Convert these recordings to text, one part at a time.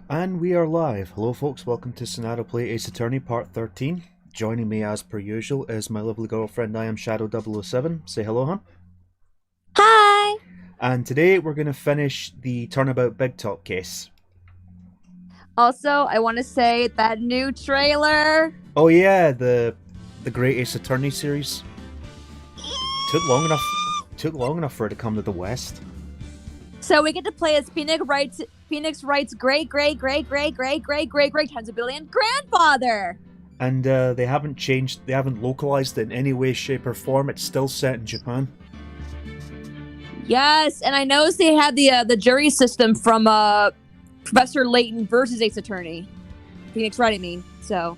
And we are live. Hello folks, welcome to Sonadow Play Ace Attorney Part 13. Joining me as per usual is my lovely girlfriend IMShadow007. Say hello, hon. Hi! And today we're going to finish the Turnabout Big Top case. Also, I want to say that new trailer. Oh yeah, the Great Ace Attorney series. Took long enough for it to come to the West. So we get to play as Phoenix Wright's great tons of billion grandfather. And they haven't localized it in any way, shape, or form. It's still set in Japan. Yes, and I noticed they had the jury system from Professor Layton versus Ace Attorney. Phoenix Wright, I mean. So.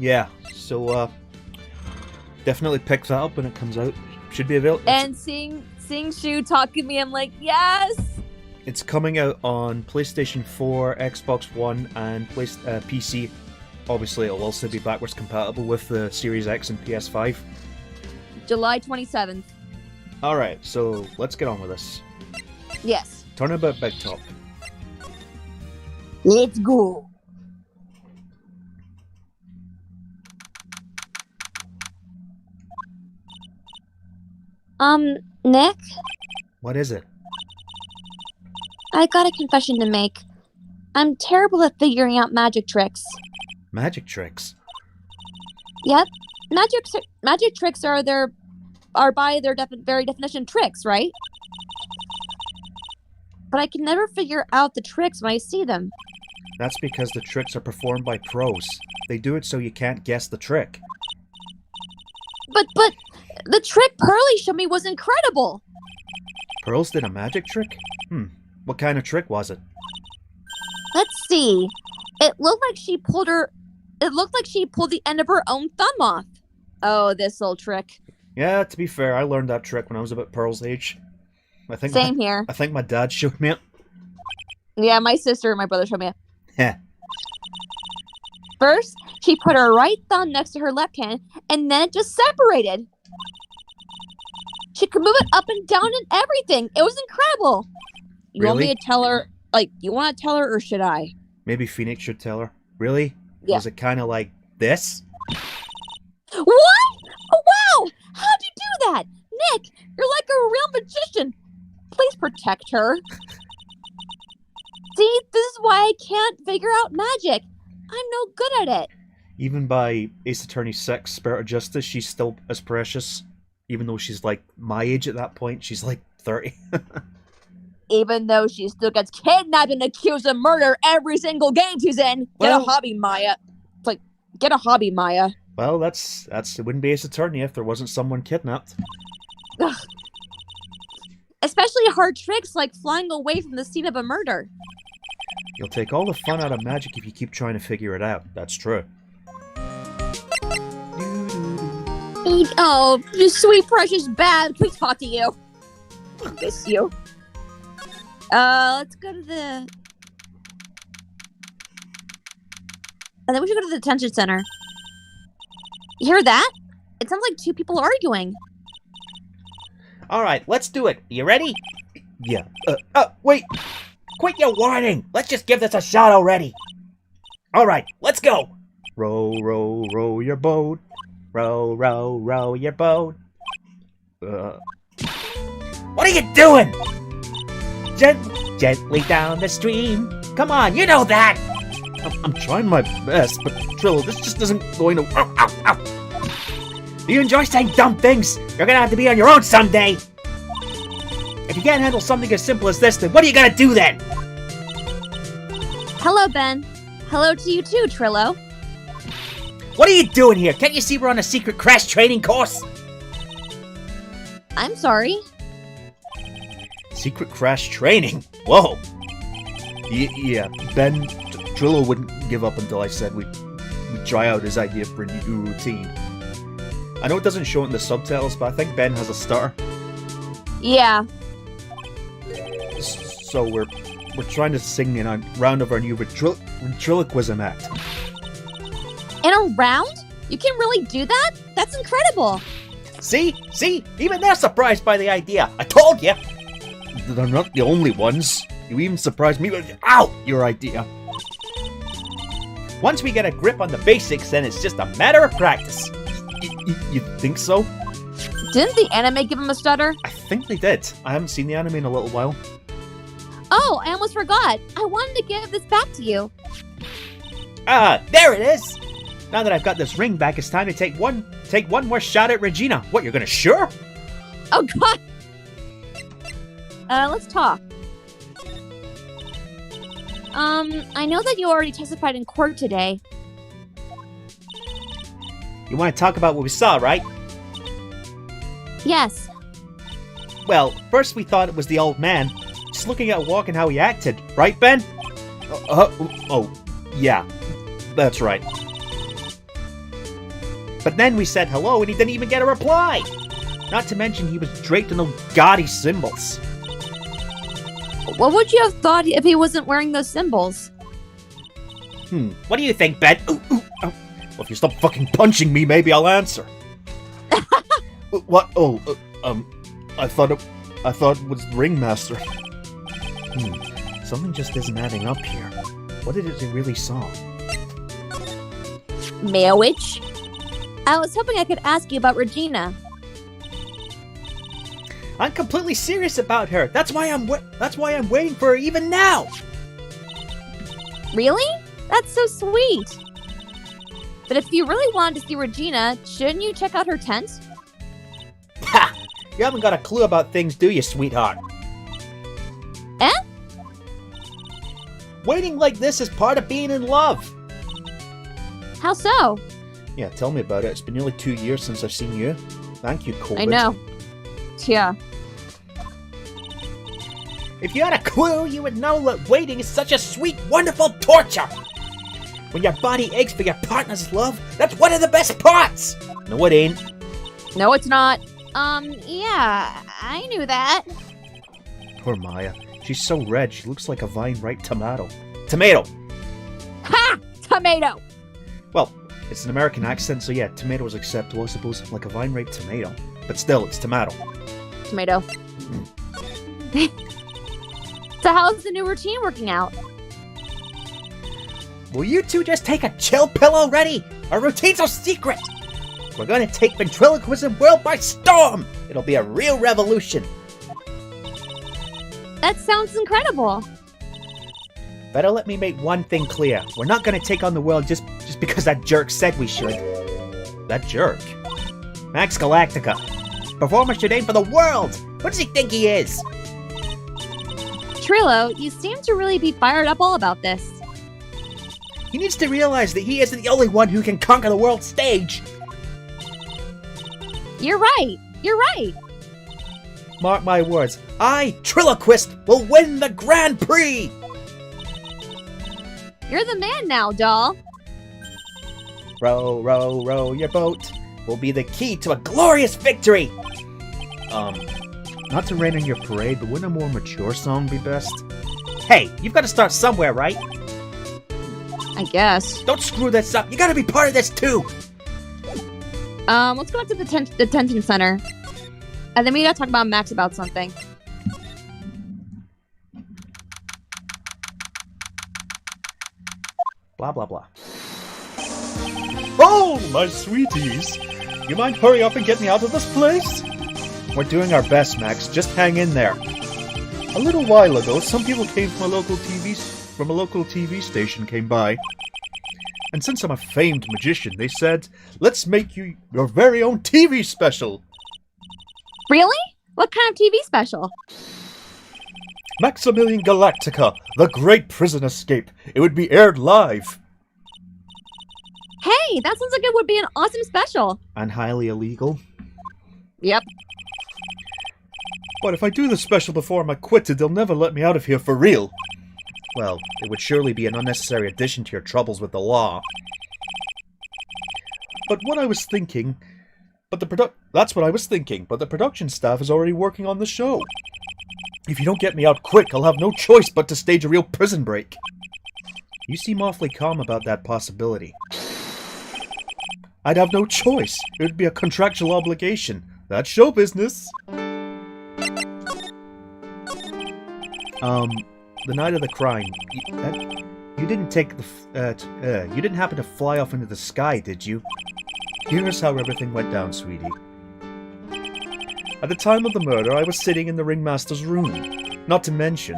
Yeah, so definitely pick that up when it comes out. Should be available. And seeing Shu talking to me, I'm like, yes! It's coming out on PlayStation 4, Xbox One, and PC. Obviously, it'll also be backwards compatible with the Series X and PS5. July 27th. Alright, so let's get on with this. Yes. Turnabout Big Top. Let's go. Nick? What is it? I got a confession to make. I'm terrible at figuring out magic tricks. Magic tricks? Yep. Magic tricks are by their very definition tricks, right? But I can never figure out the tricks when I see them. That's because the tricks are performed by pros. They do it so you can't guess the trick. But the trick Pearly showed me was incredible. Pearls did a magic trick? What kind of trick was it? Let's see. It looked like she pulled the end of her own thumb off. Oh, this little trick. Yeah, to be fair, I learned that trick when I was about Pearl's age. Same here. I think my dad showed me it. Yeah, my sister and my brother showed me it. Heh. First, she put her right thumb next to her left hand, and then it just separated. She could move it up and down and everything. It was incredible. You want me to tell her? You want to tell her, or should I? Maybe Phoenix should tell her. Really? Yeah. Was it kind of like this? What? Oh, wow! How'd you do that? Nick, you're like a real magician. Please protect her. See, this is why I can't figure out magic. I'm no good at it. Even by Ace Attorney 6, Spirit of Justice, she's still as precious. Even though she's like my age at that point, she's like 30. Even though she still gets kidnapped and accused of murder every single game she's in. Get a hobby, Maya. Get a hobby, Maya. Well, it wouldn't be Ace Attorney if there wasn't someone kidnapped. Ugh. Especially hard tricks like flying away from the scene of a murder. You'll take all the fun out of magic if you keep trying to figure it out. That's true. Oh, you sweet, precious bad. Please talk to you. I miss you. Let's go to the... I think we should go to the detention center. You hear that? It sounds like two people arguing. Alright, let's do it. You ready? Yeah. Wait! Quit your whining! Let's just give this a shot already! Alright, let's go! Row, row, row your boat. Row, row, row your boat. What are you doing? Gently down the stream. Come on, you know that! I'm trying my best, but Trillo, this just isn't going to... Ow, ow, ow! You enjoy saying dumb things? You're gonna have to be on your own someday! If you can't handle something as simple as this, then what are you gonna do then? Hello, Ben. Hello to you too, Trillo. What are you doing here? Can't you see we're on a secret crash training course? I'm sorry. Secret crash training? Whoa! Yeah, Ben, Trillo wouldn't give up until I said we'd try out his idea for a new routine. I know it doesn't show it in the subtitles, but I think Ben has a stutter. Yeah. So we're trying to sing in a round of our new ventriloquism act. In a round? You can really do that? That's incredible. See? Even they're surprised by the idea. I told you. They're not the only ones. You even surprised me with, ow, your idea. Once we get a grip on the basics, then it's just a matter of practice. You think so? Didn't the anime give him a stutter? I think they did. I haven't seen the anime in a little while. Oh, I almost forgot. I wanted to give this back to you. Ah, there it is! Now that I've got this ring back, it's time to take one more shot at Regina. What, you're gonna sure? Oh, God! Let's talk. I know that you already testified in court today. You want to talk about what we saw, right? Yes. Well, first we thought it was the old man. Just looking at Walk and how he acted. Right, Ben? Oh, yeah. That's right. But then we said hello and he didn't even get a reply. Not to mention he was draped in those gaudy symbols. What would you have thought if he wasn't wearing those symbols? What do you think, Ben? Well, if you stop fucking punching me, maybe I'll answer. What? Oh, I thought it was the Ringmaster. Something just isn't adding up here. What did it really saw? Mayowitch? I was hoping I could ask you about Regina. I'm completely serious about her. That's why I'm waiting for her even now. Really? That's so sweet. But if you really wanted to see Regina, shouldn't you check out her tent? Ha! You haven't got a clue about things, do you, sweetheart? Eh? Waiting like this is part of being in love. How so? Yeah, tell me about it. It's been nearly 2 years since I've seen you. Thank you, COVID. I know. Yeah. If you had a clue, you would know that waiting is such a sweet, wonderful torture. When your body aches for your partner's love, that's one of the best parts. No, it ain't. No, it's not. Yeah, I knew that. Poor Maya. She's so red, she looks like a vine-ripe tomato. Tomato. Ha! Tomato! Well, it's an American accent, so yeah, tomato is acceptable, I suppose, like a vine-ripe tomato. But still, it's tomato. Tomato. So how's the new routine working out? Will you two just take a chill pill already? Our routine's a secret. We're gonna take ventriloquism world by storm. It'll be a real revolution. That sounds incredible. Better let me make one thing clear. We're not gonna take on the world just because that jerk said we should. That jerk? Max Galactica. Performer should aim for the world. What does he think he is? Trillo, you seem to really be fired up all about this. He needs to realize that he isn't the only one who can conquer the world stage. You're right. You're right. Mark my words. I, Trilloquist, will win the Grand Prix. You're the man now, doll. Row, row, row your boat will be the key to a glorious victory. Not to rain on your parade, but wouldn't a more mature song be best? Hey, you've got to start somewhere, right? I guess. Don't screw this up. You gotta be part of this too. Let's go back to the detention center. And then we gotta talk about Max about something. Blah, blah, blah. Oh, my sweeties. You mind hurry up and get me out of this place? We're doing our best, Max. Just hang in there. A little while ago, some people came from a local TV station came by. And since I'm a famed magician, they said, let's make you your very own TV special. Really? What kind of TV special? Maximilian Galactica, The Great Prison Escape. It would be aired live. Hey, that sounds like it would be an awesome special. And highly illegal. Yep. But if I do the special before I'm acquitted, they'll never let me out of here for real. Well, it would surely be an unnecessary addition to your troubles with the law. But what I was thinking... That's what I was thinking, but the production staff is already working on the show. If you don't get me out quick, I'll have no choice but to stage a real prison break. You seem awfully calm about that possibility. I'd have no choice. It would be a contractual obligation. That's show business. the night of the crime, you didn't take the, you didn't happen to fly off into the sky, did you? Here's how everything went down, sweetie. At the time of the murder, I was sitting in the ringmaster's room. Not to mention,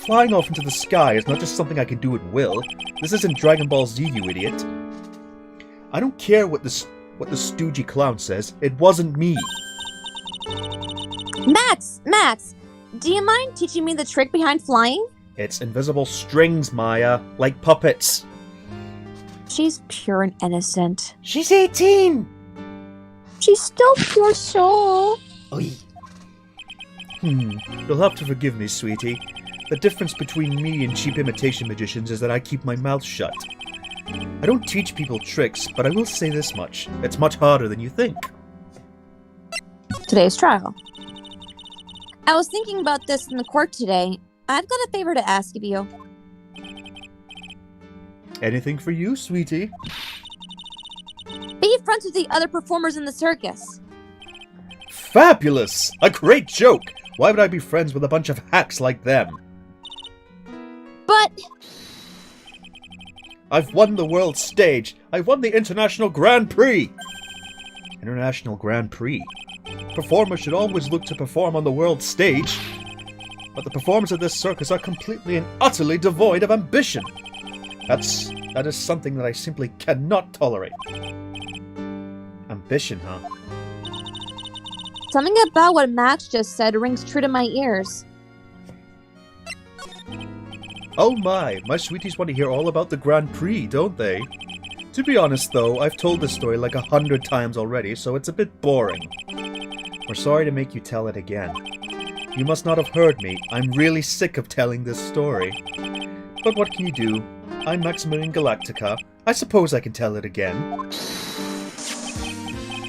flying off into the sky is not just something I can do at will. This isn't Dragon Ball Z, you idiot. I don't care what the stoogey clown says. It wasn't me. Max, do you mind teaching me the trick behind flying? It's invisible strings, Maya, like puppets. She's pure and innocent. She's 18! She's still pure soul. Oy. You'll have to forgive me, sweetie. The difference between me and cheap imitation magicians is that I keep my mouth shut. I don't teach people tricks, but I will say this much. It's much harder than you think. Today's trial. I was thinking about this in the court today. I've got a favor to ask of you. Anything for you, sweetie? Be friends with the other performers in the circus. Fabulous! A great joke! Why would I be friends with a bunch of hacks like them? But... I've won the world stage! I've won the International Grand Prix! International Grand Prix? Performers should always look to perform on the world stage. But the performers of this circus are completely and utterly devoid of ambition. That is something that I simply cannot tolerate. Ambition, huh? something about what Max just said rings true to my ears. Oh my sweeties want to hear all about the Grand Prix, don't they? To be honest though, I've told this story like 100 times already, so it's a bit boring. We're sorry to make you tell it again. You must not have heard me. I'm really sick of telling this story. But what can you do? I'm Maximilian Galactica. I suppose I can tell it again.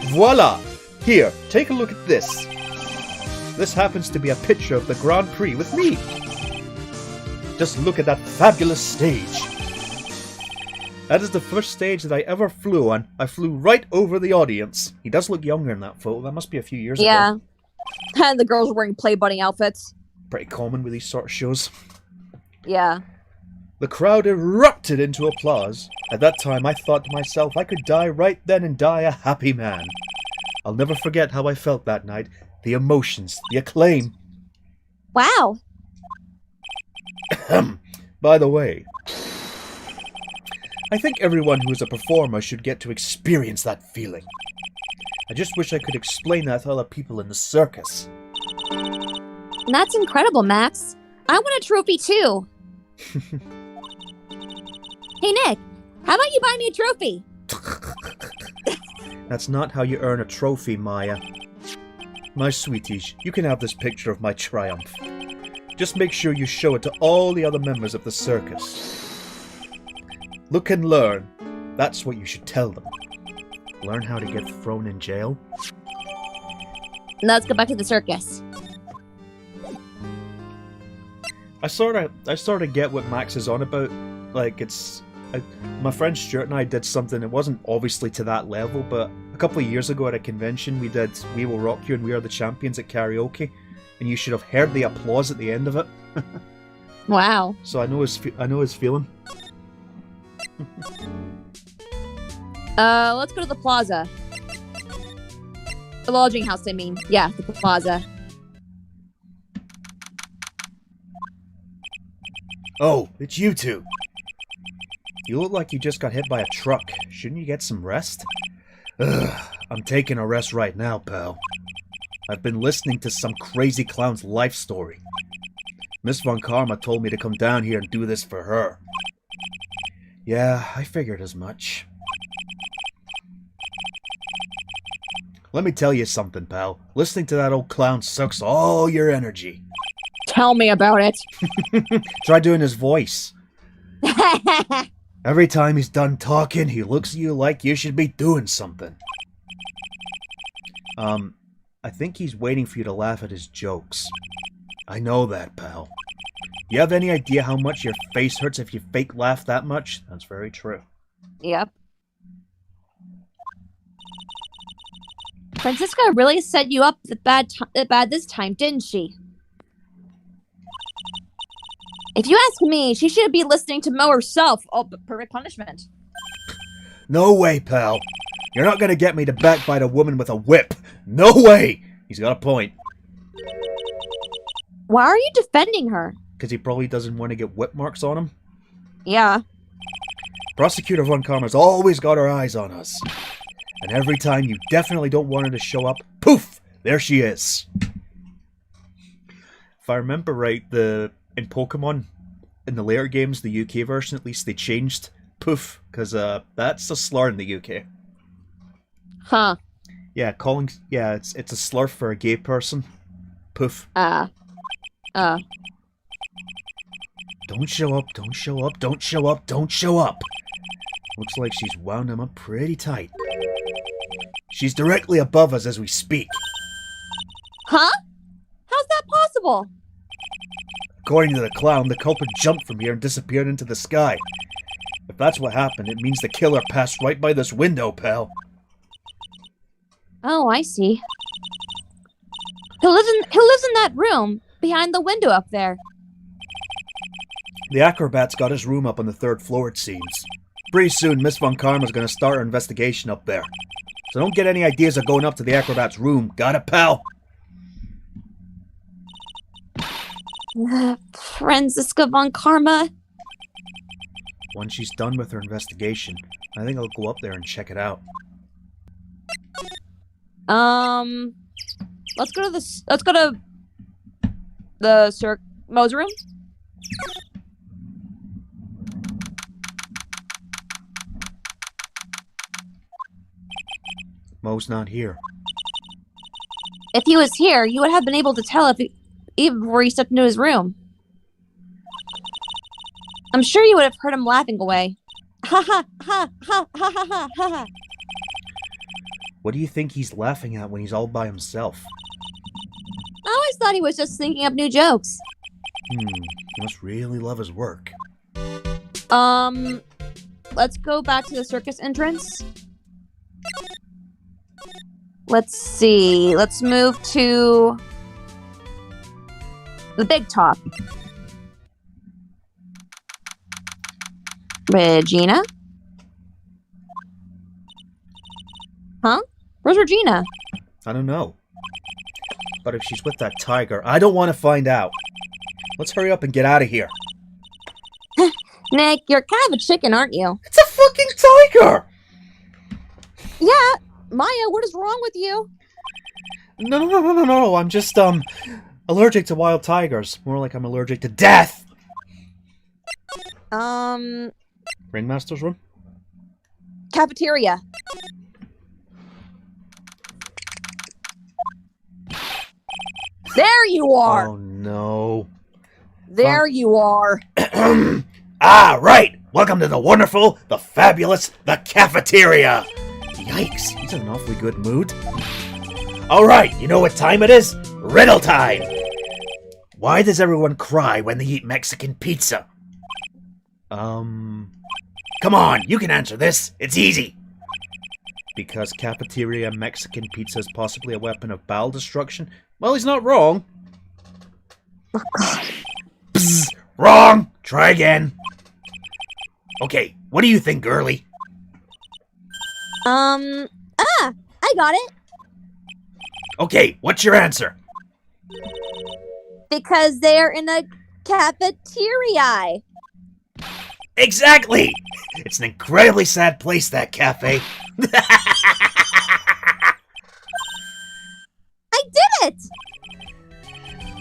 Voila! Here, take a look at this. This happens to be a picture of the Grand Prix with me. Just look at that fabulous stage. That is the first stage that I ever flew on. I flew right over the audience. He does look younger in that photo. That must be a few years ago. Yeah. And the girls were wearing Play Bunny outfits. Pretty common with these sort of shows. Yeah. The crowd erupted into applause. At that time, I thought to myself I could die right then and die a happy man. I'll never forget how I felt that night. The emotions, the acclaim. Wow. By the way, I think everyone who is a performer should get to experience that feeling. I just wish I could explain that to other people in the circus. That's incredible, Max. I want a trophy too. Hey, Nick, how about you buy me a trophy? That's not how you earn a trophy, Maya. My sweeties, you can have this picture of my triumph. Just make sure you show it to all the other members of the circus. Look and learn. That's what you should tell them. Learn how to get thrown in jail? Let's go back to the circus. I sort of get what Max is on about. Like, my friend Stuart and I did something, it wasn't obviously to that level, but a couple of years ago at a convention we did We Will Rock You and We Are the Champions at karaoke, and you should have heard the applause at the end of it. Wow. So I know his feeling. Let's go to the plaza. The lodging house, I mean. Yeah, the plaza. Oh, it's you two. You look like you just got hit by a truck. Shouldn't you get some rest? Ugh, I'm taking a rest right now, pal. I've been listening to some crazy clown's life story. Miss Von Karma told me to come down here and do this for her. Yeah, I figured as much. Let me tell you something, pal. Listening to that old clown sucks all your energy. Tell me about it. Try doing his voice. Every time he's done talking, he looks at you like you should be doing something. I think he's waiting for you to laugh at his jokes. I know that, pal. You have any idea how much your face hurts if you fake laugh that much? That's very true. Yep. Francisca really set you up bad this time, didn't she? If you ask me, she should be listening to Mo herself. Oh, but perfect punishment. No way, pal. You're not gonna get me to backbite a woman with a whip. No way! He's got a point. Why are you defending her? Because he probably doesn't want to get whip marks on him. Yeah. Prosecutor Von Karma's always got her eyes on us. And every time you definitely don't want her to show up, poof! There she is. If I remember right, in Pokemon, in the later games, the UK version at least, they changed poof, because that's a slur in the UK. Huh. Yeah, it's a slur for a gay person. Poof. Don't show up, don't show up, don't show up, don't show up. Looks like she's wound him up pretty tight. She's directly above us as we speak. Huh? How's that possible? According to the clown, the culprit jumped from here and disappeared into the sky. If that's what happened, it means the killer passed right by this window, pal. Oh, I see. Who lives in that room behind the window up there? The acrobat's got his room up on the 3rd floor, it seems. Pretty soon, Miss Von Karma's gonna start her investigation up there. So don't get any ideas of going up to the acrobat's room. Got it, pal? Franziska Von Karma. Once she's done with her investigation, I think I'll go up there and check it out. Let's go to the Mo's room. Mo's not here. If he was here, you would have been able to tell even before you stepped into his room. I'm sure you would have heard him laughing away. Ha ha ha ha ha ha ha ha. What do you think he's laughing at when he's all by himself? I always thought he was just thinking up new jokes. He must really love his work. Let's go back to the circus entrance. Let's see. Let's move to the big top. Regina? Huh? Where's Regina? I don't know. But if she's with that tiger, I don't want to find out. Let's hurry up and get out of here. Nick, you're kind of a chicken, aren't you? It's a fucking tiger! Yeah. Maya, what is wrong with you? No. I'm just, allergic to wild tigers. More like I'm allergic to death! Ringmaster's room? Cafeteria. There you are! Oh, no. There you are. Ah, right! Welcome to the wonderful, the fabulous, the cafeteria! Yikes, he's in an awfully good mood. Alright, you know what time it is? Riddle time! Why does everyone cry when they eat Mexican pizza? Come on, you can answer this. It's easy. Because cafeteria Mexican pizza is possibly a weapon of bowel destruction? Well, he's not wrong. Oh, God. Psst, wrong! Try again. Okay, what do you think, girly? I got it. Okay, what's your answer? Because they're in a cafeteria. Exactly! It's an incredibly sad place, that cafe. I did it!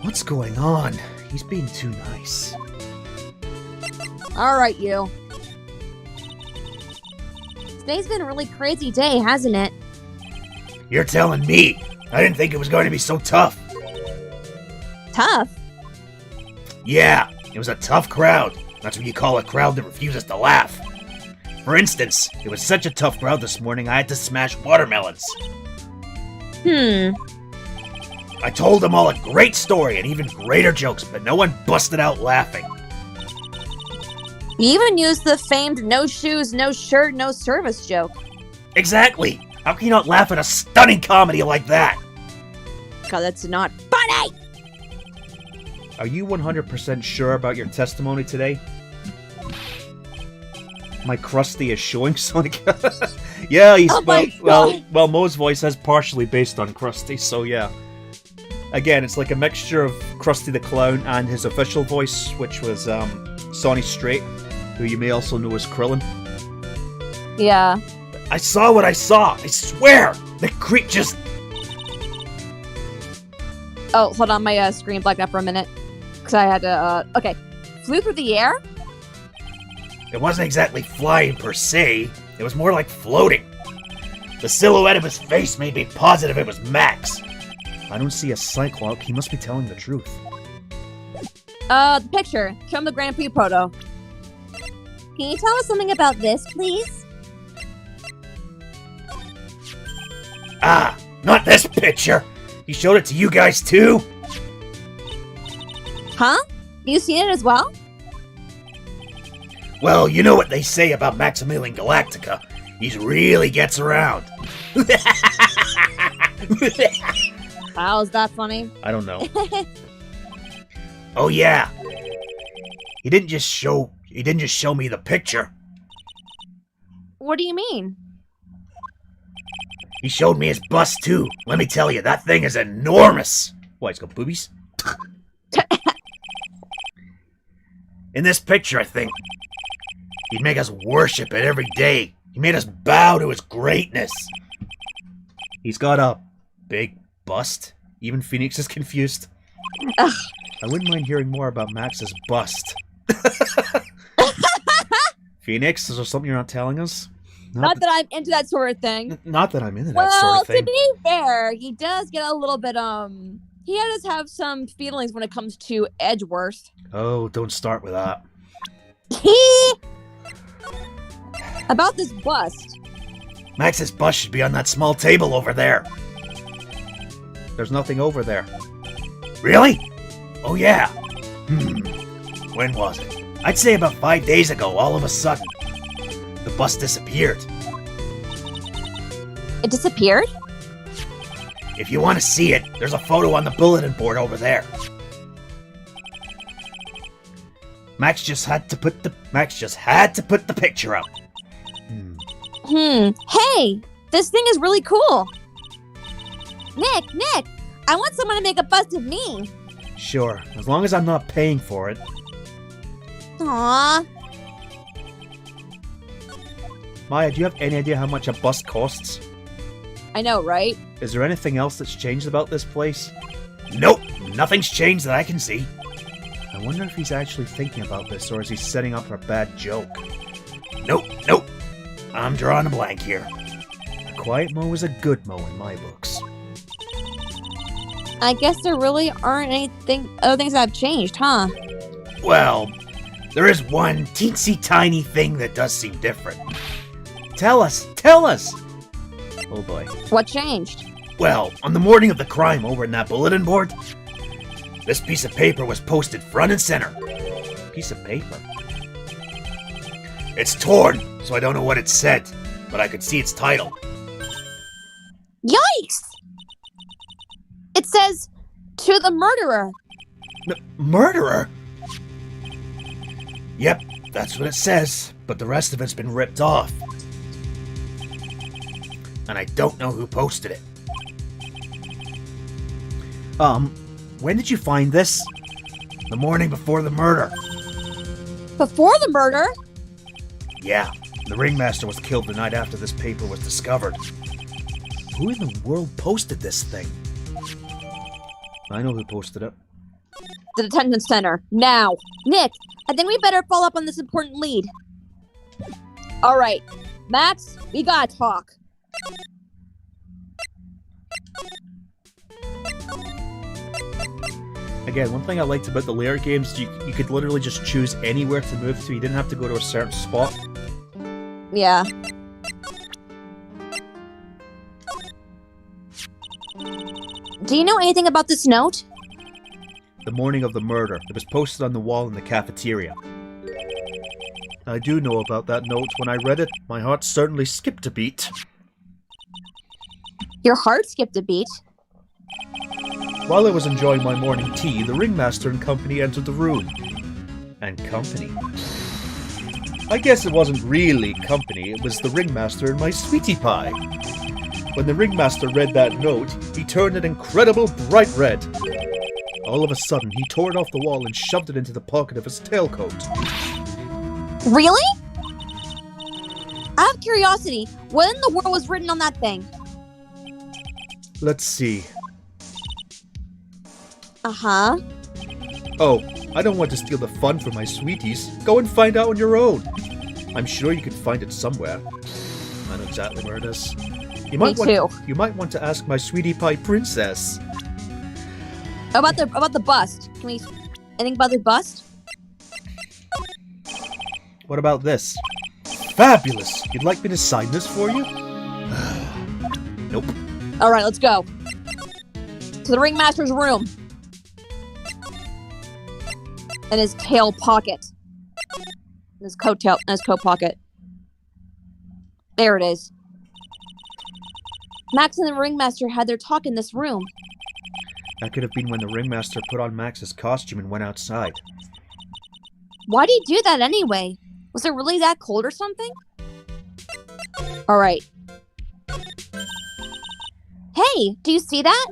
What's going on? He's being too nice. Alright, you. Today's been a really crazy day, hasn't it? You're telling me. I didn't think it was going to be so tough. Tough? Yeah, it was a tough crowd. That's what you call a crowd that refuses to laugh. For instance, it was such a tough crowd this morning I had to smash watermelons. I told them all a great story and even greater jokes, but no one busted out laughing. You even used the famed no shoes, no shirt, no service joke. Exactly! How can you not laugh at a stunning comedy like that? God, that's not funny! Are you 100% sure about your testimony today? My Krusty is showing Sonic. Yeah, he's well, Mo's voice is partially based on Krusty, so yeah. Again, it's like a mixture of Krusty the Clown and his official voice, which was Sonny Strait, who you may also know as Krillin. Yeah. I saw what I saw. I swear, the creep just. Oh, hold on, my screen blacked out for a minute because I had to. Okay, flew through the air. It wasn't exactly flying per se. It was more like floating. The silhouette of his face made me positive it was Max. I don't see a Cyclops. He must be telling the truth. The picture. Show him the Grand Prix photo. Can you tell us something about this, please? Ah, not this picture. He showed it to you guys too? Huh? You seen it as well? Well, you know what they say about Maximilian Galactica. He really gets around. How is that funny? I don't know. Oh yeah. He didn't just show me the picture. What do you mean? He showed me his bust too. Let me tell you, that thing is enormous. Why, he's got boobies? In this picture, I think, he'd make us worship it every day. He made us bow to his greatness. He's got a big bust. Even Phoenix is confused. Ugh. I wouldn't mind hearing more about Max's bust. Phoenix, is there something you're not telling us? Not that I'm into that sort of thing. Not that I'm into that Well, sort of thing. to be fair, he does get a little bit, he does have some feelings when it comes to Edgeworth. Oh, don't start with that. About this bust. Max's bust should be on that small table over there. There's nothing over there. Really? Oh yeah. When was it? I'd say about 5 days ago, all of a sudden. The bust disappeared. It disappeared? If you want to see it, there's a photo on the bulletin board over there. Max just had to put the picture up. Hey, this thing is really cool. Nick, I want someone to make a bust of me. Sure, as long as I'm not paying for it. Aww. Maya, do you have any idea how much a bust costs? I know, right? Is there anything else that's changed about this place? Nope, nothing's changed that I can see. I wonder if he's actually thinking about this, or is he setting up a bad joke? Nope. I'm drawing a blank here. A quiet Mo is a good Mo in my books. I guess there really aren't other things that have changed, huh? Well, there is one teensy tiny thing that does seem different. Tell us! Oh boy. What changed? Well, on the morning of the crime over in that bulletin board, this piece of paper was posted front and center. Piece of paper? It's torn, so I don't know what it said, but I could see its title. Yikes! It says, "To the murderer." Murderer? Yep, that's what it says, but the rest of it's been ripped off. And I don't know who posted it. When did you find this? The morning before the murder. Before the murder? Yeah, the ringmaster was killed the night after this paper was discovered. Who in the world posted this thing? I know who posted it. The detention center. Now. Nick, I think we better follow up on this important lead. Alright, Max, we gotta talk. Again, one thing I liked about the layer games, you could literally just choose anywhere to move to. You didn't have to go to a certain spot. Yeah. Do you know anything about this note? The morning of the murder. It was posted on the wall in the cafeteria. I do know about that note. When I read it, my heart certainly skipped a beat. Your heart skipped a beat. While I was enjoying my morning tea, the ringmaster and company entered the room. And company. I guess it wasn't really company, it was the ringmaster and my sweetie pie. When the ringmaster read that note, he turned an incredible bright red. All of a sudden, he tore it off the wall and shoved it into the pocket of his tailcoat. Really? Out of curiosity, what in the world was written on that thing? Let's see. Uh-huh. Oh, I don't want to steal the fun from my sweeties. Go and find out on your own. I'm sure you can find it somewhere. I know exactly where it is. You might want to ask my sweetie pie princess. About the bust. Can we anything about the bust? What about this? Fabulous! You'd like me to sign this for you? Nope. Alright, let's go. To the ringmaster's room. In his tail pocket. In his coat pocket. There it is. Max and the ringmaster had their talk in this room. That could have been when the ringmaster put on Max's costume and went outside. Why'd he do that anyway? Was it really that cold or something? Alright. Hey, do you see that?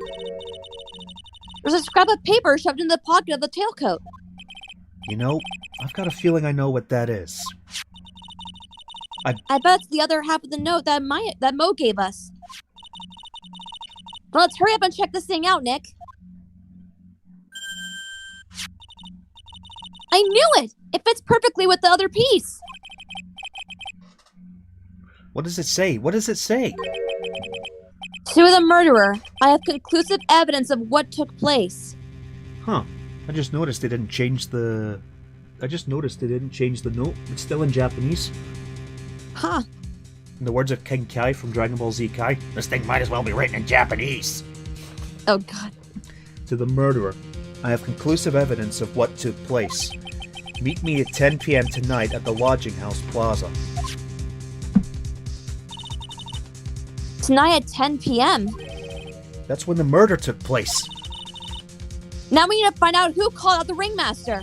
There's a scrap of paper shoved in the pocket of the tailcoat. You know, I've got a feeling I know what that is. I bet it's the other half of the note that Mo gave us. Well, let's hurry up and check this thing out, Nick. I knew it! It fits perfectly with the other piece. What does it say? What does it say? To the murderer, I have conclusive evidence of what took place. Huh. I just noticed they didn't change the note. It's still in Japanese. Huh. In the words of King Kai from Dragon Ball Z Kai, this thing might as well be written in Japanese. Oh, God. To the murderer, I have conclusive evidence of what took place. Meet me at 10 p.m. tonight at the Lodging House Plaza. Tonight at 10 p.m.? That's when the murder took place. Now we need to find out who called out the ringmaster.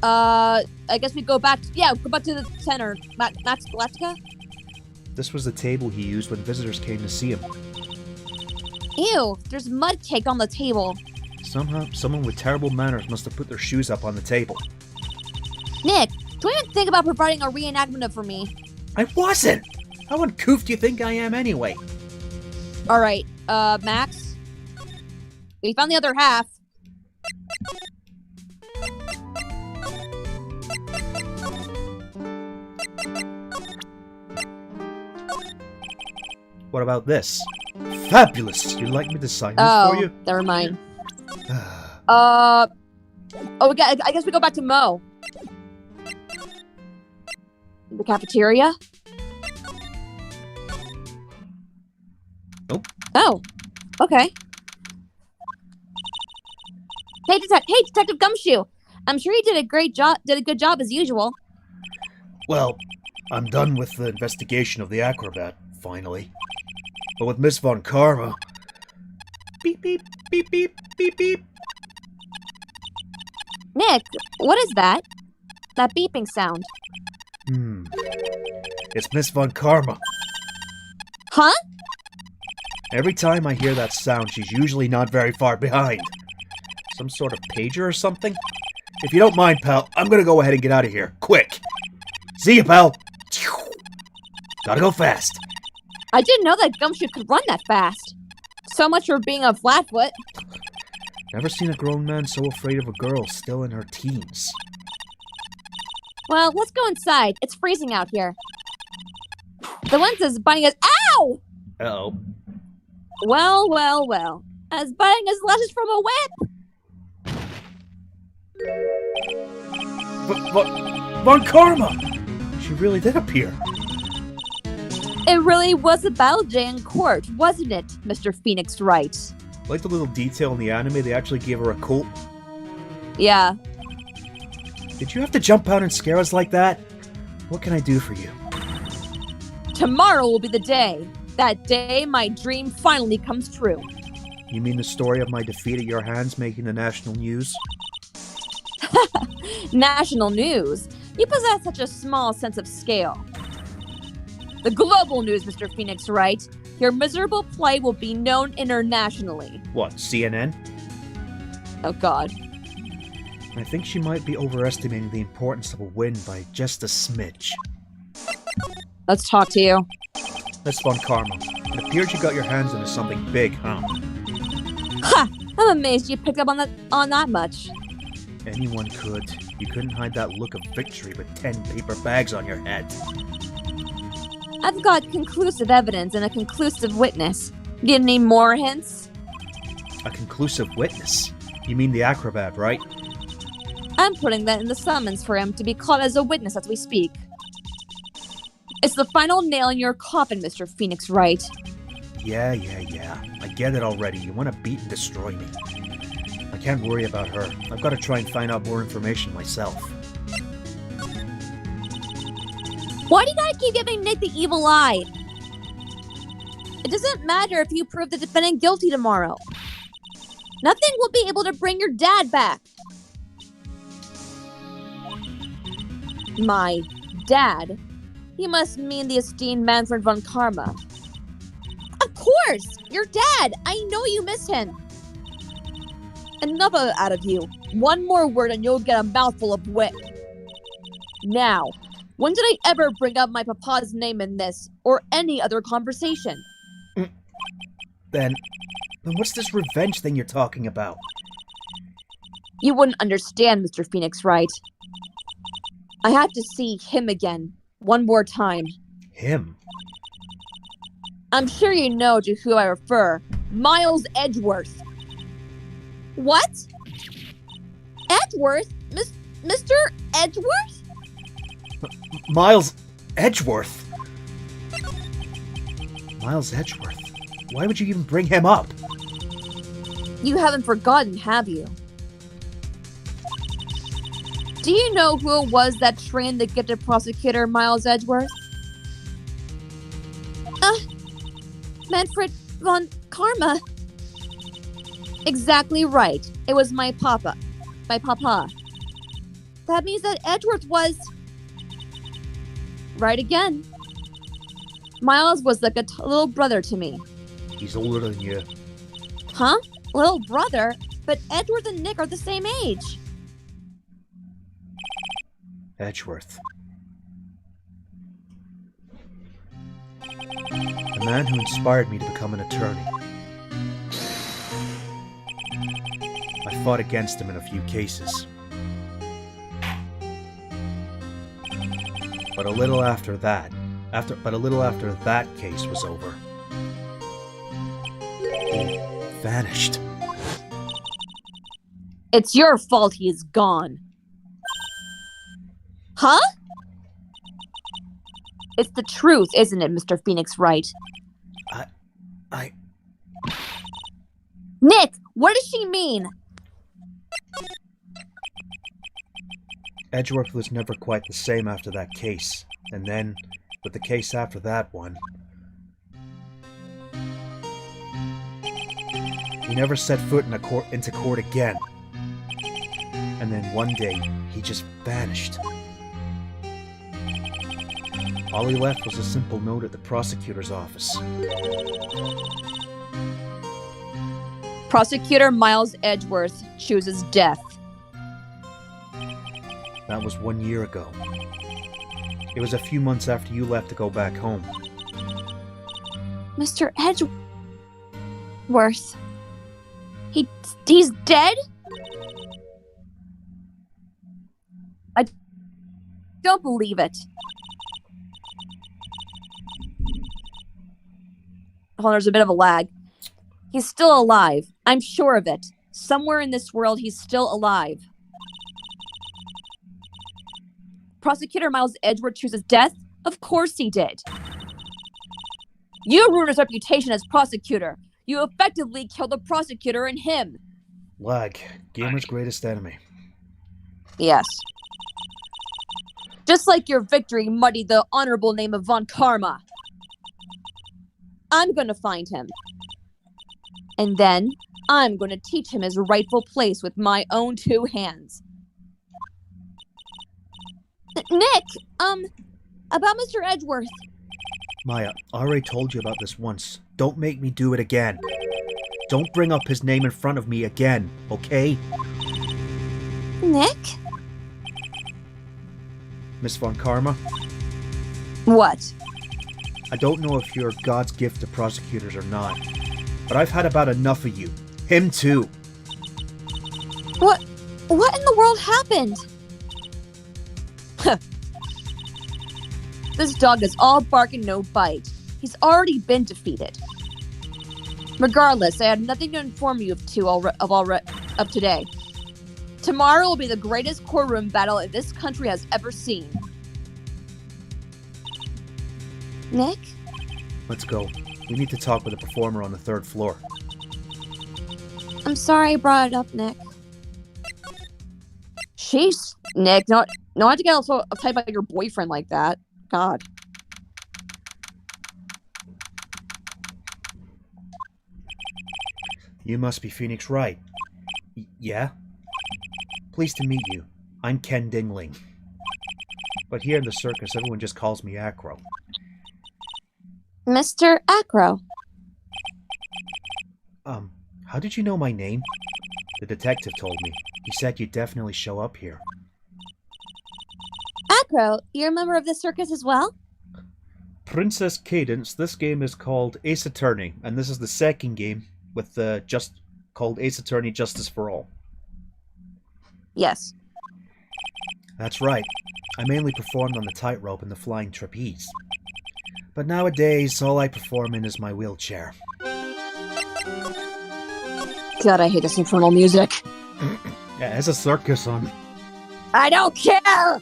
I guess we go back to the center. Max Galactica? This was the table he used when visitors came to see him. Ew, there's mud cake on the table. Somehow, someone with terrible manners must have put their shoes up on the table. Nick, don't even think about providing a reenactment of for me. I wasn't! How uncouth do you think I am anyway? Alright, Max? We found the other half. What about this? Fabulous! You'd like me to sign this for you? Oh, never mind. I guess we go back to Mo. The cafeteria? Nope. Oh, okay. Hey, Detective Gumshoe. I'm sure you did a good job as usual. Well, I'm done with the investigation of the acrobat, finally. But with Miss Von Karma... Beep, beep, beep, beep, beep, beep. Nick, what is that? That beeping sound. It's Miss Von Karma. Huh? Every time I hear that sound, she's usually not very far behind. Some sort of pager or something? If you don't mind, pal, I'm gonna go ahead and get out of here. Quick! See you, pal! Gotta go fast. I didn't know that Gumshoe could run that fast. So much for being a flatfoot. Never seen a grown man so afraid of a girl still in her teens. Well, let's go inside. It's freezing out here. The wind is biting us. Ow! Uh-oh. Well. As biting as lashes from a whip. Von Karma! She really did appear. It really was a battle day in court, wasn't it, Mr. Phoenix Wright? Like the little detail in the anime, they actually gave her a coat. Yeah. Did you have to jump out and scare us like that? What can I do for you? Tomorrow will be the day. That day, my dream finally comes true. You mean the story of my defeat at your hands making the national news? National news? You possess such a small sense of scale. The global news, Mr. Phoenix Wright. Your miserable plight will be known internationally. What, CNN? Oh, God. I think she might be overestimating the importance of a win by just a smidge. Let's talk to you. Miss Von Karma, it appears you got your hands into something big, huh? Ha! I'm amazed you picked up on that much. Anyone could. You couldn't hide that look of victory with 10 paper bags on your head. I've got conclusive evidence and a conclusive witness. Need any more hints? A conclusive witness? You mean the acrobat, right? I'm putting that in the summons for him to be called as a witness as we speak. It's the final nail in your coffin, Mr. Phoenix Wright. Yeah. I get it already. You want to beat and destroy me. I can't worry about her. I've got to try and find out more information myself. Why do you gotta keep giving Nick the evil eye? It doesn't matter if you prove the defendant guilty tomorrow. Nothing will be able to bring your dad back. My dad? You must mean the esteemed Manfred von Karma. Of course! Your dad! I know you miss him. Enough out of you. One more word and you'll get a mouthful of wit. Now, when did I ever bring up my papa's name in this, or any other conversation? Then what's this revenge thing you're talking about? You wouldn't understand, Mr. Phoenix Wright. I have to see him again, one more time. Him? I'm sure you know to who I refer. Miles Edgeworth. What? Edgeworth? Mr. Edgeworth? Miles Edgeworth? Miles Edgeworth? Why would you even bring him up? You haven't forgotten, have you? Do you know who it was that trained the gifted prosecutor, Miles Edgeworth? Manfred von Karma. Exactly right. It was my papa. My papa. That means that Edgeworth was... Right again. Miles was like a little brother to me. He's older than you. Huh? Little brother? But Edgeworth and Nick are the same age. Edgeworth. The man who inspired me to become an attorney. I fought against him in a few cases. But a little after that case was over, he vanished. It's your fault he's gone. Huh? It's the truth, isn't it, Mr. Phoenix Wright? Nick, what does she mean? Edgeworth was never quite the same after that case. And then, with the case after that one, he never set foot into court again. And then one day, he just vanished. All he left was a simple note at the prosecutor's office. Prosecutor Miles Edgeworth chooses death. That was 1 year ago. It was a few months after you left to go back home. Mr. Edgeworth. He's dead? I don't believe it. Hold on, there's a bit of a lag. He's still alive. I'm sure of it. Somewhere in this world, he's still alive. Prosecutor Miles Edgeworth chooses death? Of course he did. You ruined his reputation as prosecutor. You effectively killed the prosecutor and him. Lag, gamer's greatest enemy. Yes. Just like your victory muddied the honorable name of Von Karma. I'm gonna find him. And then I'm gonna teach him his rightful place with my own 2 hands. Nick, about Mr. Edgeworth. Maya, I already told you about this once. Don't make me do it again. Don't bring up his name in front of me again, okay? Nick? Miss Von Karma, What? I don't know if you're God's gift to prosecutors or not, but I've had about enough of you. Him too. What in the world happened? This dog is all bark and no bite. He's already been defeated. Regardless, I had nothing to inform you of today. Tomorrow will be the greatest courtroom battle this country has ever seen. Nick? Let's go. We need to talk with the performer on the 3rd floor. I'm sorry I brought it up, Nick. Jeez, Nick, not to get so uptight about your boyfriend like that. God. You must be Phoenix Wright. Yeah? Pleased to meet you. I'm Ken Dingling. But here in the circus, everyone just calls me Acro. Mr. Acro. How did you know my name? The detective told me. He said you'd definitely show up here. Acro, you're a member of the circus as well? Princess Cadence, this game is called Ace Attorney, and this is the 2nd game with just called Ace Attorney Justice for All. Yes. That's right. I mainly performed on the tightrope and the flying trapeze. But nowadays, all I perform in is my wheelchair. God, I hate this infernal music. Yeah, it's a circus on. I don't care!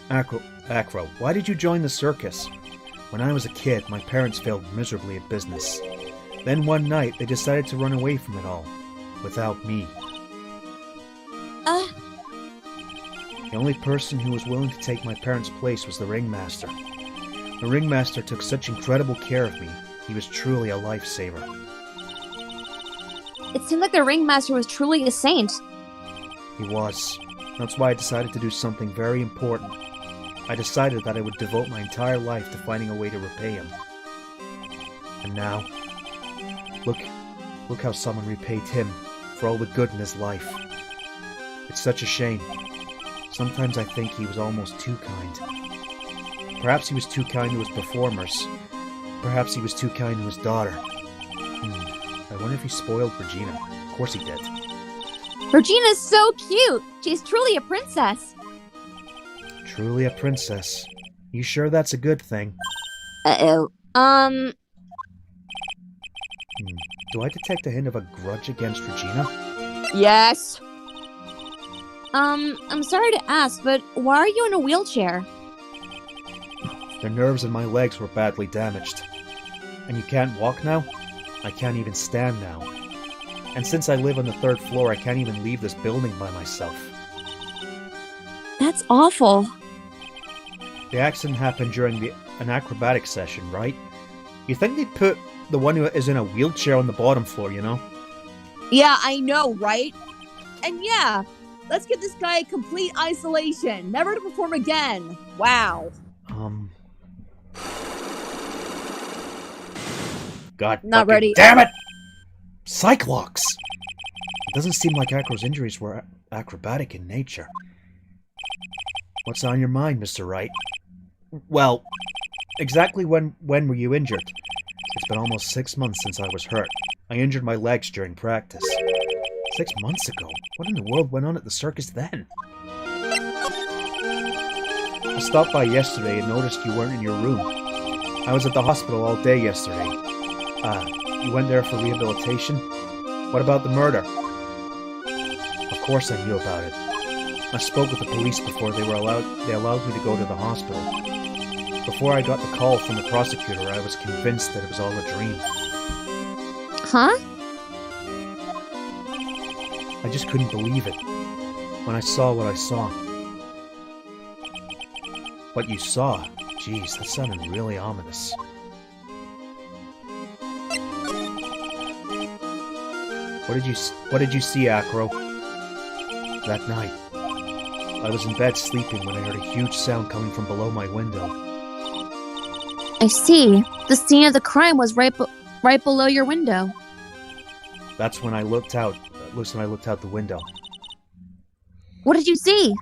Acro, why did you join the circus? When I was a kid, my parents failed miserably at business. Then one night, they decided to run away from it all. Without me. The only person who was willing to take my parents' place was the ringmaster. The ringmaster took such incredible care of me. He was truly a lifesaver. It seemed like the ringmaster was truly a saint. He was. That's why I decided to do something very important. I decided that I would devote my entire life to finding a way to repay him. And now, look how someone repaid him for all the good in his life. It's such a shame. Sometimes I think he was almost too kind. Perhaps he was too kind to his performers. Perhaps he was too kind to his daughter. I wonder if he spoiled Regina. Of course he did. Regina's so cute. She's truly a princess. Truly a princess. You sure that's a good thing? Uh-oh. Do I detect a hint of a grudge against Regina? Yes. I'm sorry to ask, but why are you in a wheelchair? The nerves in my legs were badly damaged. And you can't walk now? I can't even stand now. And since I live on the 3rd floor, I can't even leave this building by myself. That's awful. The accident happened during an acrobatic session, right? You think they'd put the one who is in a wheelchair on the bottom floor, you know? Yeah, I know, right? And yeah, let's give this guy complete isolation, never to perform again. Wow. God Not fucking ready. damn it! Cyclops! It doesn't seem like Acro's injuries were acrobatic in nature. What's on your mind, Mr. Wright? Well, exactly when were you injured? It's been almost 6 months since I was hurt. I injured my legs during practice. 6 months ago? What in the world went on at the circus then? I stopped by yesterday and noticed you weren't in your room. I was at the hospital all day yesterday. You went there for rehabilitation? What about the murder? Of course I knew about it. I spoke with the police before they allowed me to go to the hospital. Before I got the call from the prosecutor, I was convinced that it was all a dream. Huh? I just couldn't believe it. When I saw what I saw. What you saw? Jeez, that sounded really ominous. What did you see, Acro? That night, I was in bed sleeping when I heard a huge sound coming from below my window. I see. The scene of the crime was right below your window. That's when I looked out. When I looked out the window. What did you see?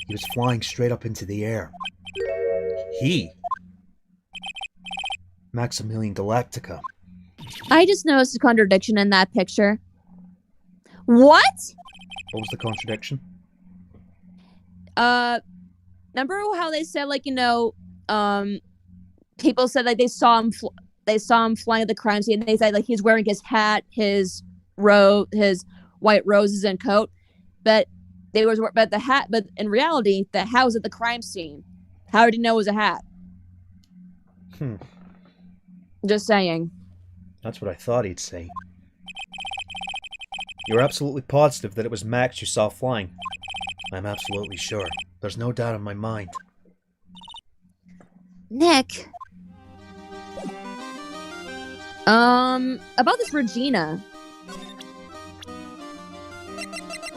He was flying straight up into the air. He? Maximilian Galactica. I just noticed a contradiction in that picture. What? What was the contradiction? Remember how they said, like, people said, like, they saw him flying at the crime scene, and they said, like, he's wearing his hat, his white roses and coat, but in reality, the hat was at the crime scene. How did he know it was a hat? Just saying. That's what I thought he'd say. You're absolutely positive that it was Max you saw flying? I'm absolutely sure. There's no doubt in my mind. Nick. About this Regina.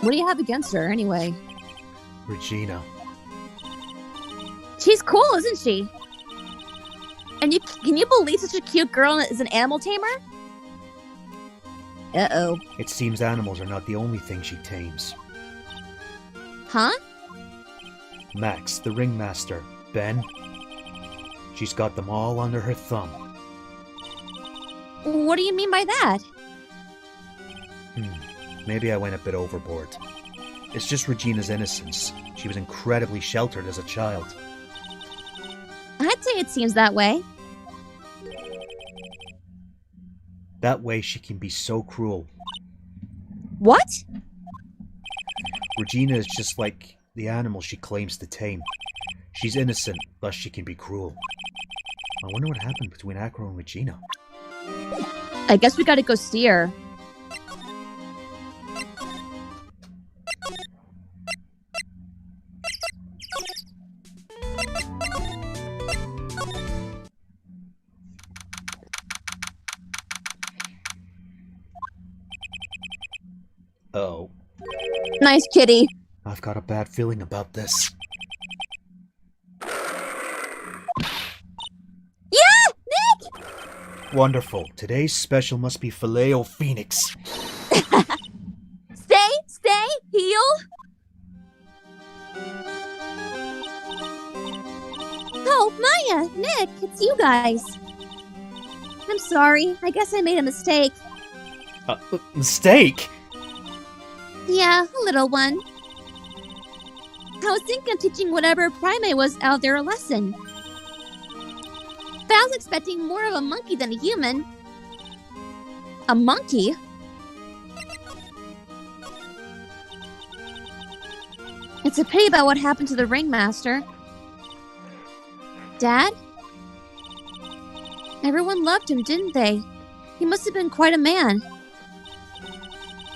What do you have against her, anyway? Regina. She's cool, isn't she? And can you believe such a cute girl is an animal tamer? Uh-oh. It seems animals are not the only thing she tames. Huh? Max, the ringmaster, Ben. She's got them all under her thumb. What do you mean by that? Maybe I went a bit overboard. It's just Regina's innocence. She was incredibly sheltered as a child. I'd say it seems that way. That way she can be so cruel. What? Regina is just like the animal she claims to tame. She's innocent, thus she can be cruel. I wonder what happened between Acro and Regina. I guess we gotta go see her. Oh. Nice kitty. I've got a bad feeling about this. Yeah! Nick! Wonderful. Today's special must be Filet-O-Phoenix. Stay, heal. Oh, Maya, Nick, it's you guys. I'm sorry. I guess I made a mistake. Mistake? Yeah, a little one. I was thinking of teaching whatever primate was out there a lesson. But I was expecting more of a monkey than a human. A monkey? It's a pity about what happened to the ringmaster. Dad? Everyone loved him, didn't they? He must have been quite a man.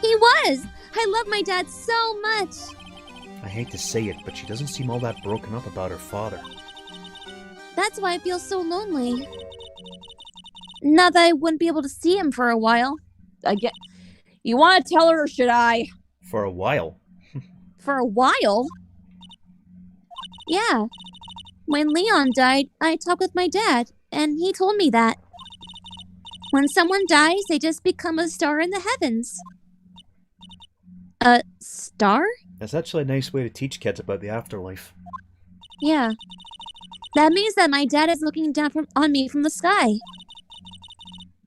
He was! I love my dad so much! I hate to say it, but she doesn't seem all that broken up about her father. That's why I feel so lonely. Now that I wouldn't be able to see him for a while. You want to tell her, or should I? For a while? For a while? Yeah. When Leon died, I talked with my dad, and he told me that. When someone dies, they just become a star in the heavens. A star? That's actually a nice way to teach kids about the afterlife. Yeah. That means that my dad is looking down on me from the sky.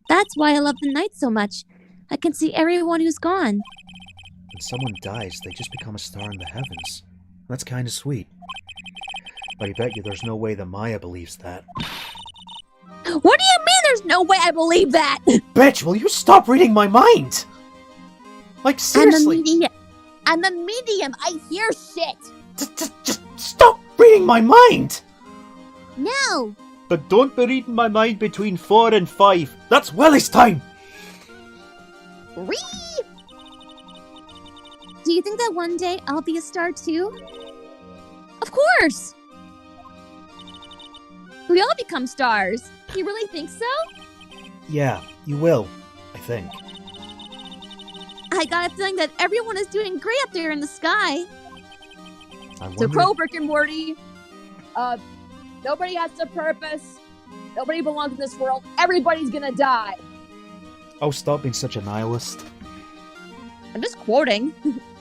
That's why I love the night so much. I can see everyone who's gone. When someone dies, they just become a star in the heavens. That's kind of sweet. But I bet you there's no way that Maya believes that. What do you mean there's no way I believe that? Bitch, will you stop reading my mind? Like, seriously. I'm a medium. I hear shit. Just stop reading my mind! No. But don't be reading my mind between 4 and 5. That's Willie's time! Whee! Do you think that one day I'll be a star too? Of course! We all become stars. You really think so? Yeah, you will, I think. I got a feeling that everyone is doing great up there in the sky. I So wonder... quote Rick and Morty, nobody has a purpose. Nobody belongs in this world. Everybody's gonna die. Oh, stop being such a nihilist. I'm just quoting.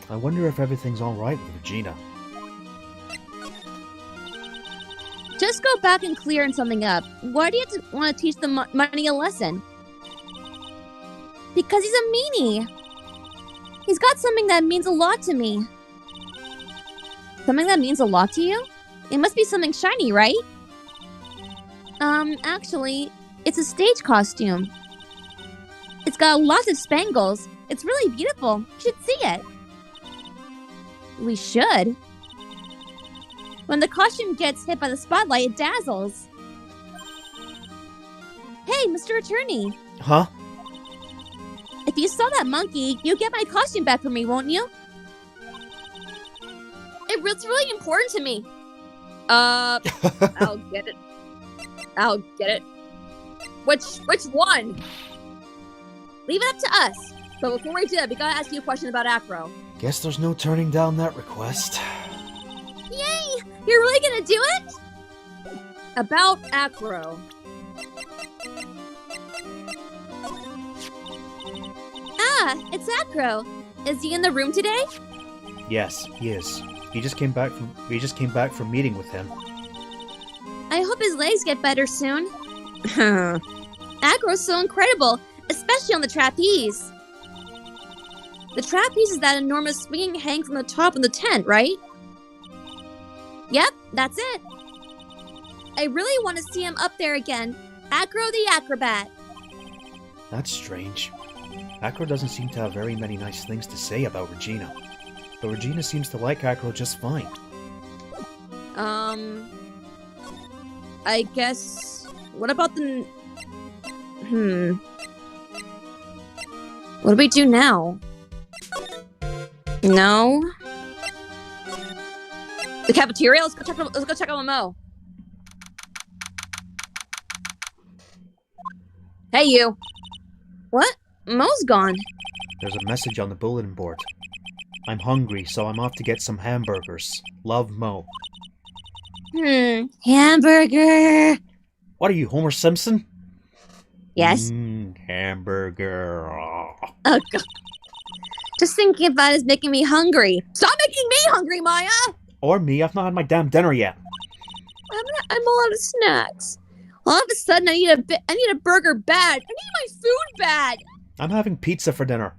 I wonder if everything's alright with Regina. Just go back and clear something up. Why do you want to teach the money a lesson? Because he's a meanie. He's got something that means a lot to me. Something that means a lot to you? It must be something shiny, right? Actually, it's a stage costume. It's got lots of spangles. It's really beautiful. You should see it. We should. When the costume gets hit by the spotlight, it dazzles. Hey, Mr. Attorney. Huh? If you saw that monkey, you'll get my costume back for me, won't you? It's really important to me. I'll get it. I'll get it. Which one? Leave it up to us. But before we do that, we gotta ask you a question about Acro. Guess there's no turning down that request. Yay! You're really gonna do it? About Acro. Ah, it's Acro. Is he in the room today? Yes, he is. We just came back from meeting with him. I hope his legs get better soon. Acro's so incredible, especially on the trapeze. The trapeze is that enormous swinging hang from the top of the tent, right? Yep, that's it. I really want to see him up there again. Acro the Acrobat. That's strange. Acro doesn't seem to have very many nice things to say about Regina. But Regina seems to like Acro just fine. I guess... What about the... What do we do now? No? The cafeteria? Let's go check out Mo. Hey, you. What? Mo's gone. There's a message on the bulletin board. I'm hungry, so I'm off to get some hamburgers. Love, Mo. Hamburger. What are you, Homer Simpson? Yes? Hamburger. Oh, God. Just thinking about it is making me hungry. Stop making me hungry, Maya! Or me, I've not had my damn dinner yet. I'm all out of snacks. All of a sudden, I need a burger bad. I need my food bad. I'm having pizza for dinner.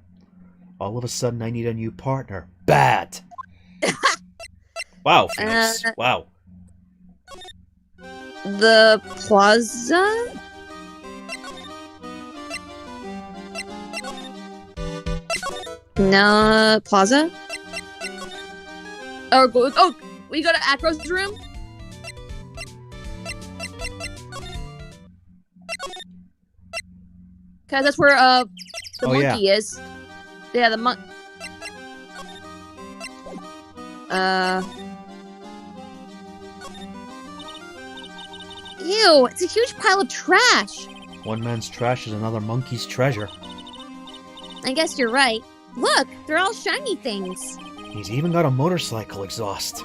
All of a sudden, I need a new partner. Bad. Wow, Phoenix. Wow. The plaza? No, plaza? Oh, we go to Acro's room? Cause that's where the monkey is. Yeah, the Ew, it's a huge pile of trash. One man's trash is another monkey's treasure. I guess you're right. Look, they're all shiny things. He's even got a motorcycle exhaust.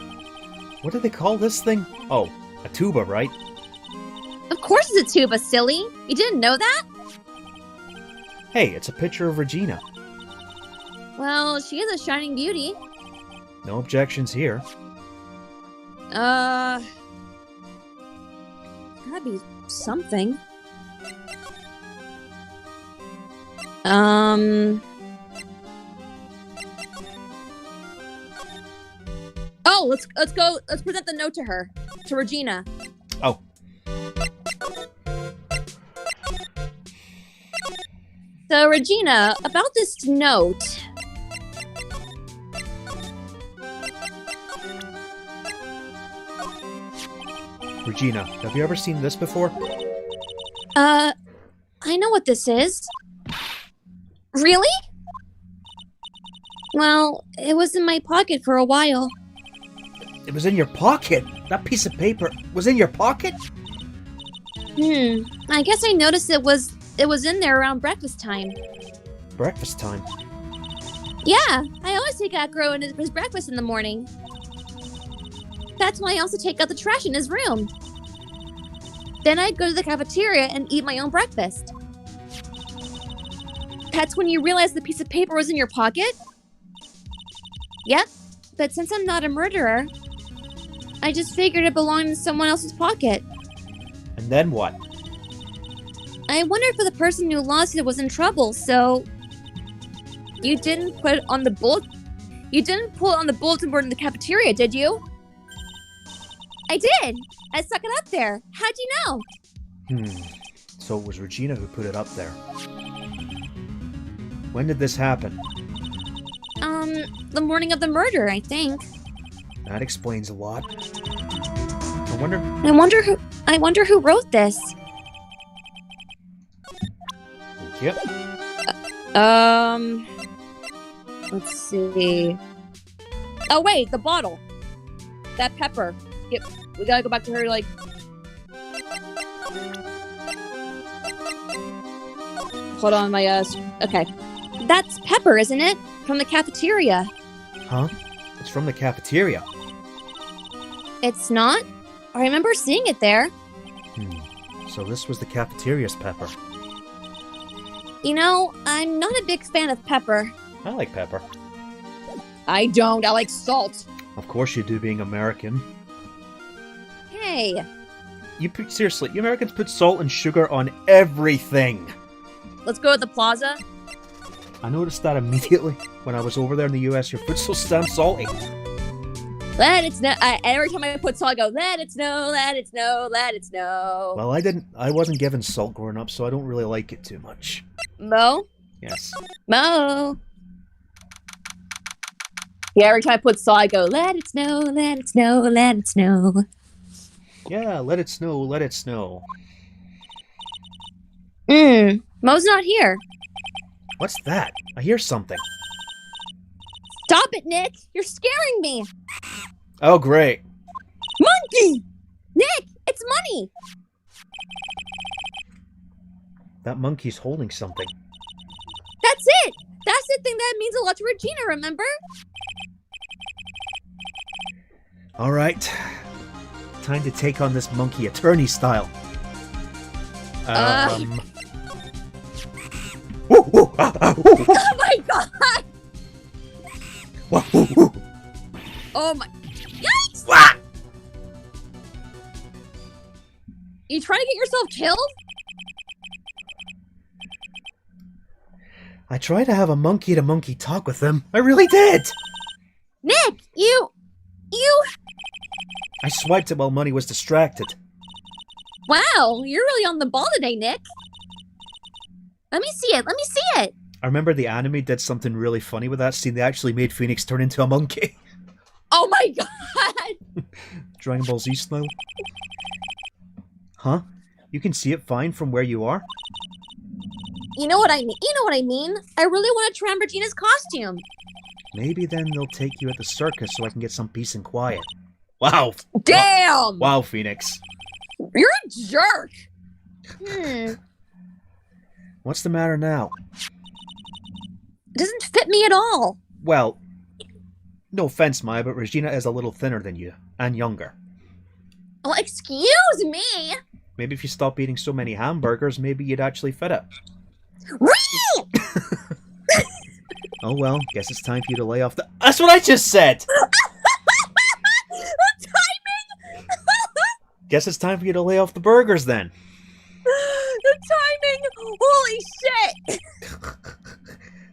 What do they call this thing? Oh, a tuba, right? Of course it's a tuba, silly. You didn't know that? Hey, it's a picture of Regina. Well, she is a shining beauty. No objections here. Gotta be something. Oh, let's go. Let's present the note to her, to Regina. Oh. So, Regina, about this note. Regina, have you ever seen this before? I know what this is. Really? Well, it was in my pocket for a while. It was in your pocket? That piece of paper was in your pocket? I guess I noticed it was it was in there around breakfast time. Breakfast time. Yeah, I always take Acro in his breakfast in the morning. That's when I also take out the trash in his room. Then I go to the cafeteria and eat my own breakfast. That's when you realize the piece of paper was in your pocket? Yep, but since I'm not a murderer, I just figured it belonged in someone else's pocket. And then what? I wondered if the person who lost it was in trouble, so... You didn't put it on the You didn't pull it on the bulletin board in the cafeteria, did you? I did! I stuck it up there. How'd you know? So it was Regina who put it up there. When did this happen? The morning of the murder, I think. That explains a lot. I wonder who wrote this. Yep. Let's see. Oh wait, the bottle. That pepper. Yep, we gotta go back to her, like... Hold on, my, okay. That's Pepper, isn't it? From the cafeteria. Huh? It's from the cafeteria. It's not? I remember seeing it there. So this was the cafeteria's Pepper. You know, I'm not a big fan of pepper. I like pepper. I don't. I like salt. Of course you do, being American. Hey. Seriously, you Americans put salt and sugar on everything. Let's go to the plaza. I noticed that immediately when I was over there in the US. Your food's so damn salty. Let it snow. Every time I put salt, I go, let it snow, let it snow, let it snow. Well, I wasn't given salt growing up, so I don't really like it too much. Mo? Yes. Mo? Yeah, every time I put salt, I go, let it snow, let it snow, let it snow. Yeah, let it snow, let it snow. Mo's not here. What's that? I hear something. Stop it, Nick! You're scaring me! Oh, great. Monkey! Nick, it's money! That monkey's holding something. That's it! That's the thing that means a lot to Regina, remember? Alright. Time to take on this monkey attorney style. Oh my god! Oh my... Yikes! You trying to get yourself killed? I tried to have a monkey-to-monkey talk with him. I really did! Nick, you... I swiped it while Money was distracted. Wow, you're really on the ball today, Nick. Let me see it, let me see it! I remember the anime did something really funny with that scene. They actually made Phoenix turn into a monkey. Oh my god! Dragon Ball Z style. Huh? You can see it fine from where you are? You know what I mean? I really want to try on Regina's costume. Maybe then they'll take you at the circus so I can get some peace and quiet. Wow. Damn! Wow, Phoenix. You're a jerk! What's the matter now? It doesn't fit me at all. Well, no offense, Maya, but Regina is a little thinner than you, and younger. Well, excuse me! Maybe if you stop eating so many hamburgers, maybe you'd actually fit it. Oh well, guess it's time for you to lay off the— That's what I just said! The timing! Guess it's time for you to lay off the burgers then. The timing! Holy shit!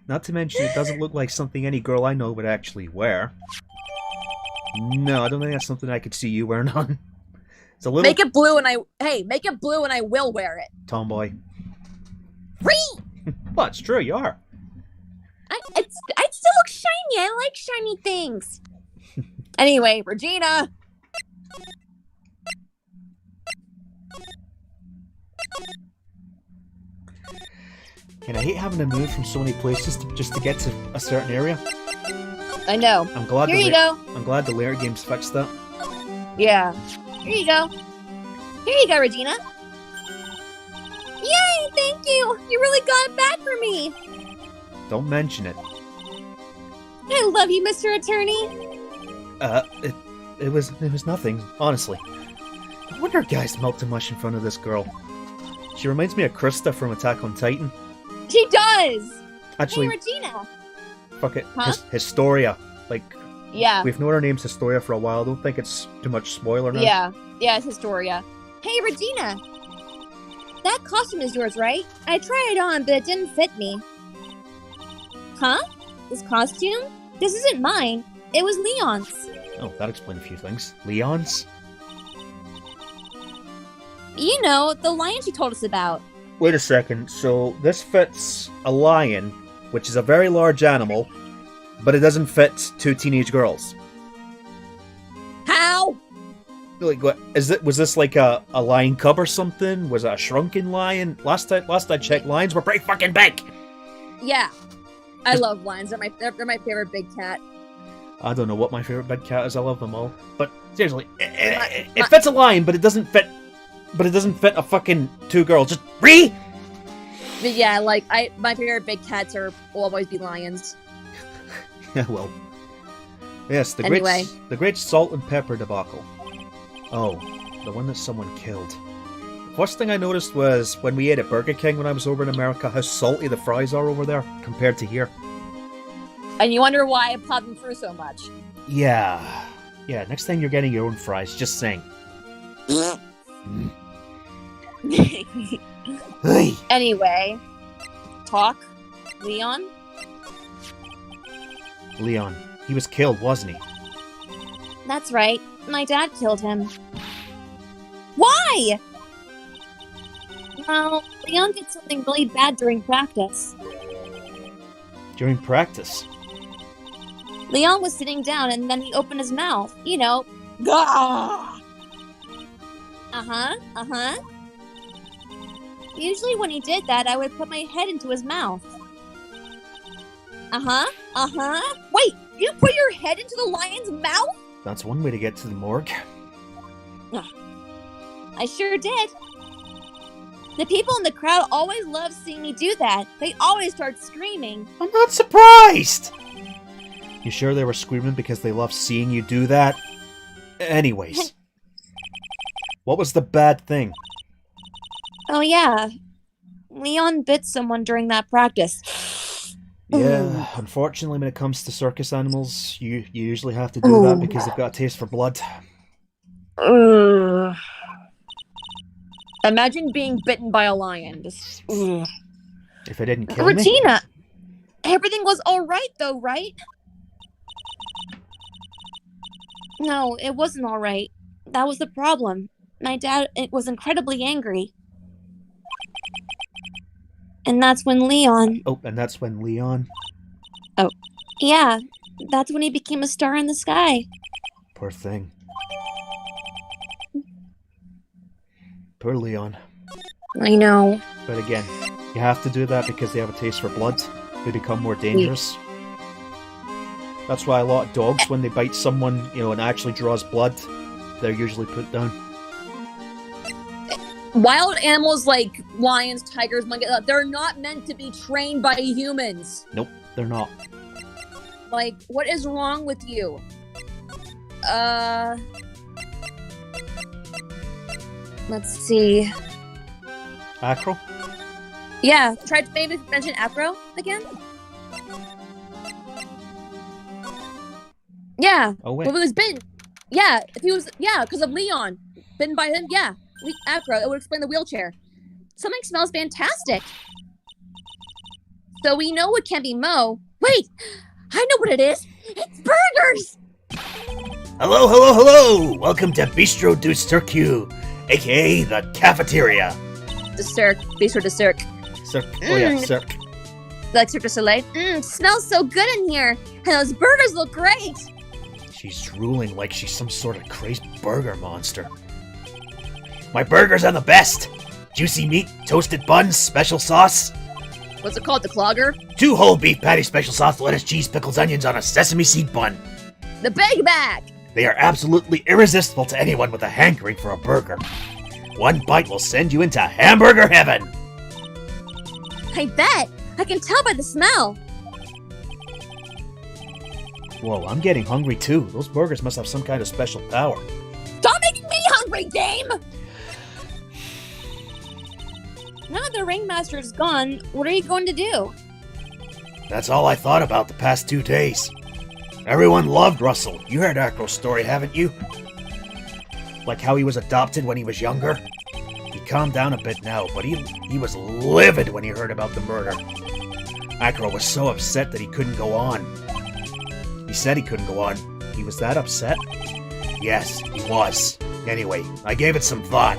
Not to mention, it doesn't look like something any girl I know would actually wear. No, I don't think that's something I could see you wearing on. It's a little— Make it blue and make it blue and I will wear it. Tomboy. Free! Well, it's true, you are. I'd still look shiny. I like shiny things. Anyway, Regina. And I hate having to move from so many places just to get to a certain area. I know. I'm glad Here you go. I'm glad the layer games fixed that. Yeah. Here you go. Here you go, Regina. Yay, thank you! You really got it back for me! Don't mention it. I love you, Mr. Attorney! It was nothing, honestly. I wonder guys melt too much in front of this girl. She reminds me of Krista from Attack on Titan. She does! Actually, Hey, Regina! fuck it, Huh? Historia. Like, Yeah. we've known her name's Historia for a while. I don't think it's too much spoiler now. Yeah, it's Historia. Hey, Regina! That costume is yours, right? I tried it on, but it didn't fit me. Huh? This costume? This isn't mine. It was Leon's. Oh, that explains a few things. Leon's? You know, the lion she told us about. Wait a second, so this fits a lion, which is a very large animal, but it doesn't fit two teenage girls. How? Like, what is it? Was this like a lion cub or something? Was it a shrunken lion? Last I checked, lions were pretty fucking big. Yeah. I love lions. They're my favorite big cat. I don't know what my favorite big cat is. I love them all, but seriously, it fits a lion, but it doesn't fit. But it doesn't fit a fucking two girls. Just re. But yeah, like my favorite big cats will always be lions. Yeah, well. Yes, the great salt and pepper debacle. Oh, the one that someone killed. First thing I noticed was when we ate at Burger King when I was over in America, how salty the fries are over there compared to here. And you wonder why I pop them through so much. Yeah. Yeah, next time you're getting your own fries, just saying. Hey. Anyway, talk, Leon? Leon. He was killed, wasn't he? That's right. My dad killed him. Why? Well, Leon did something really bad during practice. During practice? Leon was sitting down and then he opened his mouth. You know. Gah! Uh-huh. Usually when he did that, I would put my head into his mouth. Uh-huh. Wait, you put your head into the lion's mouth? That's one way to get to the morgue. I sure did. The people in the crowd always love seeing me do that. They always start screaming. I'm not surprised! You sure they were screaming because they love seeing you do that? Anyways. What was the bad thing? Oh yeah. Leon bit someone during that practice. Yeah, unfortunately when it comes to circus animals, you usually have to do that because they've got a taste for blood. Imagine being bitten by a lion. Just, If it didn't kill me. Regina! Everything was alright though, right? No, it wasn't alright. That was the problem. My dad was incredibly angry. And that's when Leon... Oh, and that's when Leon... Yeah, that's when he became a star in the sky. Poor thing. Poor Leon. I know. But again, you have to do that because they have a taste for blood. They become more dangerous. That's why a lot of dogs, when they bite someone, and actually draws blood, they're usually put down. Wild animals like lions, tigers, monkeys, they're not meant to be trained by humans. Nope, they're not. Like, what is wrong with you? Let's see. Acro? Yeah, try to maybe mention Afro again? Yeah. Oh, wait. Well, it was bitten. Yeah, if he was, because of Leon. Bitten by him, yeah. Afro, it would explain the wheelchair. Something smells fantastic. So we know it can't be Mo. Wait, I know what it is. It's burgers! Hello! Welcome to Bistro du Cirque, aka the cafeteria. The Cirque. Bistro de Cirque. Cirque. Oh yeah, Cirque. Like Cirque du Soleil. Smells so good in here. And those burgers look great. She's drooling like she's some sort of crazy burger monster. My burgers are the best! Juicy meat, toasted buns, special sauce. What's it called? The Clogger? 2 whole beef patty, special sauce, lettuce, cheese, pickles, onions on a sesame seed bun. The Big Bag! They are absolutely irresistible to anyone with a hankering for a burger. One bite will send you into hamburger heaven. I bet! I can tell by the smell! Whoa, I'm getting hungry too. Those burgers must have some kind of special power. Stop making me hungry, Game! Now that the ringmaster is gone, what are you going to do? That's all I thought about the past 2 days. Everyone loved Russell. You heard Acro's story, haven't you? Like how he was adopted when he was younger? He calmed down a bit now, but he was livid when he heard about the murder. Acro was so upset that he couldn't go on. He said he couldn't go on. He was that upset? Yes, he was. Anyway, I gave it some thought.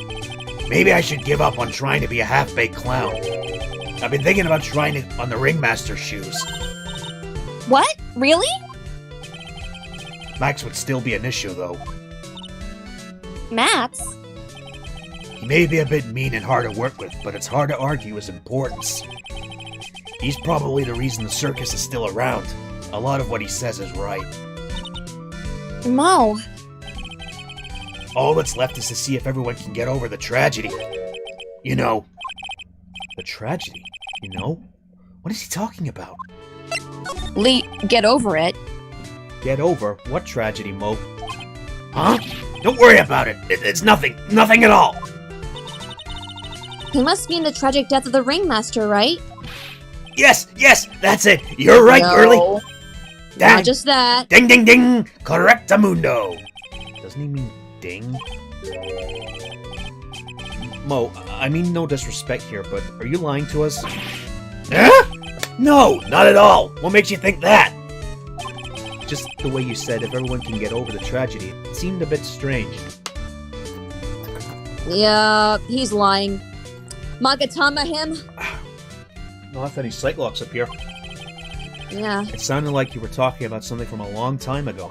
Maybe I should give up on trying to be a half-baked clown. I've been thinking about trying it on the ringmaster's shoes. What? Really? Max would still be an issue, though. Max? He may be a bit mean and hard to work with, but it's hard to argue his importance. He's probably the reason the circus is still around. A lot of what he says is right. Mo. All that's left is to see if everyone can get over the tragedy. You know. The tragedy? You know? What is he talking about? Lee, get over it. Get over? What tragedy, Mo? Huh? Don't worry about it. It's nothing. Nothing at all. He must mean the tragic death of the ringmaster, right? Yes, that's it. You're right, no, girly. Dang. Not just that. Ding, ding, ding. Correctamundo. Doesn't he mean ding? Mo, I mean no disrespect here, but are you lying to us? Huh? No, not at all. What makes you think that? Just the way you said if everyone can get over the tragedy, it seemed a bit strange. Yeah, he's lying. Magatama him? Not any Cyclops up here. Yeah. It sounded like you were talking about something from a long time ago.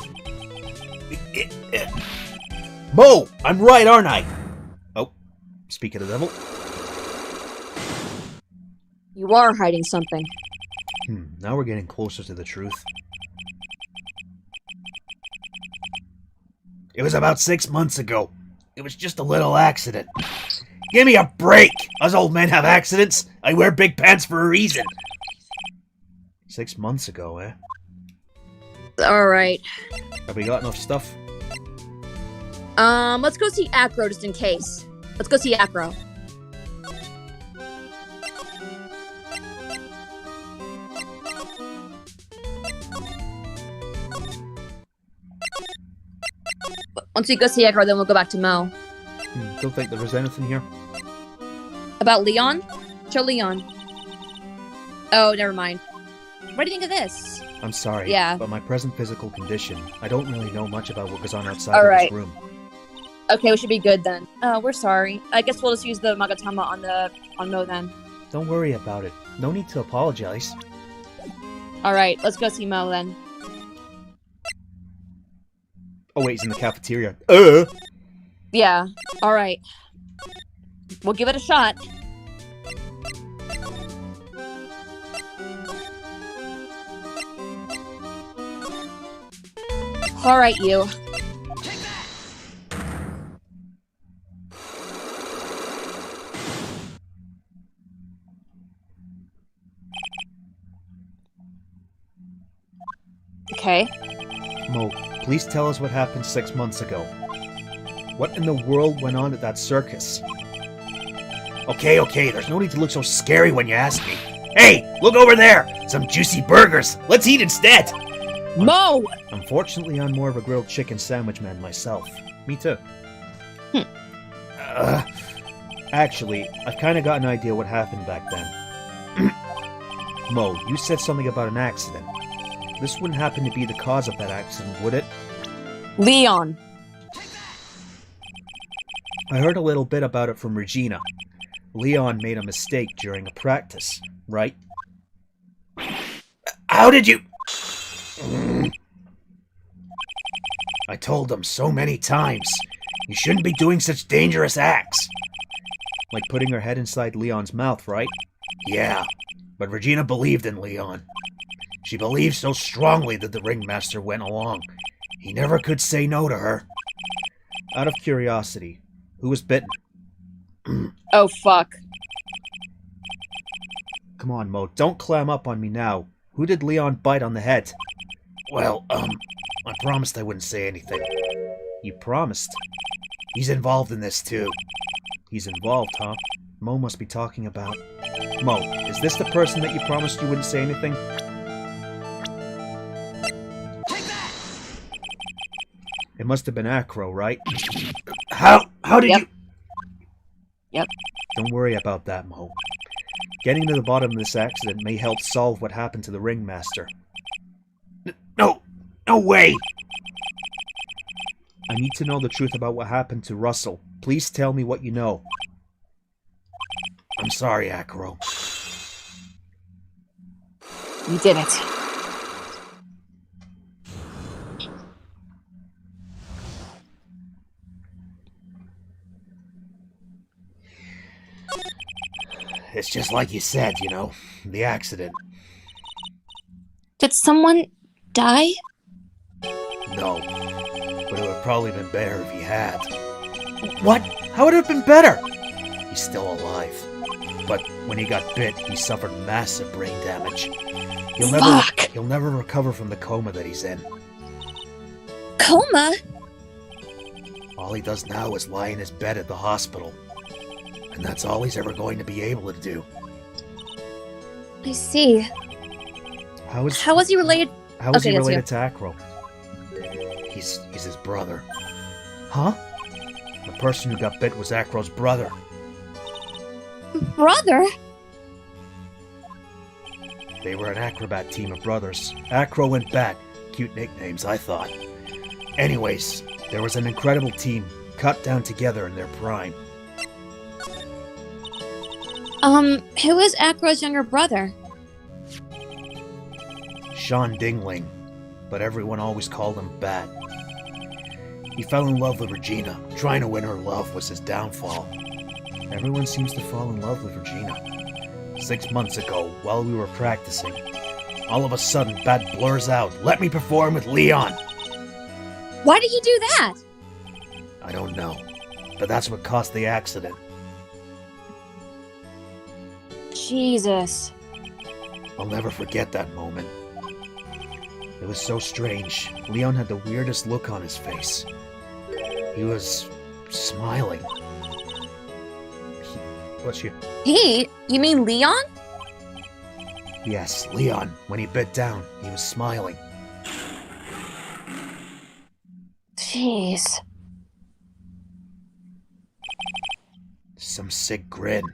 Mo, I'm right, aren't I? Oh, speak of the devil. You are hiding something. Now we're getting closer to the truth. It was about 6 months ago. It was just a little accident. Give me a break! Us old men have accidents. I wear big pants for a reason. 6 months ago, eh? Alright. Have we got enough stuff? Let's go see Acro just in case. Let's go see Acro. Once we go see Acro, then we'll go back to Mo. Don't think there was anything here. About Leon? Show Leon. Oh, never mind. What do you think of this? I'm sorry, Yeah. but my present physical condition, I don't really know much about what goes on outside All of right. this room. Okay, we should be good then. Oh, we're sorry. I guess we'll just use the Magatama on Mo then. Don't worry about it. No need to apologize. Alright, let's go see Mo then. Oh wait, he's in the cafeteria. Yeah, alright. We'll give it a shot. Alright, you. Okay. Mo, please tell us what happened 6 months ago. What in the world went on at that circus? Okay, there's no need to look so scary when you ask me. Hey, look over there! Some juicy burgers! Let's eat instead! Mo! Unfortunately, I'm more of a grilled chicken sandwich man myself. Me too. Actually, I've kind of got an idea what happened back then. Mo, you said something about an accident. This wouldn't happen to be the cause of that accident, would it? Leon. I heard a little bit about it from Regina. Leon made a mistake during a practice, right? How did you... I told him so many times. You shouldn't be doing such dangerous acts. Like putting her head inside Leon's mouth, right? Yeah, but Regina believed in Leon. She believed so strongly that the ringmaster went along. He never could say no to her. Out of curiosity, who was bitten? Oh, fuck. Come on, Mo, don't clam up on me now. Who did Leon bite on the head? Well, I promised I wouldn't say anything. You promised. He's involved in this too. He's involved, huh? Mo must be talking about... Mo, is this the person that you promised you wouldn't say anything? Take that! It must have been Acro, right? How did Yep. you... Yep. Don't worry about that, Mo. Getting to the bottom of this accident may help solve what happened to the ringmaster. No way! I need to know the truth about what happened to Russell. Please tell me what you know. I'm sorry, Acro. You did it. It's just like you said, you know, the accident. Did someone die? No, but it would probably been better if he had. What? How would it have been better? He's still alive. But when he got bit, he suffered massive brain damage. Fuck! He'll never recover from the coma that he's in. Coma? All he does now is lie in his bed at the hospital. And that's all he's ever going to be able to do. I see. How is he related? How is Okay, he that's related to Acro? He's his brother. Huh? The person who got bit was Acro's brother. Brother? They were an acrobat team of brothers. Acro and Bat. Cute nicknames, I thought. Anyways, there was an incredible team, cut down together in their prime. Who is Acro's younger brother? Sean Dingling, but everyone always called him Bat. He fell in love with Regina. Trying to win her love was his downfall. Everyone seems to fall in love with Regina. 6 months ago, while we were practicing, all of a sudden Bat blurs out, "Let me perform with Leon!" Why did he do that? I don't know, but that's what caused the accident. Jesus. I'll never forget that moment. It was so strange. Leon had the weirdest look on his face. He was smiling. What's you? He? You mean Leon? Yes, Leon, when he bit down, he was smiling. Jeez. Some sick grin.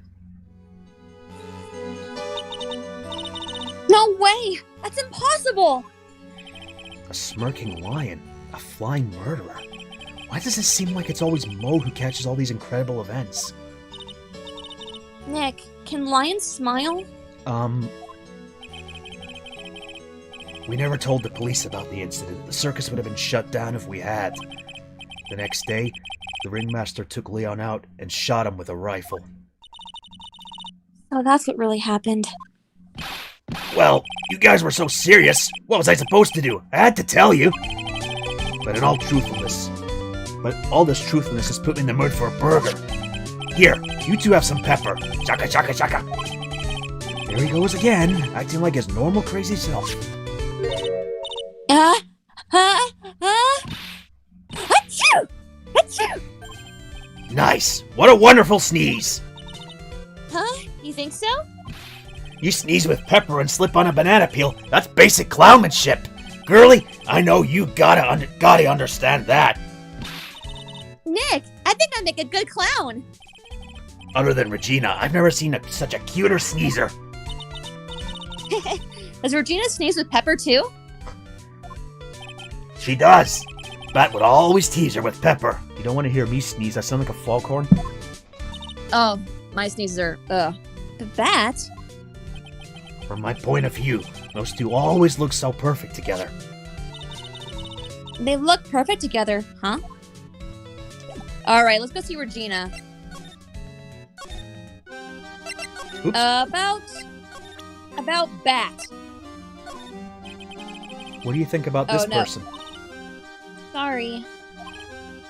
No way! That's impossible! A smirking lion? A flying murderer? Why does it seem like it's always Mo who catches all these incredible events? Nick, can lions smile? We never told the police about the incident. The circus would have been shut down if we had. The next day, the ringmaster took Leon out and shot him with a rifle. Oh, that's what really happened. Well, you guys were so serious. What was I supposed to do? I had to tell you. But all this truthfulness has put me in the mood for a burger. Here, you two have some pepper. Chaka chaka chaka. There he goes again, acting like his normal crazy self. Achoo! Achoo! Nice. What a wonderful sneeze. Huh? You think so? You sneeze with pepper and slip on a banana peel. That's basic clownmanship. Girlie, I know you gotta understand that. Nick, I think I make a good clown. Other than Regina, I've never seen such a cuter sneezer. Does Regina sneeze with pepper too? She does. Bat would always tease her with pepper. You don't want to hear me sneeze, I sound like a foghorn. Oh, my sneezes are, But that? From my point of view, those two always look so perfect together. They look perfect together, huh? Alright, let's go see Regina. Oops. About Bat. What do you think about this person? Sorry.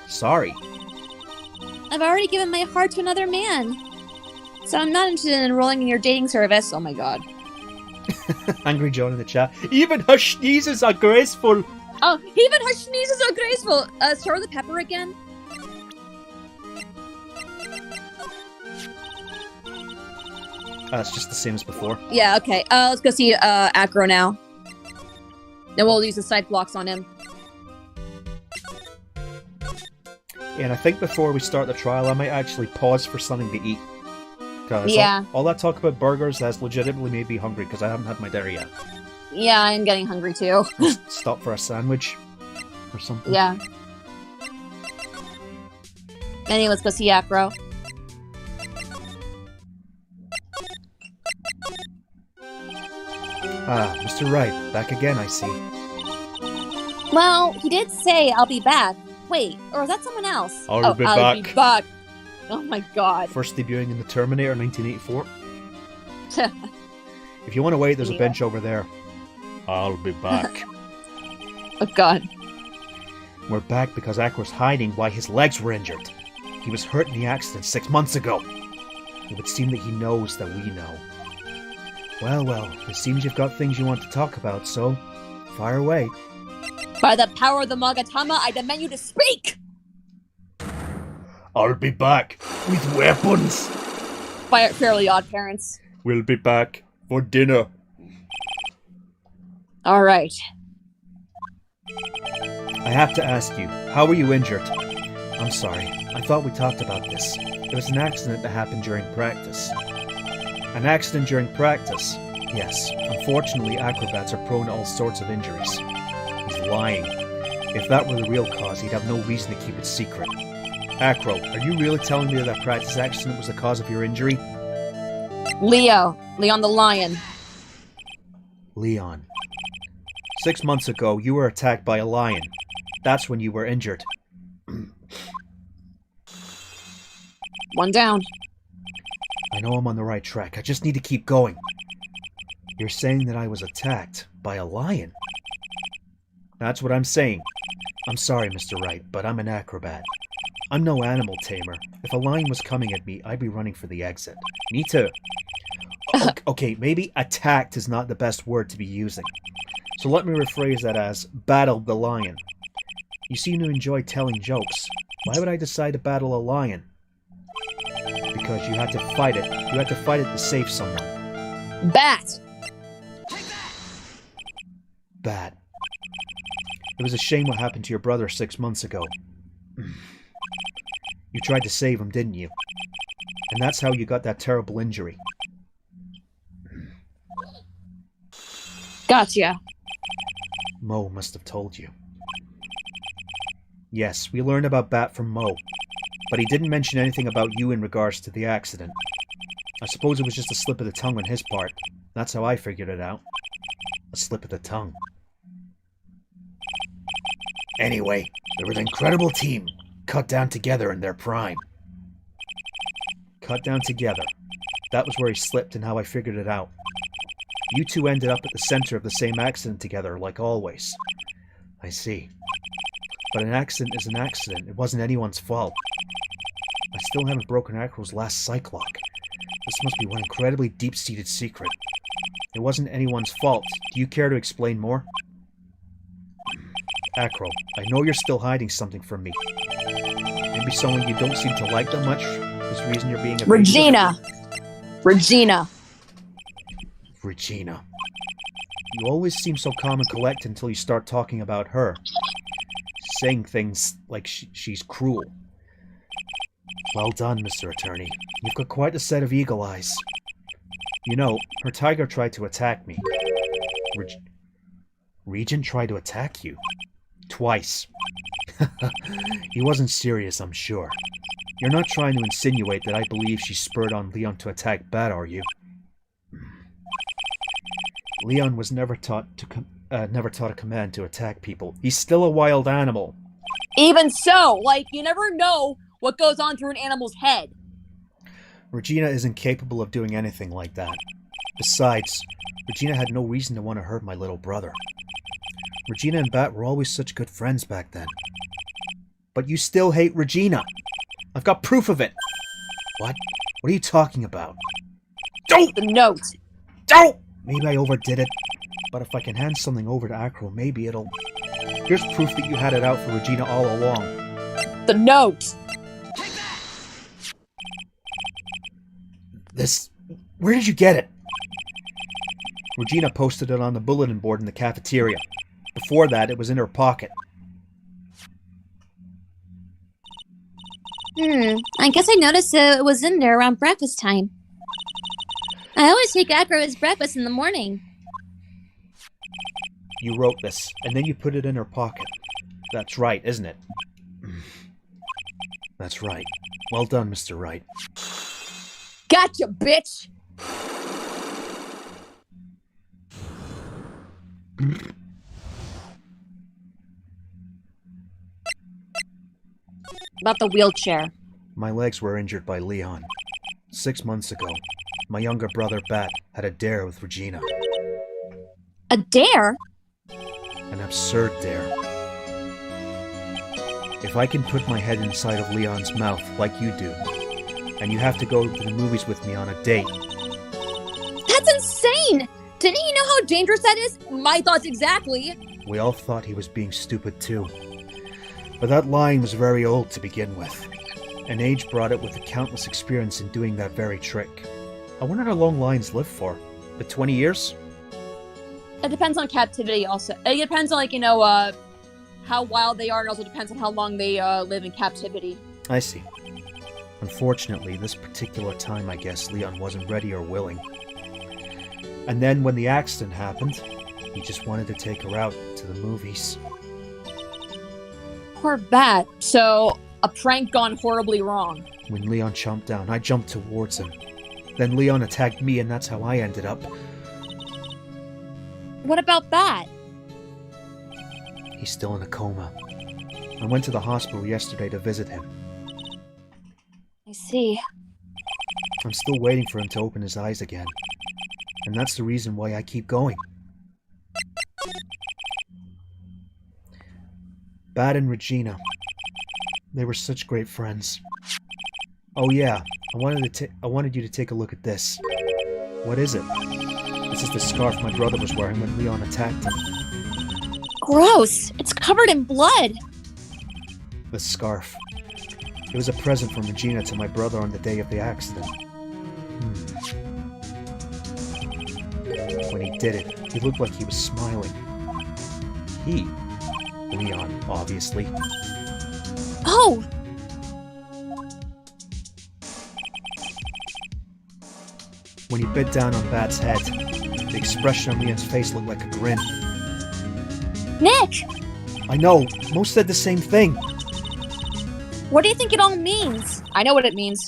Sorry. I've already given my heart to another man. So I'm not interested in enrolling in your dating service. Oh my god. Angry John in the chat. Even her sneezes are graceful. Oh, even her sneezes are graceful. Start with the pepper again. It's just the same as before. Yeah, okay. Let's go see Acro now. Then we'll use the side blocks on him. And I think before we start the trial, I might actually pause for something to eat. Cause Yeah. all that talk about burgers has legitimately made me hungry because I haven't had my dinner yet. Yeah, I'm getting hungry too. Stop for a sandwich or something. Yeah. Anyway, let's go see Acro. Ah, Mr. Wright, back again, I see. Well, he did say I'll be back. Wait, or is that someone else? I'll be I'll back. be back. Oh my god. First debuting in the Terminator 1984. If you want to wait, there's a Yeah. bench over there. I'll be back. Oh god. We're back because Acro's hiding why his legs were injured. He was hurt in the accident 6 months ago. It would seem that he knows that we know. Well, it seems you've got things you want to talk about, so fire away. By the power of the Magatama, I demand you to speak! I'll be back with weapons. By Fairly Odd Parents. We'll be back for dinner. Alright. I have to ask you, how were you injured? I'm sorry, I thought we talked about this. It was an accident that happened during practice. An accident during practice? Yes, unfortunately acrobats are prone to all sorts of injuries. He's lying. If that were the real cause, he'd have no reason to keep it secret. Acro, are you really telling me that practice accident was the cause of your injury? Leon the Lion. Leon. 6 months ago, you were attacked by a lion. That's when you were injured. One down. I know I'm on the right track. I just need to keep going. You're saying that I was attacked by a lion? That's what I'm saying. I'm sorry, Mr. Wright, but I'm an acrobat. I'm no animal tamer. If a lion was coming at me, I'd be running for the exit. Me too. Okay, maybe attacked is not the best word to be using. So let me rephrase that as battled the lion. You seem to enjoy telling jokes. Why would I decide to battle a lion? Because you had to fight it. You had to fight it to save someone. Bat! Bad. It was a shame what happened to your brother 6 months ago. You tried to save him, didn't you? And that's how you got that terrible injury. Gotcha. Mo must have told you. Yes, we learned about Bat from Mo, but he didn't mention anything about you in regards to the accident. I suppose it was just a slip of the tongue on his part. That's how I figured it out. A slip of the tongue. Anyway, they were an incredible team, cut down together in their prime. Cut down together. That was where he slipped and how I figured it out. You two ended up at the center of the same accident together, like always. I see. But an accident is an accident. It wasn't anyone's fault. I still haven't broken Acro's last Cyclock. This must be one incredibly deep-seated secret. It wasn't anyone's fault. Do you care to explain more? Acro, I know you're still hiding something from me. Maybe someone you don't seem to like that much? This reason you're being evasive? Regina! Regina. You always seem so calm and collected until you start talking about her. Saying things like she's cruel. Well done, Mr. Attorney. You've got quite a set of eagle eyes. You know, her tiger tried to attack me. Regent tried to attack you? Twice. He wasn't serious, I'm sure. You're not trying to insinuate that I believe she spurred on Leon to attack Bat, are you? Leon was never taught a command to attack people. He's still a wild animal. Even so, you never know what goes on through an animal's head. Regina isn't capable of doing anything like that. Besides, Regina had no reason to want to hurt my little brother. Regina and Bat were always such good friends back then. But you still hate Regina! I've got proof of it! What? What are you talking about? The note. Don't! Maybe I overdid it, but if I can hand something over to Acro, maybe it'll... Here's proof that you had it out for Regina all along. The note. This... Where did you get it? Regina posted it on the bulletin board in the cafeteria. Before that, it was in her pocket. I guess I noticed it was in there around breakfast time. I always take Acro his breakfast in the morning. You wrote this, and then you put it in her pocket. That's right, isn't it? That's right. Well done, Mr. Wright. Gotcha, bitch! About the wheelchair. My legs were injured by Leon. 6 months ago, my younger brother, Bat, had a dare with Regina. A dare? An absurd dare. If I can put my head inside of Leon's mouth like you do, and you have to go to the movies with me on a date. That's insane! Didn't you know how dangerous that is? My thoughts exactly. We all thought he was being stupid too. But that line was very old to begin with, and age brought it with a countless experience in doing that very trick. I wonder how long lions live for. The 20 years? It depends on captivity also. It depends on, how wild they are, and also depends on how long they live in captivity. I see. Unfortunately, this particular time, I guess, Leon wasn't ready or willing. And then when the accident happened, he just wanted to take her out to the movies. Poor Bat. So, a prank gone horribly wrong. When Leon chomped down, I jumped towards him. Then Leon attacked me, and that's how I ended up. What about Bat? He's still in a coma. I went to the hospital yesterday to visit him. I see. I'm still waiting for him to open his eyes again. And that's the reason why I keep going. Bat and Regina. They were such great friends. Oh yeah, I wanted you to take a look at this. What is it? This is the scarf my brother was wearing when Leon attacked him. Gross! It's covered in blood! The scarf. It was a present from Regina to my brother on the day of the accident. When he did it, he looked like he was smiling. He? Leon, obviously. Oh! When he bit down on Bat's head, the expression on Leon's face looked like a grin. Nick! I know, most said the same thing. What do you think it all means? I know what it means.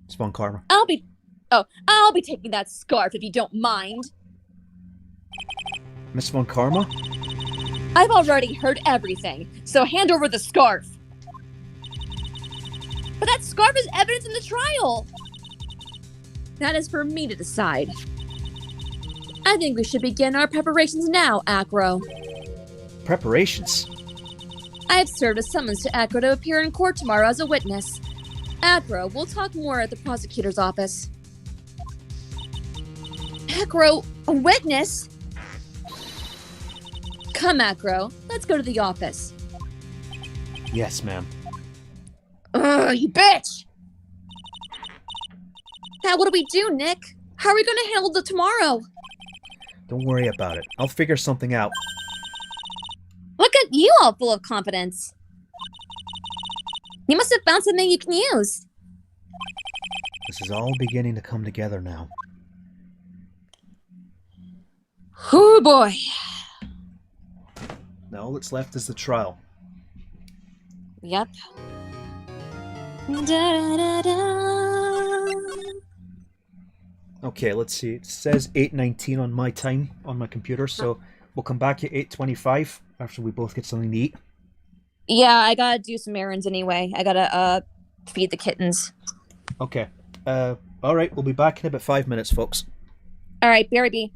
It's Von Karma. I'll be taking that scarf if you don't mind. Miss Von Karma? I've already heard everything, so hand over the scarf. But that scarf is evidence in the trial. That is for me to decide. I think we should begin our preparations now, Acro. Preparations? I have served a summons to Acro to appear in court tomorrow as a witness. Acro, we'll talk more at the prosecutor's office. Acro, a witness? Come, Acro, let's go to the office. Yes, ma'am. Ugh, you bitch! Now what do we do, Nick? How are we going to handle the tomorrow? Don't worry about it. I'll figure something out. Look at you all full of confidence. You must have found something you can use. This is all beginning to come together now. Oh boy. Now all that's left is the trial. Yep. Da-da-da-da. Okay, let's see. It says 8:19 on my time on my computer, so we'll come back at 8:25 after we both get something to eat. Yeah, I gotta do some errands anyway. I gotta feed the kittens. Okay. All right, we'll be back in about 5 minutes, folks. All right, Barry.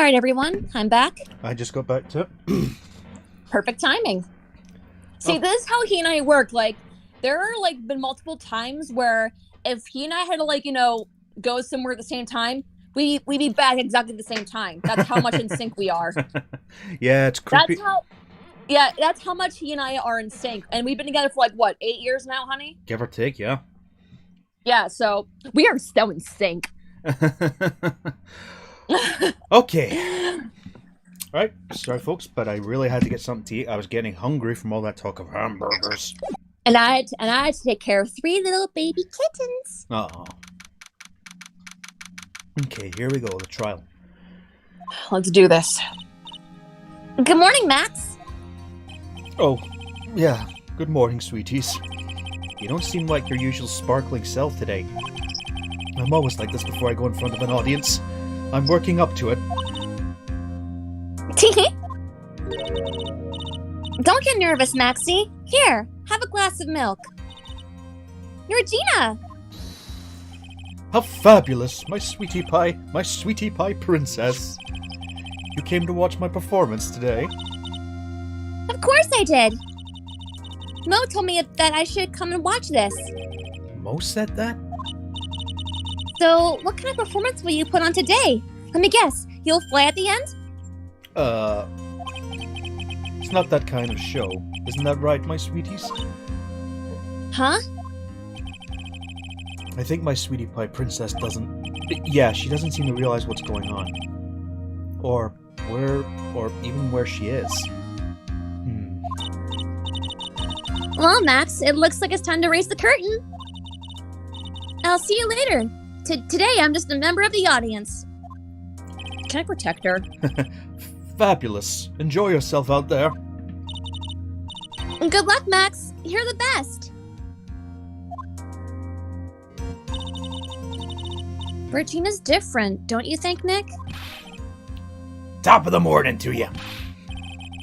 Alright, everyone. I'm back. I just got back to it. Perfect timing. See, this is how he and I work. Like, there are, like, been multiple times where if he and I had to, like, you know, go somewhere at the same time, we'd be back at exactly the same time. That's how much in sync we are. Yeah, it's creepy. That's how much he and I are in sync. And we've been together for, like, what, 8 years now, honey? Give or take, yeah. Yeah, so we are so in sync. Okay. Alright, sorry folks, but I really had to get something to eat. I was getting hungry from all that talk of hamburgers. And I had to take care of 3 little baby kittens. Uh-oh. Okay, here we go, the trial. Let's do this. Good morning, Max. Oh, yeah. Good morning, sweeties. You don't seem like your usual sparkling self today. I'm always like this before I go in front of an audience. I'm working up to it. Don't get nervous, Maxie. Here, have a glass of milk. You're Regina. How fabulous, my sweetie pie princess. You came to watch my performance today? Of course I did. Mo told me that I should come and watch this. Mo said that? So, what kind of performance will you put on today? Let me guess, you'll fly at the end? It's not that kind of show. Isn't that right, my sweeties? Huh? I think my sweetie pie princess doesn't... Yeah, she doesn't seem to realize what's going on. Or even where she is. Well, Max, it looks like it's time to raise the curtain. I'll see you later. Today, I'm just a member of the audience. Can I protect her? Fabulous. Enjoy yourself out there. Good luck, Max. You're the best. Regina's different, don't you think, Nick? Top of the morning to you.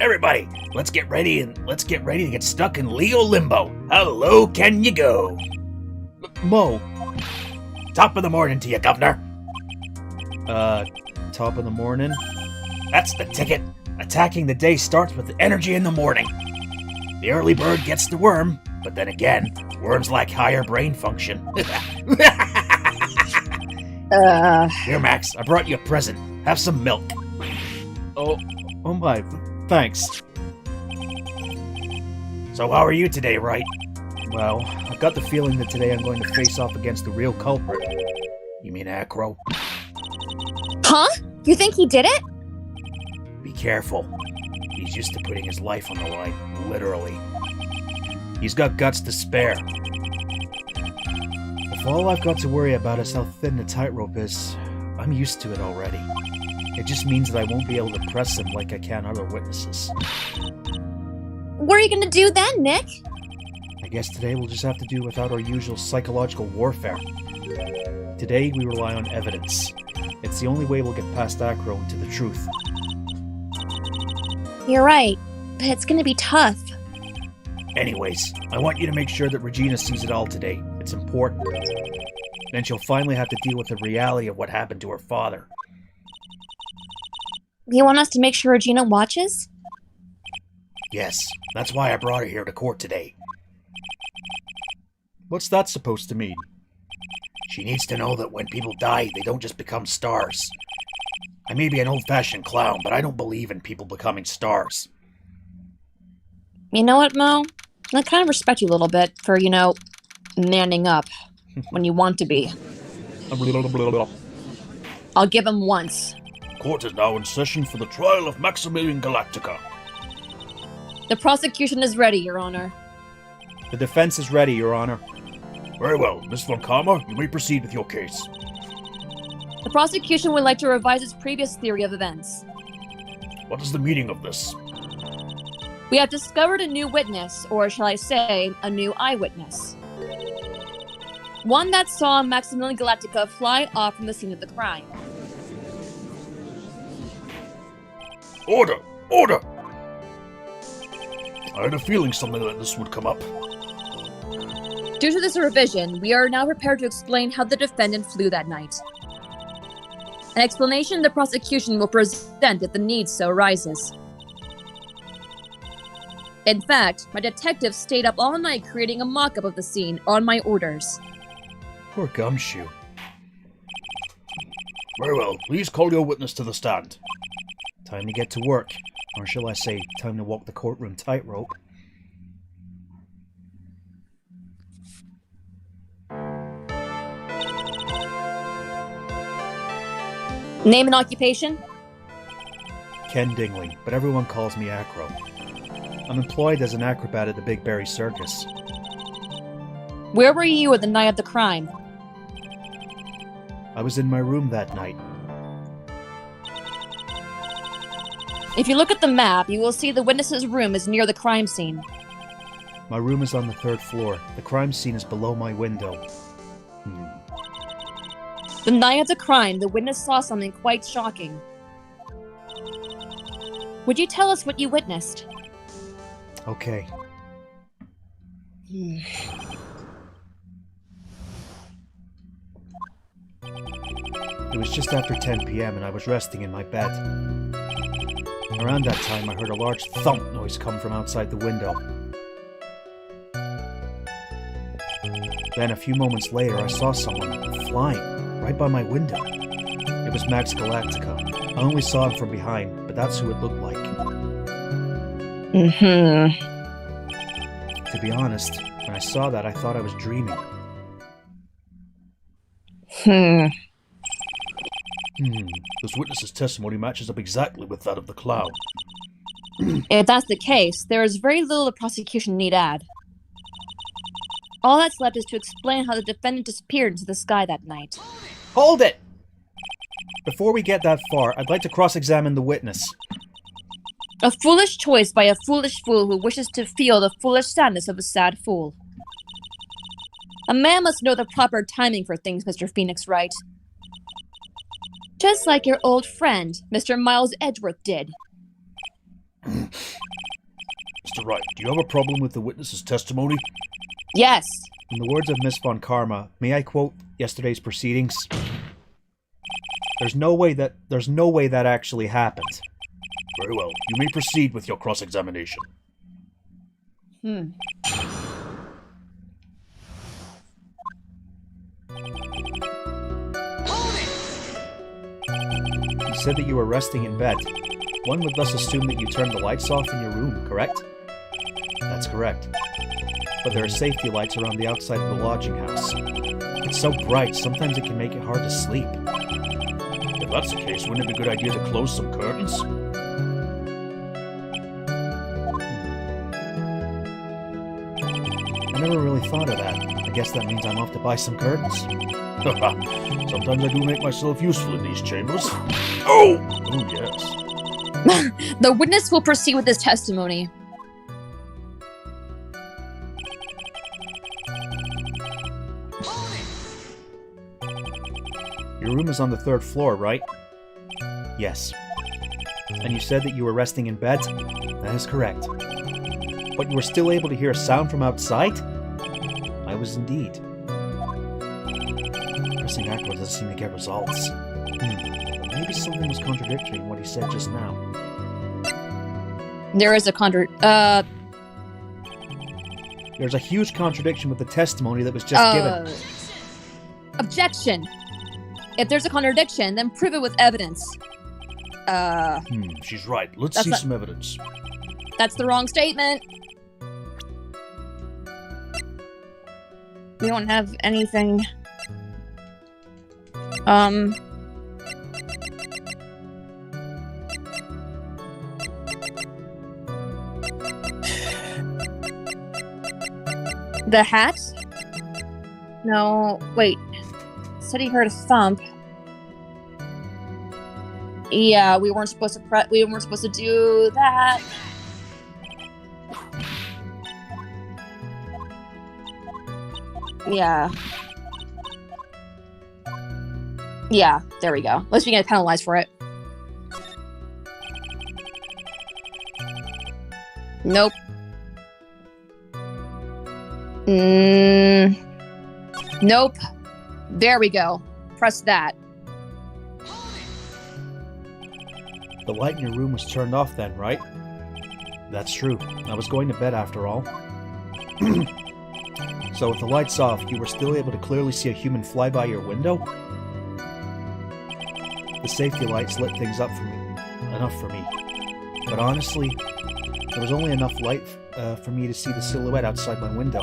Everybody, let's get ready to get stuck in Leo Limbo. How low can you go? Mo. Top of the morning to you, Governor. Top of the morning? That's the ticket. Attacking the day starts with energy in the morning. The early bird gets the worm, but then again, worms lack higher brain function. Here, Max, I brought you a present. Have some milk. Oh my, thanks. So how are you today, right? Well, I've got the feeling that today I'm going to face off against the real culprit. You mean Acro? Huh? You think he did it? Be careful. He's used to putting his life on the line, literally. He's got guts to spare. If all I've got to worry about is how thin the tightrope is, I'm used to it already. It just means that I won't be able to press him like I can other witnesses. What are you gonna do then, Nick? I guess today we'll just have to do without our usual psychological warfare. Today we rely on evidence. It's the only way we'll get past Acro and to the truth. You're right, but it's gonna be tough. Anyways, I want you to make sure that Regina sees it all today. It's important. Then she'll finally have to deal with the reality of what happened to her father. You want us to make sure Regina watches? Yes, that's why I brought her here to court today. What's that supposed to mean? She needs to know that when people die, they don't just become stars. I may be an old-fashioned clown, but I don't believe in people becoming stars. You know what, Mo? I kind of respect you a little bit for, manning up when you want to be. I'll give him once. Court is now in session for the trial of Maximilian Galactica. The prosecution is ready, Your Honor. The defense is ready, Your Honor. Very well, Miss Von Karma, you may proceed with your case. The prosecution would like to revise its previous theory of events. What is the meaning of this? We have discovered a new witness, or shall I say, a new eyewitness. One that saw Maximilian Galactica fly off from the scene of the crime. Order! Order! I had a feeling something like this would come up. Due to this revision, we are now prepared to explain how the defendant flew that night. An explanation the prosecution will present if the need so arises. In fact, my detective stayed up all night creating a mock-up of the scene on my orders. Poor Gumshoe. Very well, please call your witness to the stand. Time to get to work. Or shall I say, time to walk the courtroom tightrope. Name and occupation? Ken Dingling, but everyone calls me Acro. I'm employed as an acrobat at the Big Berry Circus. Where were you at the night of the crime? I was in my room that night. If you look at the map, you will see the witness's room is near the crime scene. My room is on the 3rd floor. The crime scene is below my window. The night of the crime, the witness saw something quite shocking. Would you tell us what you witnessed? Okay. It was just after 10 p.m. and I was resting in my bed. Around that time, I heard a large thump noise come from outside the window. Then, a few moments later, I saw someone flying right by my window. It was Max Galactica. I only saw him from behind, but that's who it looked like. To be honest, when I saw that, I thought I was dreaming. This witness's testimony matches up exactly with that of the clown. If that's the case, there is very little the prosecution need add. All that's left is to explain how the defendant disappeared into the sky that night. Hold it! Before we get that far, I'd like to cross-examine the witness. A foolish choice by a foolish fool who wishes to feel the foolish sadness of a sad fool. A man must know the proper timing for things, Mr. Phoenix Wright. Just like your old friend, Mr. Miles Edgeworth did. Mr. Wright, do you have a problem with the witness's testimony? Yes. In the words of Miss Von Karma, may I quote yesterday's proceedings? There's no way that actually happened. Very well. You may proceed with your cross-examination. You said that you were resting in bed. One would thus assume that you turned the lights off in your room, correct? That's correct. But there are safety lights around the outside of the lodging house. It's so bright, sometimes it can make it hard to sleep. If that's the case, wouldn't it be a good idea to close some curtains? I never really thought of that. I guess that means I'm off to buy some curtains. Sometimes I do make myself useful in these chambers. Oh! Oh, yes. The witness will proceed with his testimony. Your room is on the 3rd floor, right? Yes. And you said that you were resting in bed? That is correct. But you were still able to hear a sound from outside? I was indeed. Pressing Acro doesn't seem to get results. Maybe something was contradictory in what he said just now. There is a There's a huge contradiction with the testimony that was just given. Objection! If there's a contradiction, then prove it with evidence. She's right. Let's see some evidence. That's the wrong statement. We don't have anything. The hat? No, wait. Said he heard a thump. Yeah, we weren't supposed to do that. Yeah. Yeah, there we go. At least we get penalized for it. Nope. Nope. There we go. Press that. The light in your room was turned off then, right? That's true. I was going to bed after all. So with the lights off, you were still able to clearly see a human fly by your window? The safety lights lit things up for me. Enough for me. But honestly, there was only enough light for me to see the silhouette outside my window.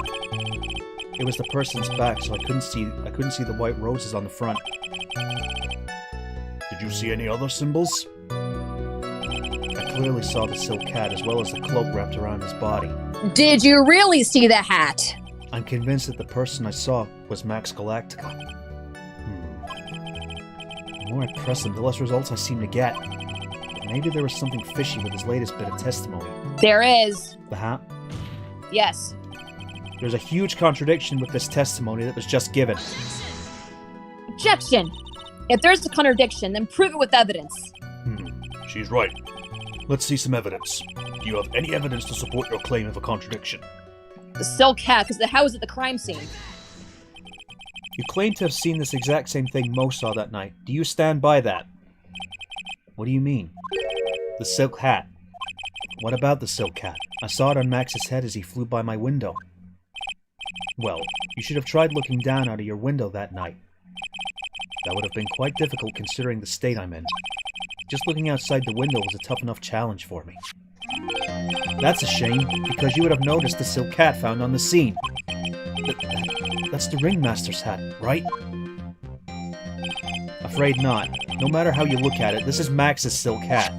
It was the person's back, so I couldn't see the white roses on the front. Did you see any other symbols? I clearly saw the silk hat as well as the cloak wrapped around his body. Did you really see the hat? I'm convinced that the person I saw was Max Galactica. The more I press him, the less results I seem to get. But maybe there was something fishy with his latest bit of testimony. There is. The hat? Yes. There's a huge contradiction with this testimony that was just given. Objection! If there's a contradiction, then prove it with evidence. She's right. Let's see some evidence. Do you have any evidence to support your claim of a contradiction? The silk hat was the house at the crime scene. You claim to have seen this exact same thing Mo saw that night. Do you stand by that? What do you mean? The silk hat. What about the silk hat? I saw it on Max's head as he flew by my window. Well, you should have tried looking down out of your window that night. That would have been quite difficult considering the state I'm in. Just looking outside the window was a tough enough challenge for me. That's a shame, because you would have noticed the silk hat found on the scene. That's the ringmaster's hat, right? Afraid not. No matter how you look at it, this is Max's silk hat.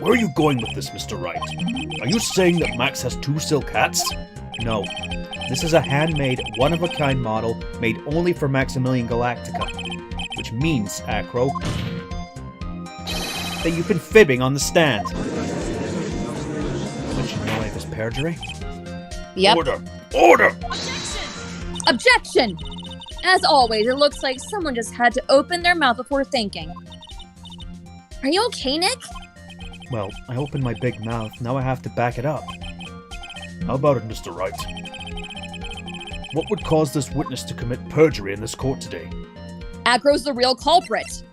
Where are you going with this, Mr. Wright? Are you saying that Max has 2 silk hats? No. This is a handmade, one-of-a-kind model made only for Maximilian Galactica. Which means, Acro, that you've been fibbing on the stand. Don't you know I have perjury? Yep. Order! Objection! As always, it looks like someone just had to open their mouth before thinking. Are you okay, Nick? Well, I opened my big mouth, now I have to back it up. How about it, Mr. Wright? What would cause this witness to commit perjury in this court today? Acro's the real culprit.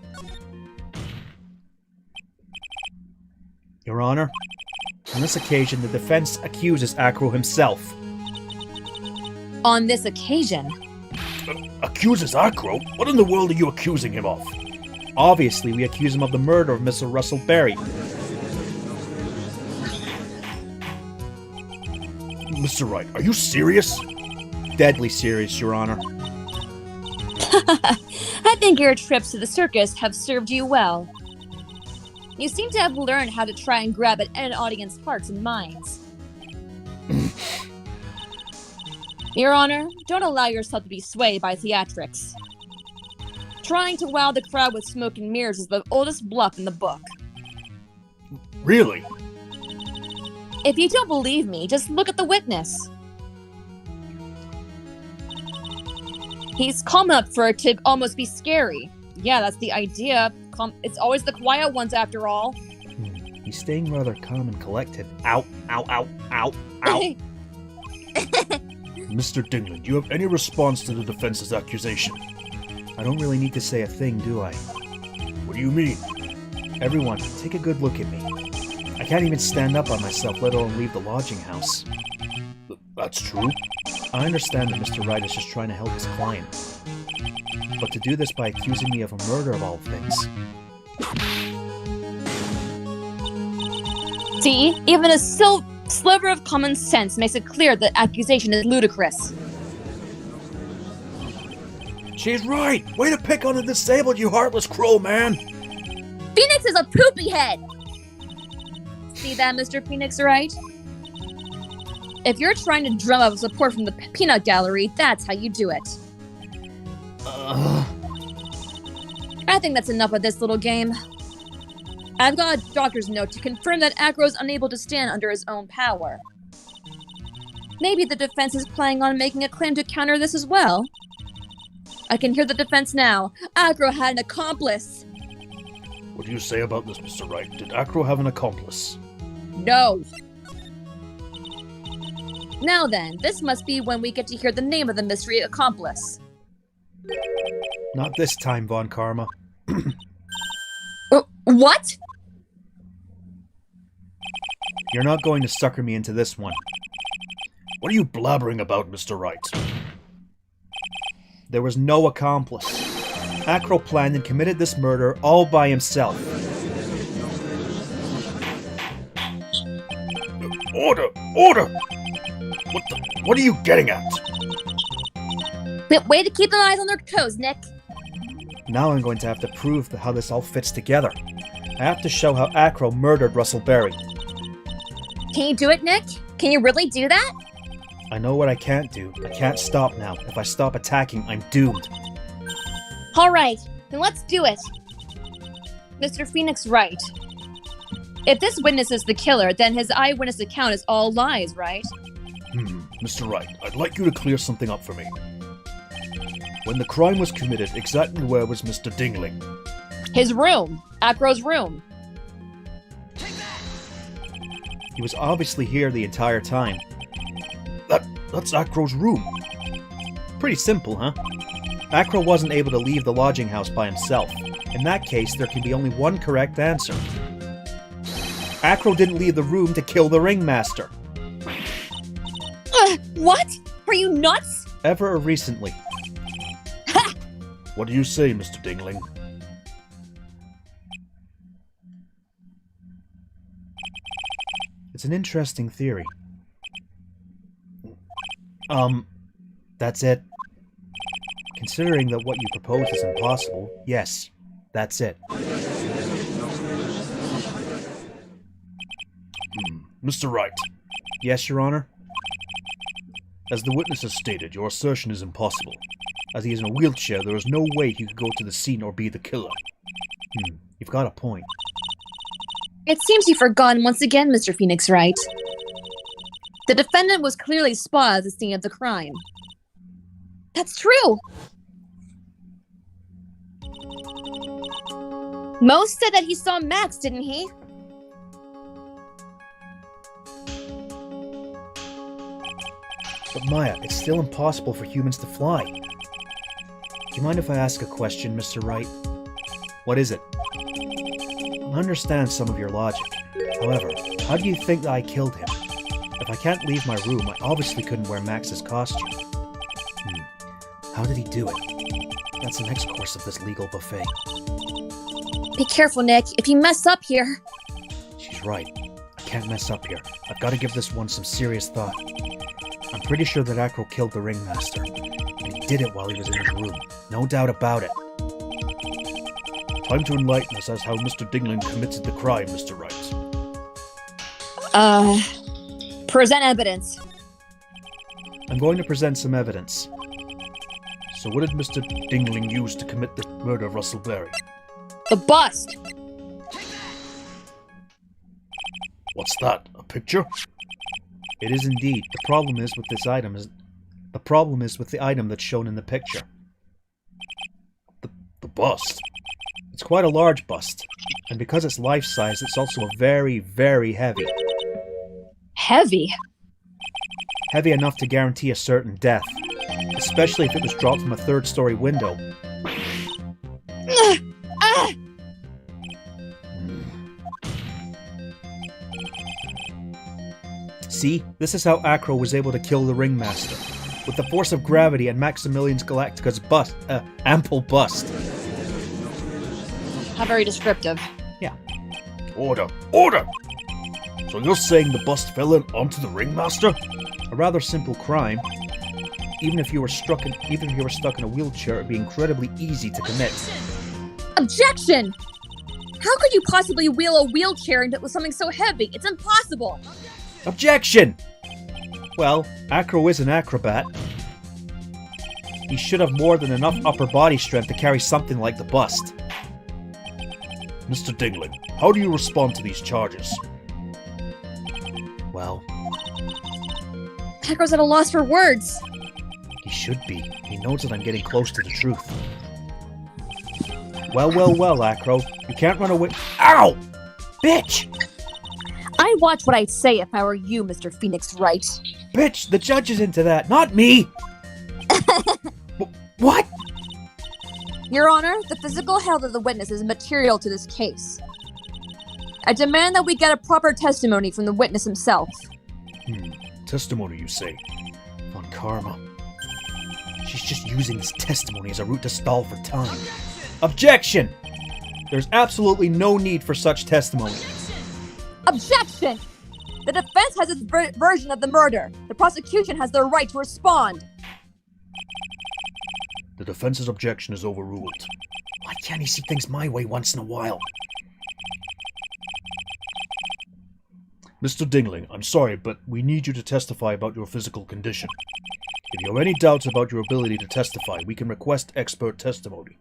Your Honor, on this occasion, the defense accuses Acro himself. On this occasion? Accuses Acro? What in the world are you accusing him of? Obviously, we accuse him of the murder of Mr. Russell Berry. Mr. Wright, are you serious? Deadly serious, Your Honor. I think your trips to the circus have served you well. You seem to have learned how to try and grab at an audience's hearts and minds. Your Honor, don't allow yourself to be swayed by theatrics. Trying to wow the crowd with smoke and mirrors is the oldest bluff in the book. Really? If you don't believe me, just look at the witness. He's calm enough for it to almost be scary. Yeah, that's the idea. It's always the quiet ones after all. He's staying rather calm and collected. Ow, ow, ow, ow, ow. Mr. Dingman, do you have any response to the defense's accusation? I don't really need to say a thing, do I? What do you mean? Everyone, take a good look at me. I can't even stand up on myself, let alone leave the lodging house. That's true. I understand that Mr. Wright is just trying to help his client. But to do this by accusing me of a murder of all things... See, even a sliver of common sense makes it clear that accusation is ludicrous. She's right! Way to pick on the disabled, you heartless crow, man! Phoenix is a poopy head! See that, Mr. Phoenix Wright? If you're trying to drum up support from the peanut gallery, that's how you do it. I think that's enough of this little game. I've got a doctor's note to confirm that Acro is unable to stand under his own power. Maybe the defense is planning on making a claim to counter this as well. I can hear the defense now. Acro had an accomplice. What do you say about this, Mr. Wright? Did Acro have an accomplice? No. Now then, this must be when we get to hear the name of the mystery accomplice. Not this time, Von Karma. What? You're not going to sucker me into this one. What are you blabbering about, Mr. Wright? There was no accomplice. Acro planned and committed this murder all by himself. Order! Order! What are you getting at? Way to keep their eyes on their toes, Nick. Now I'm going to have to prove how this all fits together. I have to show how Acro murdered Russell Berry. Can you do it, Nick? Can you really do that? I know what I can't do. I can't stop now. If I stop attacking, I'm doomed. Alright, then let's do it. Mr. Phoenix Wright. If this witness is the killer, then his eyewitness account is all lies, right? Mr. Wright, I'd like you to clear something up for me. When the crime was committed, exactly where was Mr. Dingling? His room. Acro's room. He was obviously here the entire time. That's Acro's room. Pretty simple, huh? Acro wasn't able to leave the lodging house by himself. In that case, there can be only one correct answer. Acro didn't leave the room to kill the ringmaster. What? Are you nuts? Ever or recently? What do you say, Mr. Dingling? It's an interesting theory. That's it. Considering that what you propose is impossible, yes, that's it. Mr. Wright. Yes, Your Honor? As the witness has stated, your assertion is impossible. As he is in a wheelchair, there is no way he could go to the scene or be the killer. You've got a point. It seems you've forgotten once again, Mr. Phoenix Wright. The defendant was clearly spotted at the scene of the crime. That's true! Most said that he saw Max, didn't he? But Maya, it's still impossible for humans to fly. Do you mind if I ask a question, Mr. Wright? What is it? I understand some of your logic. However, how do you think that I killed him? If I can't leave my room, I obviously couldn't wear Max's costume. How did he do it? That's the next course of this legal buffet. Be careful, Nick. If you mess up here... She's right. I can't mess up here. I've got to give this one some serious thought. I'm pretty sure that Acro killed the ringmaster, and he did it while he was in his room. No doubt about it. Time to enlighten us as how Mr. Dingling committed the crime, Mr. Wright. Present evidence. I'm going to present some evidence. So what did Mr. Dingling use to commit the murder of Russell Berry? The bust. What's that? A picture? It is indeed. The problem is with the item that's shown in the picture. The bust? It's quite a large bust, and because it's life-size, it's also very, very heavy. Heavy? Heavy enough to guarantee a certain death, especially if it was dropped from a third-story window. See, this is how Acro was able to kill the ringmaster, with the force of gravity and Maximilian Galactica's ample bust. How very descriptive. Yeah. Order! Order! So you're saying the bust fell in onto the ringmaster? A rather simple crime. Even if you were stuck in a wheelchair, it'd be incredibly easy to commit. Objection! How could you possibly wheel a wheelchair into something so heavy? It's impossible! Objection! Well, Acro is an acrobat. He should have more than enough upper body strength to carry something like the bust. Mr. Dingling, how do you respond to these charges? Well, Acro's at a loss for words. He should be. He knows that I'm getting close to the truth. Well, Acro. You can't run away. Ow! Bitch! I'd watch what I'd say if I were you, Mr. Phoenix Wright. Bitch, the judge is into that, not me! What? Your Honor, the physical health of the witness is material to this case. I demand that we get a proper testimony from the witness himself. Testimony, you say? On Karma. She's just using this testimony as a route to stall for time. Objection! There's absolutely no need for such testimony. Objection! The defense has its version of the murder. The prosecution has the right to respond. The defense's objection is overruled. Why can't he see things my way once in a while? Mr. Dingling, I'm sorry, but we need you to testify about your physical condition. If you have any doubts about your ability to testify, we can request expert testimony.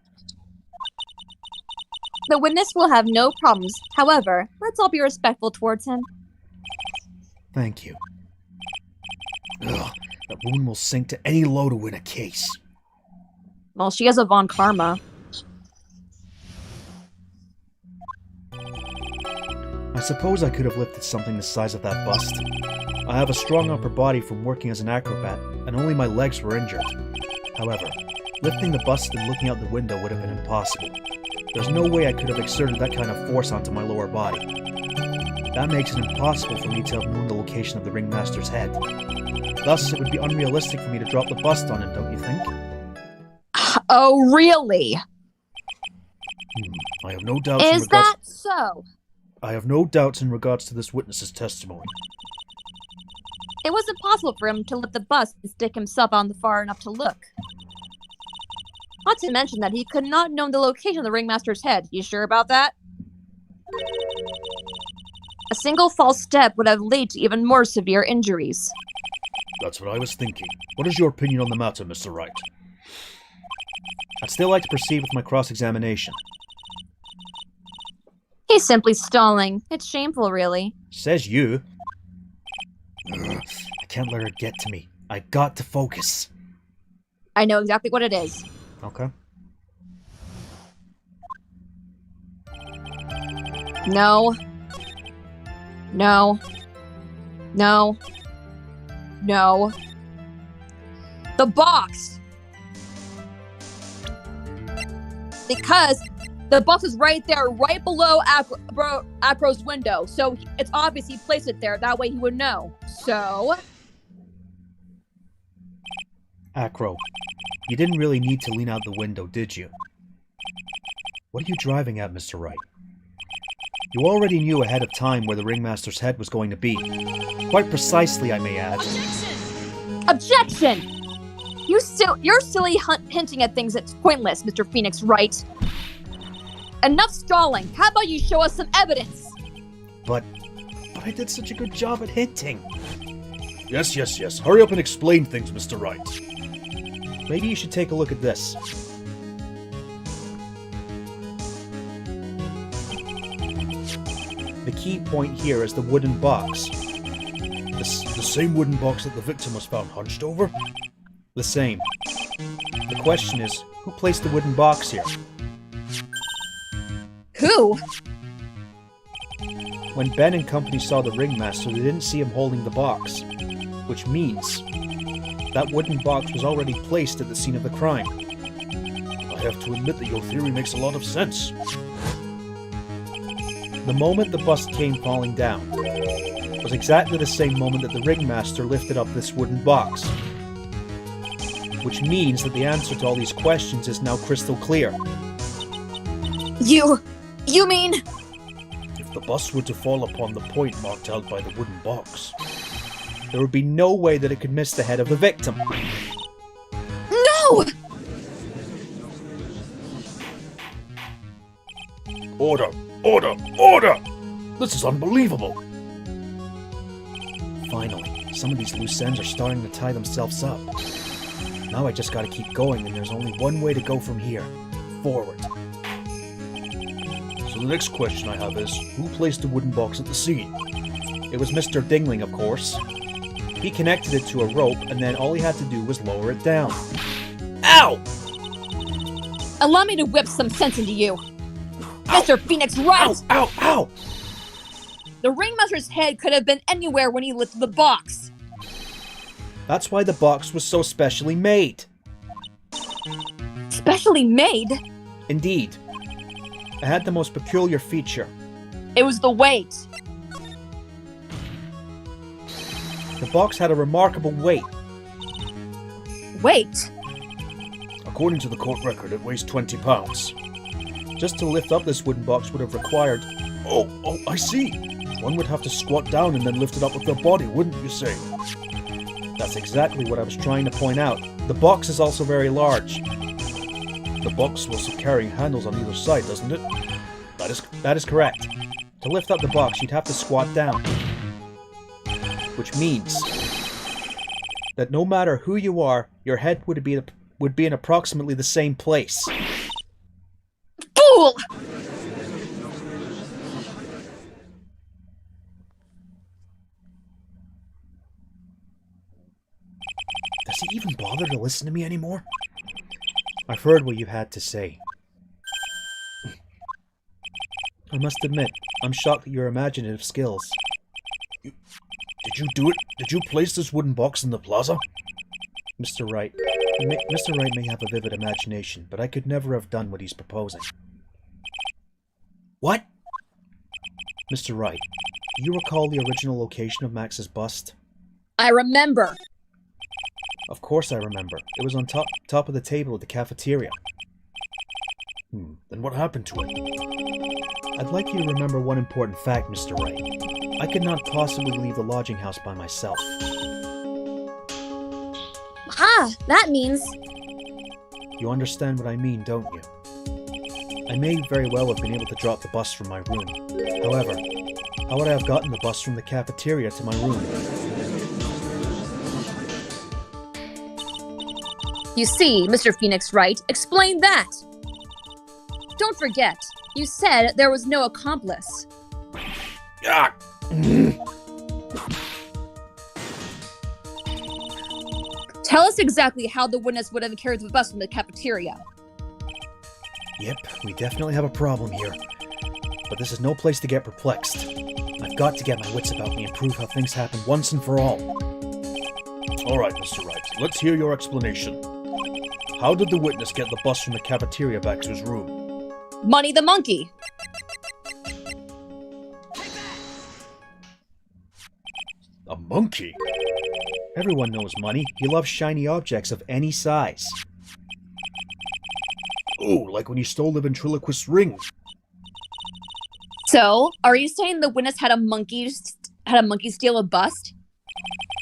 The witness will have no problems. However, let's all be respectful towards him. Thank you. Ugh, that woman will sink to any low to win a case. Well, she has a Von Karma. I suppose I could have lifted something the size of that bust. I have a strong upper body from working as an acrobat, and only my legs were injured. However, lifting the bust and looking out the window would have been impossible. There's no way I could have exerted that kind of force onto my lower body. That makes it impossible for me to have known the location of the ringmaster's head. Thus, it would be unrealistic for me to drop the bust on him, don't you think? Oh, really? I have no doubts Is that so? I have no doubts in regards to this witness's testimony. It was impossible for him to lift the bust and stick himself on the far enough to look. Not to mention that he could not know the location of the ringmaster's head. You sure about that? A single false step would have led to even more severe injuries. That's what I was thinking. What is your opinion on the matter, Mr. Wright? I'd still like to proceed with my cross-examination. He's simply stalling. It's shameful, really. Says you. I can't let her get to me. I got to focus. I know exactly what it is. Okay. No. No. No. No. The box! Because the box is right there, right below Acro's window. So it's obvious he placed it there. That way he would know. So... Acro, you didn't really need to lean out the window, did you? What are you driving at, Mr. Wright? You already knew ahead of time where the ringmaster's head was going to be. Quite precisely, I may add. Objection! You're silly hinting at things that's pointless, Mr. Phoenix Wright. Enough stalling. How about you show us some evidence? But I did such a good job at hinting. Yes. Hurry up and explain things, Mr. Wright. Maybe you should take a look at this. The key point here is the wooden box. The same wooden box that the victim was found hunched over? The same. The question is, who placed the wooden box here? Who? When Ben and company saw the ringmaster, they didn't see him holding the box. Which means that wooden box was already placed at the scene of the crime. I have to admit that your theory makes a lot of sense. The moment the bust came falling down was exactly the same moment that the ringmaster lifted up this wooden box. Which means that the answer to all these questions is now crystal clear. You mean... If the bust were to fall upon the point marked out by the wooden box, there would be no way that it could miss the head of the victim. No! Order! This is unbelievable! Finally, some of these loose ends are starting to tie themselves up. Now I just gotta keep going, and there's only one way to go from here. Forward. So the next question I have is, who placed the wooden box at the scene? It was Mr. Dingling, of course. He connected it to a rope, and then all he had to do was lower it down. Ow! Allow me to whip some sense into you. Mr. Phoenix Wright! Ow! The ringmaster's head could have been anywhere when he lifted the box. That's why the box was so specially made. Specially made? Indeed. It had the most peculiar feature. It was the weight. The box had a remarkable weight. Weight? According to the court record, it weighs 20 pounds. Just to lift up this wooden box would have required... Oh, I see. One would have to squat down and then lift it up with their body, wouldn't you say? That's exactly what I was trying to point out. The box is also very large. The box was carrying handles on either side, doesn't it? That is correct. To lift up the box, you'd have to squat down. Which means that no matter who you are, your head would be in approximately the same place. Fool! Does he even bother to listen to me anymore? I've heard what you had to say. I must admit, I'm shocked at your imaginative skills. Did you do it? Did you place this wooden box in the plaza? Mr. Wright may have a vivid imagination, but I could never have done what he's proposing. What? Mr. Wright, do you recall the original location of Max's bust? I remember. Of course I remember. It was on top of the table at the cafeteria. Then what happened to it? I'd like you to remember one important fact, Mr. Wright. I could not possibly leave the lodging house by myself. Ah, that means... You understand what I mean, don't you? I may very well have been able to drop the bus from my room. However, how would I have gotten the bus from the cafeteria to my room? You see, Mr. Phoenix Wright, explain that. Don't forget, you said there was no accomplice. Ah! Tell us exactly how the witness would have carried the bus from the cafeteria. Yep, we definitely have a problem here. But this is no place to get perplexed. I've got to get my wits about me and prove how things happen once and for all. Alright, Mr. Wright, let's hear your explanation. How did the witness get the bus from the cafeteria back to his room? Money the monkey. A monkey? Everyone knows Money. He loves shiny objects of any size. Oh, like when he stole the ventriloquist's ring. So, are you saying the witness had a monkey steal a bust?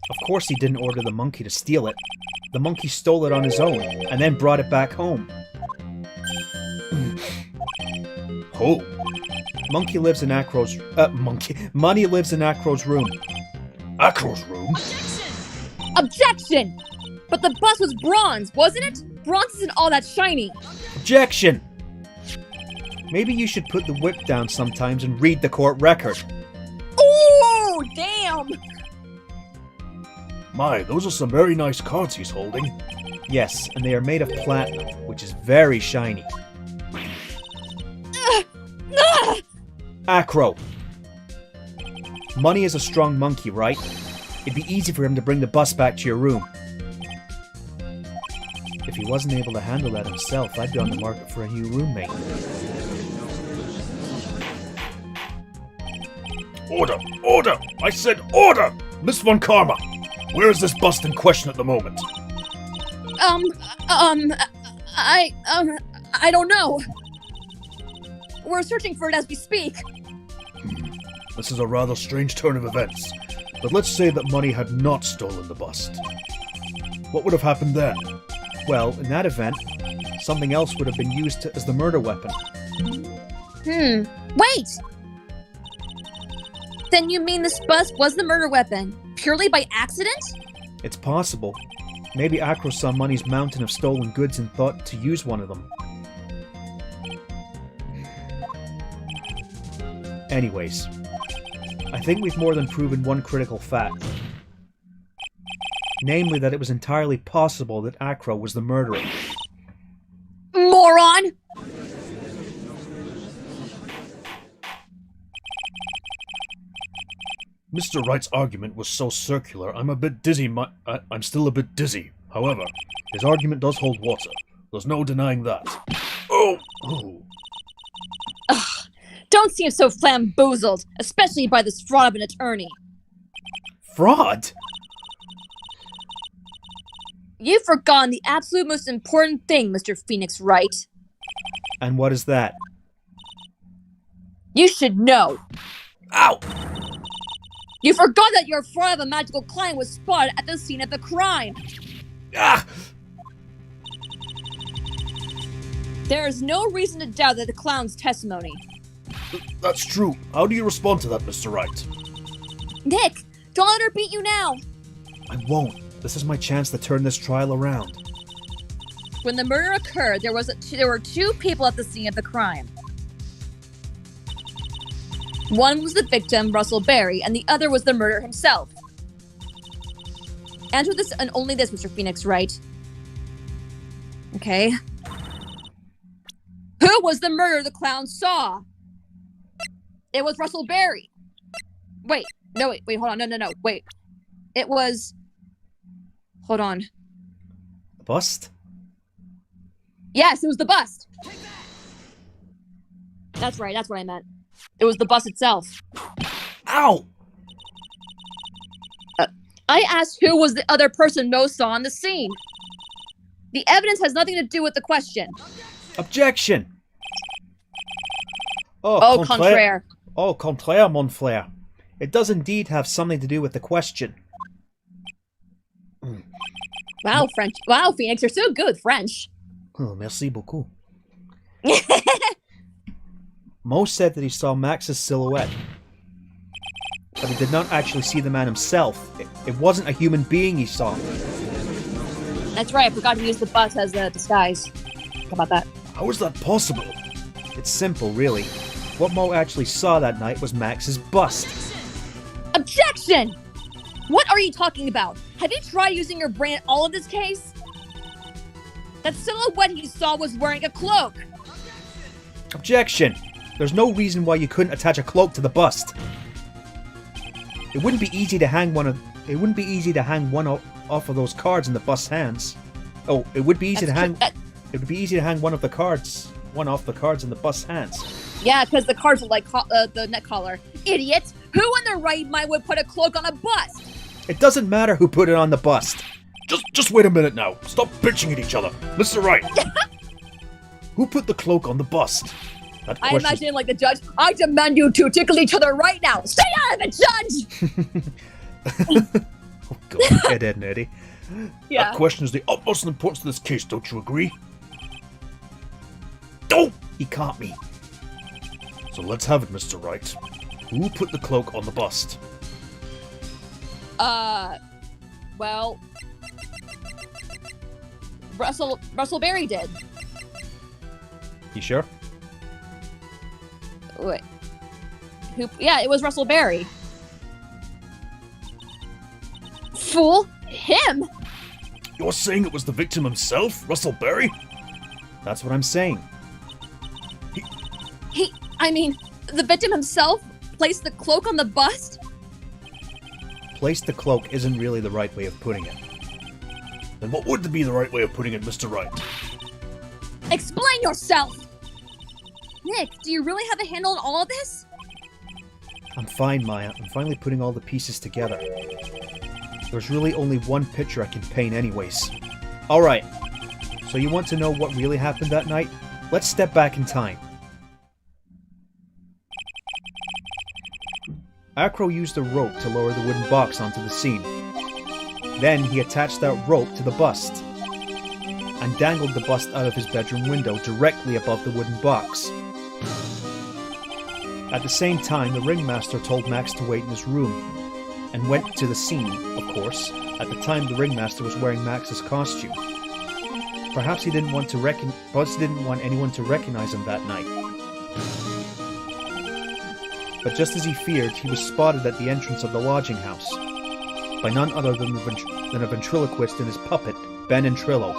Of course he didn't order the monkey to steal it. The monkey stole it on his own, and then brought it back home. Oh. Money lives in Acro's room. Acro's room? Objection! But the bust was bronze, wasn't it? Bronze isn't all that shiny. Objection! Maybe you should put the whip down sometimes and read the court record. Ooh, damn! My, those are some very nice cards he's holding. Yes, and they are made of platinum, which is very shiny. Acro! Money is a strong monkey, right? It'd be easy for him to bring the bus back to your room. If he wasn't able to handle that himself, I'd be on the market for a new roommate. Order! Order! I said order! Miss Von Karma! Where is this bust in question at the moment? I don't know. We're searching for it as we speak. This is a rather strange turn of events. But let's say that Money had not stolen the bust. What would have happened then? Well, in that event, something else would have been used as the murder weapon. Wait! Then you mean this bust was the murder weapon, purely by accident? It's possible. Maybe Acro saw Money's mountain of stolen goods and thought to use one of them. Anyways, I think we've more than proven one critical fact. Namely that it was entirely possible that Acro was the murderer. Moron! Mr. Wright's argument was so circular, I'm a bit dizzy. I'm still a bit dizzy. However, his argument does hold water. There's no denying that. Oh! Don't Don't seem so flamboozled, especially by this fraud of an attorney. Fraud? You've forgotten the absolute most important thing, Mr. Phoenix Wright. And what is that? You should know. Ow! You forgot that your fraud of a magical clown was spotted at the scene of the crime. Ah! There is no reason to doubt that the clown's testimony. That's true. How do you respond to that, Mr. Wright? Nick, don't let her beat you now. I won't. This is my chance to turn this trial around. When the murder occurred, there were two people at the scene of the crime. One was the victim, Russell Berry, and the other was the murderer himself. Answer this and only this, Mr. Phoenix Wright. Okay. Who was the murderer the clown saw? It was Russell Berry. Wait, hold on, no, wait. It was... Hold on. The bust? Yes, it was the bust. That's right, that's what I meant. It was the bust itself. Ow! I asked who was the other person Mo saw on the scene. The evidence has nothing to do with the question. Objection! Oh, contraire. Oh, contraire, mon frère. It does indeed have something to do with the question. Wow, French. Wow, Phoenix, you're so good with French. Oh, merci beaucoup. Mo said that he saw Max's silhouette, but he did not actually see the man himself. It wasn't a human being he saw. That's right, I forgot to use the bus as a disguise. How about that? How is that possible? It's simple, really. What Mo actually saw that night was Max's bust. Objection! What are you talking about? Have you tried using your brain at all in this case? That silhouette he saw was wearing a cloak. Objection! There's no reason why you couldn't attach a cloak to the bust. It wouldn't be easy to hang one off of those cards in the bust's hands. Oh, it would be easy to hang. It would be easy to hang one off the cards in the bust's hands. Yeah, because the cards are like the neck collar. Idiot! Who in their right mind would put a cloak on a bust? It doesn't matter who put it on the bust. Just wait a minute now. Stop bitching at each other. Mr. Wright! Who put the cloak on the bust? I imagine like the judge. I demand you to tickle each other right now. Stay out of it, Judge! Oh God, Ed, and Eddie. Yeah. That question is the utmost importance to this case, don't you agree? Oh! He caught me. So let's have it, Mr. Wright. Who put the cloak on the bust? Well, Russell Berry did. You sure? Wait. Who? Yeah, it was Russell Berry. Fool! Him! You're saying it was the victim himself, Russell Berry? That's what I'm saying. I mean, the victim himself placed the cloak on the bust? Place the cloak isn't really the right way of putting it. Then what would be the right way of putting it, Mr. Wright? Explain yourself! Nick, do you really have a handle on all of this? I'm fine, Maya. I'm finally putting all the pieces together. There's really only one picture I can paint anyways. Alright, so you want to know what really happened that night? Let's step back in time. Acro used a rope to lower the wooden box onto the scene. Then he attached that rope to the bust and dangled the bust out of his bedroom window directly above the wooden box. At the same time, the ringmaster told Max to wait in his room and went to the scene, of course. At the time, the ringmaster was wearing Max's costume. Perhaps he didn't want anyone to recognize him that night. But just as he feared, he was spotted at the entrance of the lodging house by none other than a ventriloquist and his puppet, Ben and Trillo.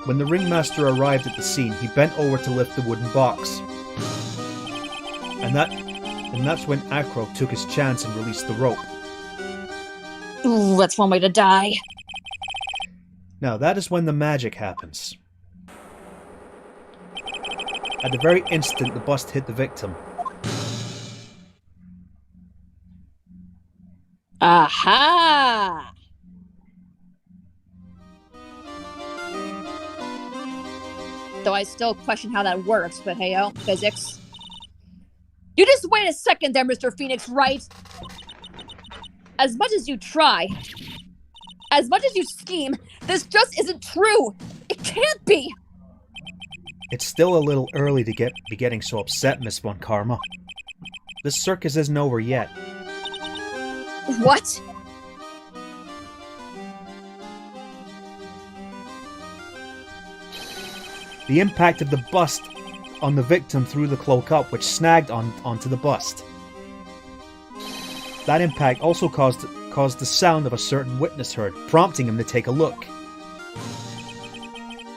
When the ringmaster arrived at the scene, he bent over to lift the wooden box. And that's when Acro took his chance and released the rope. Ooh, that's one way to die. Now that is when the magic happens. at the very instant the bust hit the victim. Aha! Though I still question how that works, but hey-o, physics. You just wait a second there, Mr. Phoenix, right? As much as you try, as much as you scheme, this just isn't true! It can't be! It's still a little early to be getting so upset, Miss Von Karma. This circus isn't over yet. What? The impact of the bust on the victim threw the cloak up, which snagged onto the bust. That impact also caused the sound of a certain witness heard, prompting him to take a look.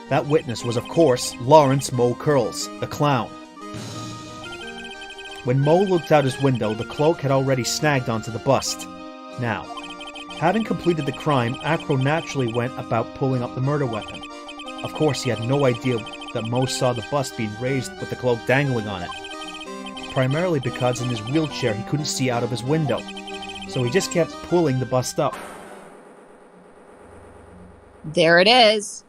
That witness was, of course, Lawrence Mo Curls, the clown. When Mo looked out his window, the cloak had already snagged onto the bust. Now, having completed the crime, Acro naturally went about pulling up the murder weapon. Of course, he had no idea that Mo saw the bust being raised with the cloak dangling on it. Primarily because in his wheelchair he couldn't see out of his window, so he just kept pulling the bust up. There it is.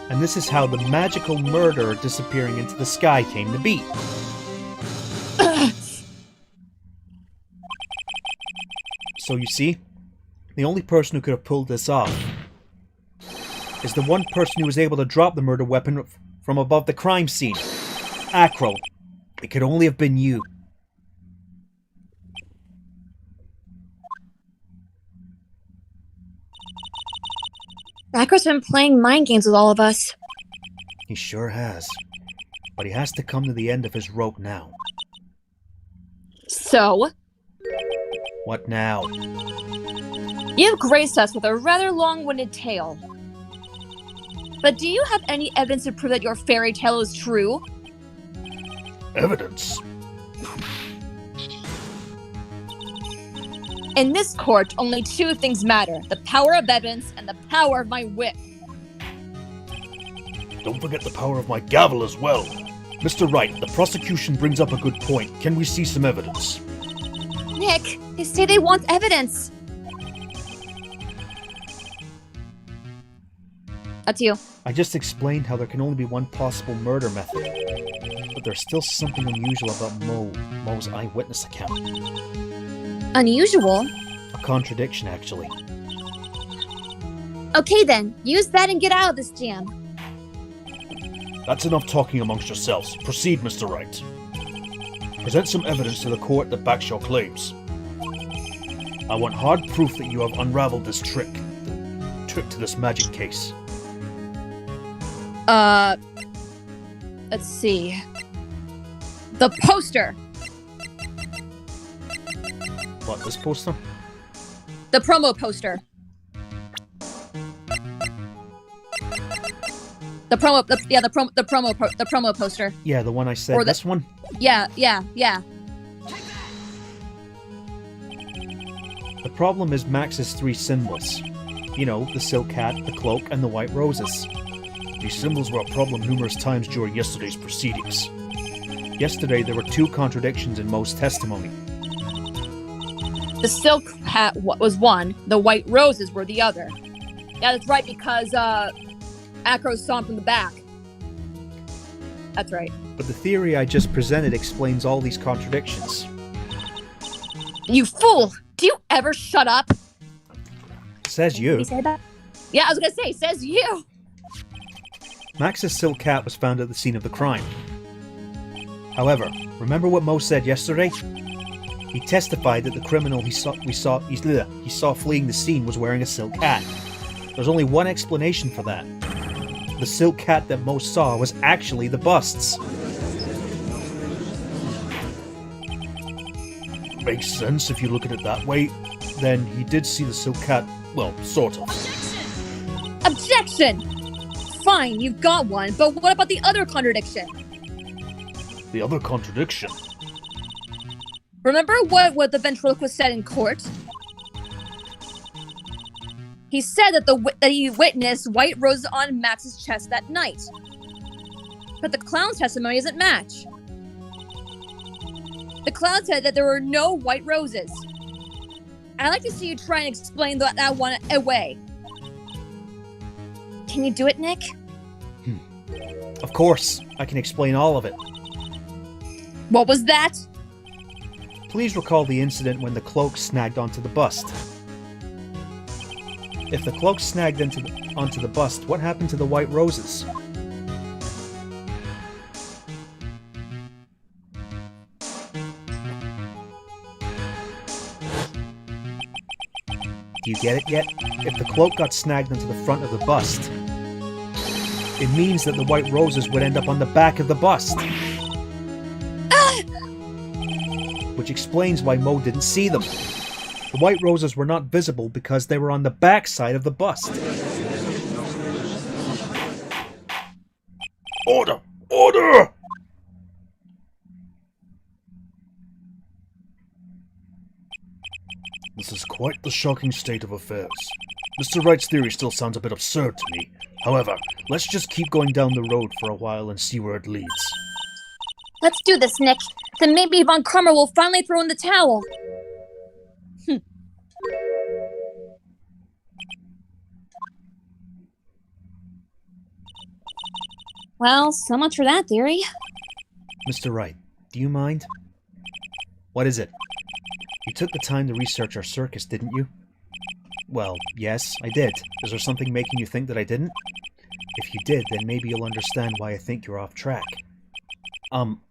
And this is how the magical murderer disappearing into the sky came to be. So you see, the only person who could have pulled this off is the one person who was able to drop the murder weapon from above the crime scene. Acro. It could only have been you. Acro's been playing mind games with all of us. He sure has. But he has to come to the end of his rope now. So? What now? You've graced us with a rather long-winded tale. But do you have any evidence to prove that your fairy tale is true? Evidence? In this court, only two things matter. The power of evidence and the power of my wit. Don't forget the power of my gavel as well. Mr. Wright, the prosecution brings up a good point. Can we see some evidence? Nick, they say they want evidence. That's you. I just explained how there can only be one possible murder method. But there's still something unusual about Mo's eyewitness account. Unusual? A contradiction, actually. Okay then, use that and get out of this jam. That's enough talking amongst yourselves. Proceed, Mr. Wright. Present some evidence to the court that backs your claims. I want hard proof that you have unraveled this trick. The trick to this magic case. Let's see. The poster! What, this poster? The promo poster. The promo poster. Yeah, the one I said. Or This one? Yeah. The problem is Max's three symbols. You know, the silk hat, the cloak, and the white roses. These symbols were a problem numerous times during yesterday's proceedings. Yesterday, there were two contradictions in Mo's testimony. The silk hat was one, the white roses were the other. Yeah, that's right, because, Acro saw him from the back. That's right. But the theory I just presented explains all these contradictions. You fool! Do you ever shut up? Says you. He said that? Yeah, I was gonna say, says you! Max's silk hat was found at the scene of the crime. However, remember what Mo said yesterday? He testified that the criminal he saw fleeing the scene was wearing a silk hat. There's only one explanation for that. The silk hat that Mo saw was actually the bust's. Makes sense if you look at it that way. Then he did see the silk hat, well, sort of. Objection! Fine, you've got one, but what about the other contradiction? The other contradiction? Remember what the ventriloquist said in court? He said that he witnessed white roses on Max's chest that night. But the clown's testimony doesn't match. The clown said that there were no white roses. I'd like to see you try and explain that one away. Can you do it, Nick? Of course, I can explain all of it. What was that? Please recall the incident when the cloak snagged onto the bust. If the cloak snagged onto the bust, what happened to the white roses? Do you get it yet? If the cloak got snagged onto the front of the bust, it means that the white roses would end up on the back of the bust. Which explains why Mo didn't see them. The white roses were not visible because they were on the back side of the bust. Order! Order! This is quite the shocking state of affairs. Mr. Wright's theory still sounds a bit absurd to me. However, let's just keep going down the road for a while and see where it leads. Let's do this, Nick. Then maybe Von Karma will finally throw in the towel. Well, so much for that theory. Mr. Wright, do you mind? What is it? You took the time to research our circus, didn't you? Well, yes, I did. Is there something making you think that I didn't? If you did, then maybe you'll understand why I think you're off track.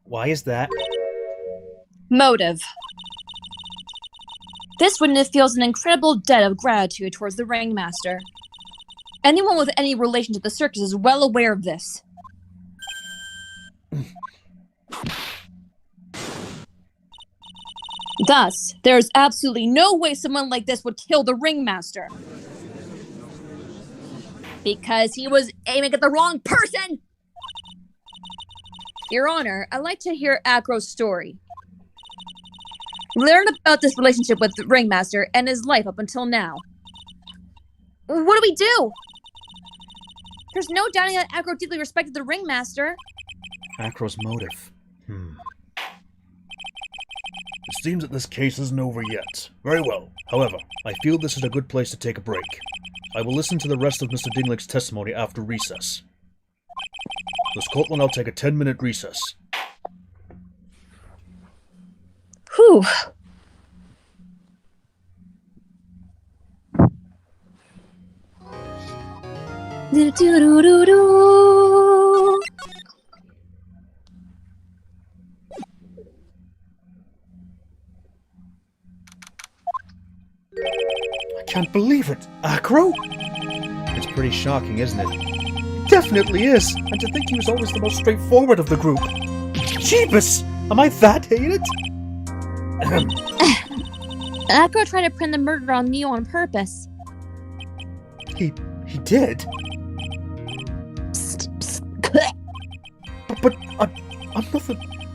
Why is that? Motive. This witness feels an incredible debt of gratitude towards the ringmaster. Anyone with any relation to the circus is well aware of this. Thus, there is absolutely no way someone like this would kill the ringmaster. Because he was aiming at the wrong person! Your Honor, I'd like to hear Acro's story. Learn about this relationship with the ringmaster and his life up until now. What do we do? There's no doubting that Acro deeply respected the ringmaster. Acro's motive. It seems that this case isn't over yet. Very well. However, I feel this is a good place to take a break. I will listen to the rest of Mr. Dinglick's testimony after recess. Miss Court will now take a 10-minute recess. Whew. Do-do-do-do-do. I can't believe it. Acro? It's pretty shocking, isn't it? Definitely is. And to think he was always the most straightforward of the group. Jeebus! Am I that hated? Acro tried to pin the murder on you on purpose. He did? Psst, psst. But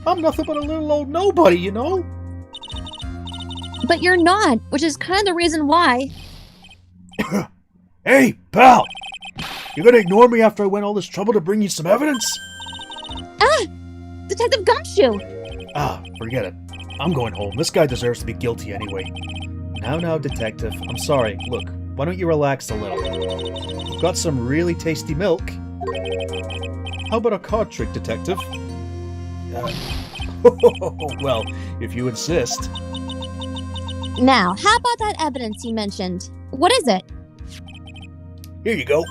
I'm nothing but a little old nobody, you know? But you're not, which is kind of the reason why. Hey, pal! You gonna ignore me after I went all this trouble to bring you some evidence? Detective Gumshoe! Forget it. I'm going home. This guy deserves to be guilty anyway. Now, Detective. I'm sorry. Look, why don't you relax a little? We've got some really tasty milk. How about a card trick, Detective? Well, if you insist. Now, how about that evidence you mentioned? What is it? Here you go.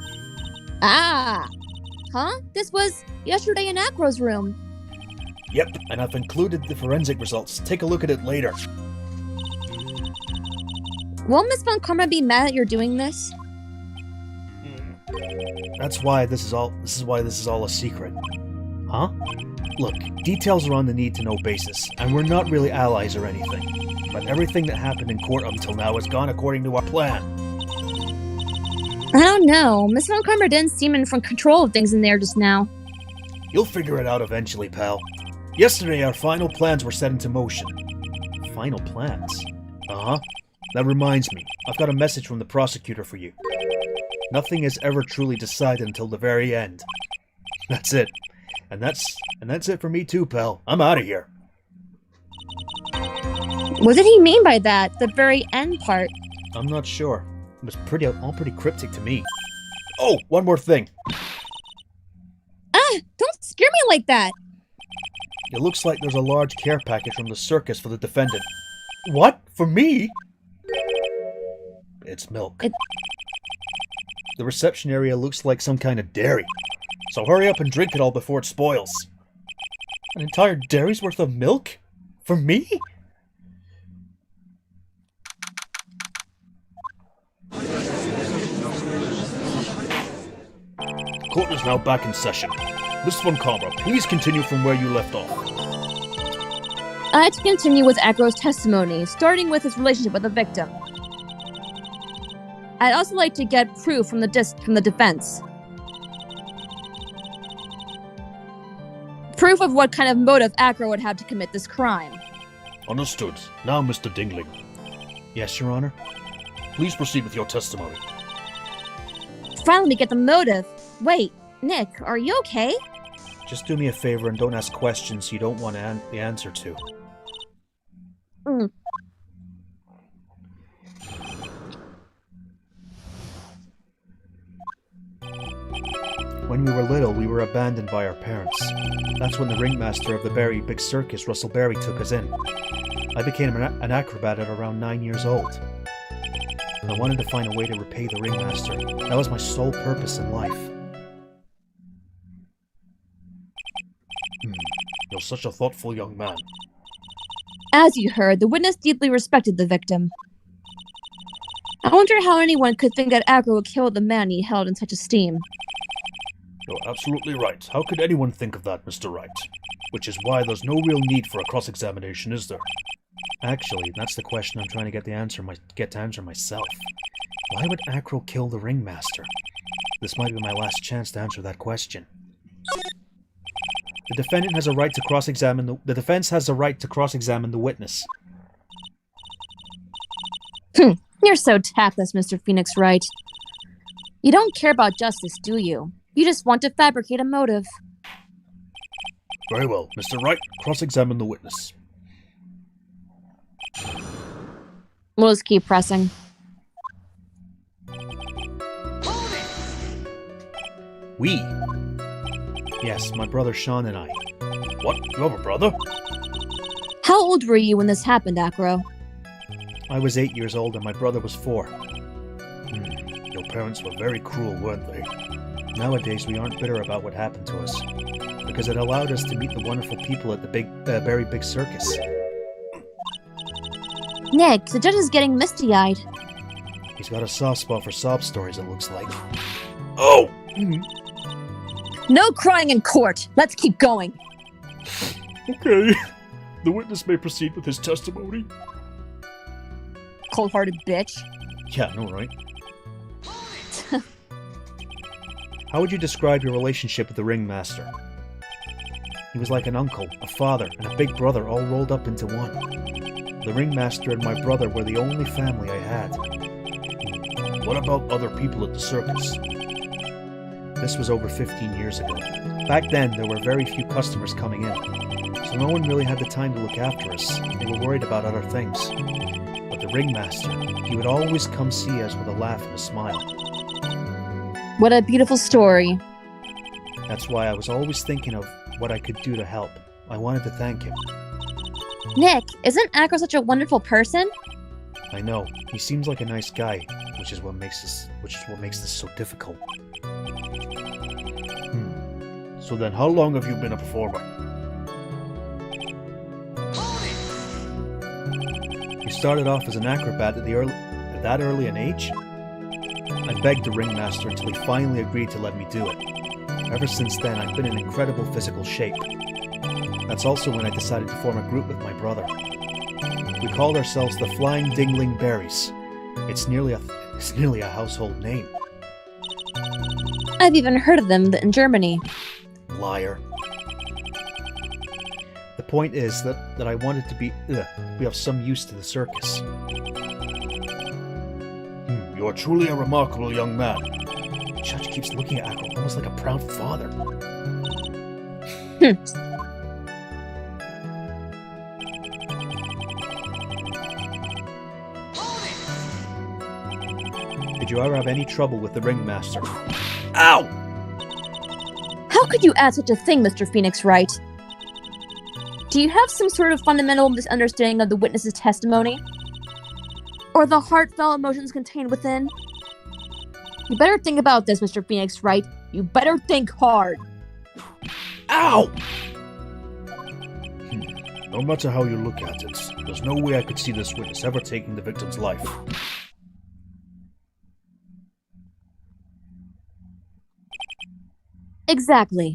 Huh? This was yesterday in Acro's room. Yep, and I've included the forensic results. Take a look at it later. Won't Miss Von Karma be mad that you're doing this? That's why this is all a secret. Huh? Look, details are on the need-to-know basis, and we're not really allies or anything. But everything that happened in court up until now has gone according to our plan. I don't know. Miss Von Karma didn't seem in control of things in there just now. You'll figure it out eventually, pal. Yesterday, our final plans were set into motion. Final plans? Uh-huh. That reminds me, I've got a message from the prosecutor for you. Nothing is ever truly decided until the very end. That's it. And that's it for me too, pal. I'm out of here. What did he mean by that? The very end part? I'm not sure. It was all pretty cryptic to me. Oh, one more thing. Ah! Don't scare me like that! It looks like there's a large care package from the circus for the defendant. What? For me? It's milk. The reception area looks like some kind of dairy. So hurry up and drink it all before it spoils. An entire dairy's worth of milk? For me? Court is now back in session. Miss Von Karma, please continue from where you left off. I'd like to continue with Acro's testimony, starting with his relationship with the victim. I'd also like to get proof from the defense. Proof of what kind of motive Acro would have to commit this crime. Understood. Now, Mr. Dingling. Yes, Your Honor? Please proceed with your testimony. Finally, we get the motive. Wait, Nick, are you okay? Just do me a favor and don't ask questions you don't want the answer to. When we were little, we were abandoned by our parents. That's when the ringmaster of the very big circus, Russell Berry, took us in. I became an acrobat at around 9 years old. I wanted to find a way to repay the ringmaster. That was my sole purpose in life. You're such a thoughtful young man. As you heard, the witness deeply respected the victim. I wonder how anyone could think that Acro would kill the man he held in such esteem. You're absolutely right. How could anyone think of that, Mr. Wright? Which is why there's no real need for a cross-examination, is there? Actually, that's the question I'm trying to get to answer myself. Why would Acro kill the ringmaster? This might be my last chance to answer that question. The defendant has a right to cross-examine the defense has a right to cross-examine the witness. You're so tactless, Mr. Phoenix Wright. You don't care about justice, do you? You just want to fabricate a motive. Very well. Mr. Wright, cross-examine the witness. We'll just keep pressing. We? Yes, my brother Sean and I. What? You have a brother? How old were you when this happened, Acro? I was 8 years old and my brother was 4. Your parents were very cruel, weren't they? Nowadays, we aren't bitter about what happened to us, because it allowed us to meet the wonderful people at the very big circus. Nick, the judge is getting misty-eyed. He's got a soft spot for sob stories, it looks like. Oh! No crying in court! Let's keep going! Okay. The witness may proceed with his testimony. Cold-hearted bitch. Yeah, no, right? How would you describe your relationship with the ringmaster? He was like an uncle, a father, and a big brother all rolled up into one. The ringmaster and my brother were the only family I had. What about other people at the circus? This was over 15 years ago. Back then, there were very few customers coming in, so no one really had the time to look after us. They were worried about other things. But the ringmaster, he would always come see us with a laugh and a smile. What a beautiful story. That's why I was always thinking of what I could do to help. I wanted to thank him. Nick, isn't Acro such a wonderful person? I know. He seems like a nice guy, which is what makes this so difficult. So then, how long have you been a performer? You started off as an acrobat at that early an age? I begged the ringmaster until he finally agreed to let me do it. Ever since then, I've been in incredible physical shape. That's also when I decided to form a group with my brother. We called ourselves the Flying Dingling Berries. It's nearly a household name. I've even heard of them in Germany. Liar. The point is that I wanted to be of some use to the circus. You're truly a remarkable young man. The judge keeps looking at Acro almost like a proud father. Did you ever have any trouble with the ringmaster? Ow! How could you add such a thing, Mr. Phoenix Wright? Do you have some sort of fundamental misunderstanding of the witness's testimony? Or the heartfelt emotions contained within? You better think about this, Mr. Phoenix Wright. You better think hard. Ow! No matter how you look at it, there's no way I could see this witness ever taking the victim's life. Exactly.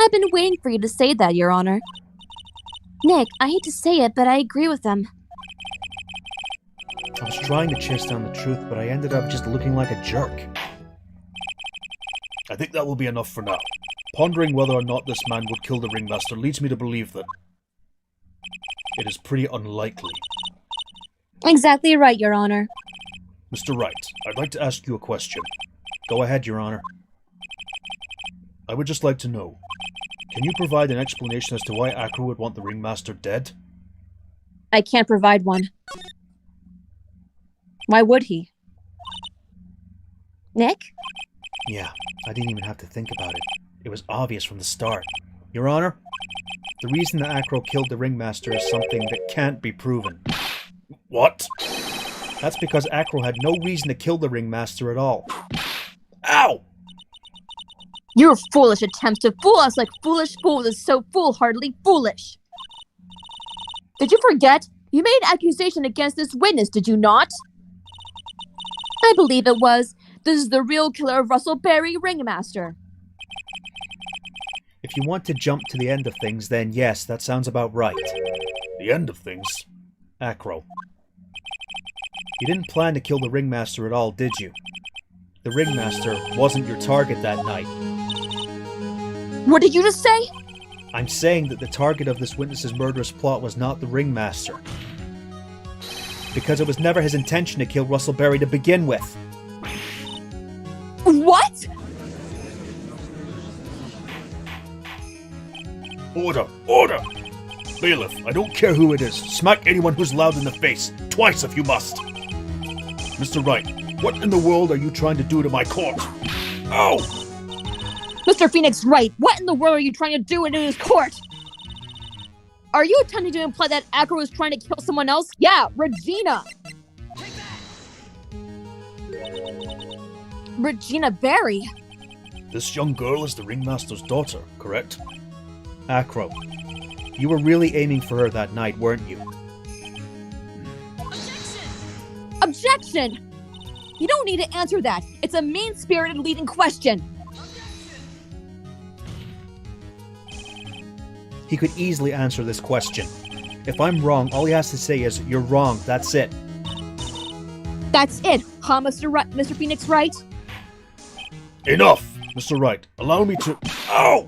I've been waiting for you to say that, Your Honor. Nick, I hate to say it, but I agree with them. I was trying to chase down the truth, but I ended up just looking like a jerk. I think that will be enough for now. Pondering whether or not this man would kill the ringmaster leads me to believe that it is pretty unlikely. Exactly right, Your Honor. Mr. Wright, I'd like to ask you a question. Go ahead, Your Honor. I would just like to know, can you provide an explanation as to why Acro would want the ringmaster dead? I can't provide one. Why would he? Nick? Yeah, I didn't even have to think about it. It was obvious from the start. Your Honor, the reason that Acro killed the ringmaster is something that can't be proven. What? That's because Acro had no reason to kill the ringmaster at all. Ow! Your foolish attempts to fool us like foolish fools is so foolhardily foolish. Did you forget? You made an accusation against this witness, did you not? I believe it was. This is the real killer of Russell Berry, Ringmaster. If you want to jump to the end of things, then yes, that sounds about right. The end of things? Acro. You didn't plan to kill the ringmaster at all, did you? The ringmaster wasn't your target that night. What did you just say? I'm saying that the target of this witness's murderous plot was not the ringmaster. Because it was never his intention to kill Russell Berry to begin with. What? Order! Order! Bailiff, I don't care who it is. Smack anyone who's loud in the face. Twice if you must. Mr. Wright, what in the world are you trying to do to my court? Ow! Mr. Phoenix Wright, what in the world are you trying to do in his court? Are you attempting to imply that Acro was trying to kill someone else? Yeah, Regina! Regina Berry? This young girl is the ringmaster's daughter, correct? Acro. You were really aiming for her that night, weren't you? Objection! You don't need to answer that. It's a mean-spirited leading question. He could easily answer this question. If I'm wrong, all he has to say is, "You're wrong, that's it." That's it, huh, Mr. Phoenix Wright? Enough! Mr. Wright, allow me to— Ow!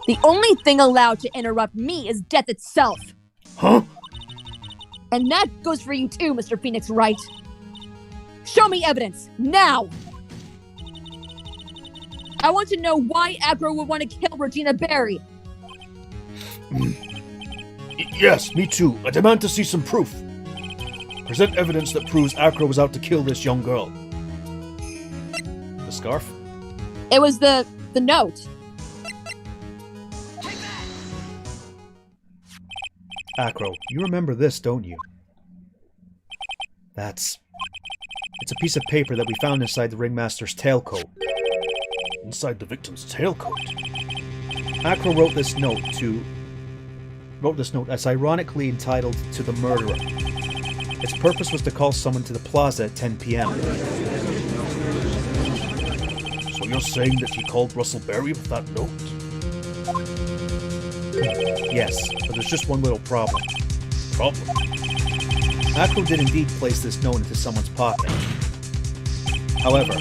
The only thing allowed to interrupt me is death itself. Huh? And that goes for you too, Mr. Phoenix Wright. Show me evidence, now! I want to know why Acro would want to kill Regina Berry. Yes, me too. I demand to see some proof. Present evidence that proves Acro was out to kill this young girl. The scarf? It was the note. Acro, you remember this, don't you? It's a piece of paper that we found inside the ringmaster's tailcoat. Inside the victim's tailcoat? Acro wrote this note as ironically entitled "To the Murderer." Its purpose was to call someone to the plaza at 10 p.m. So you're saying that he called Russell Berry with that note? Yes, but there's just one little problem. Problem? Acro did indeed place this note into someone's pocket. However,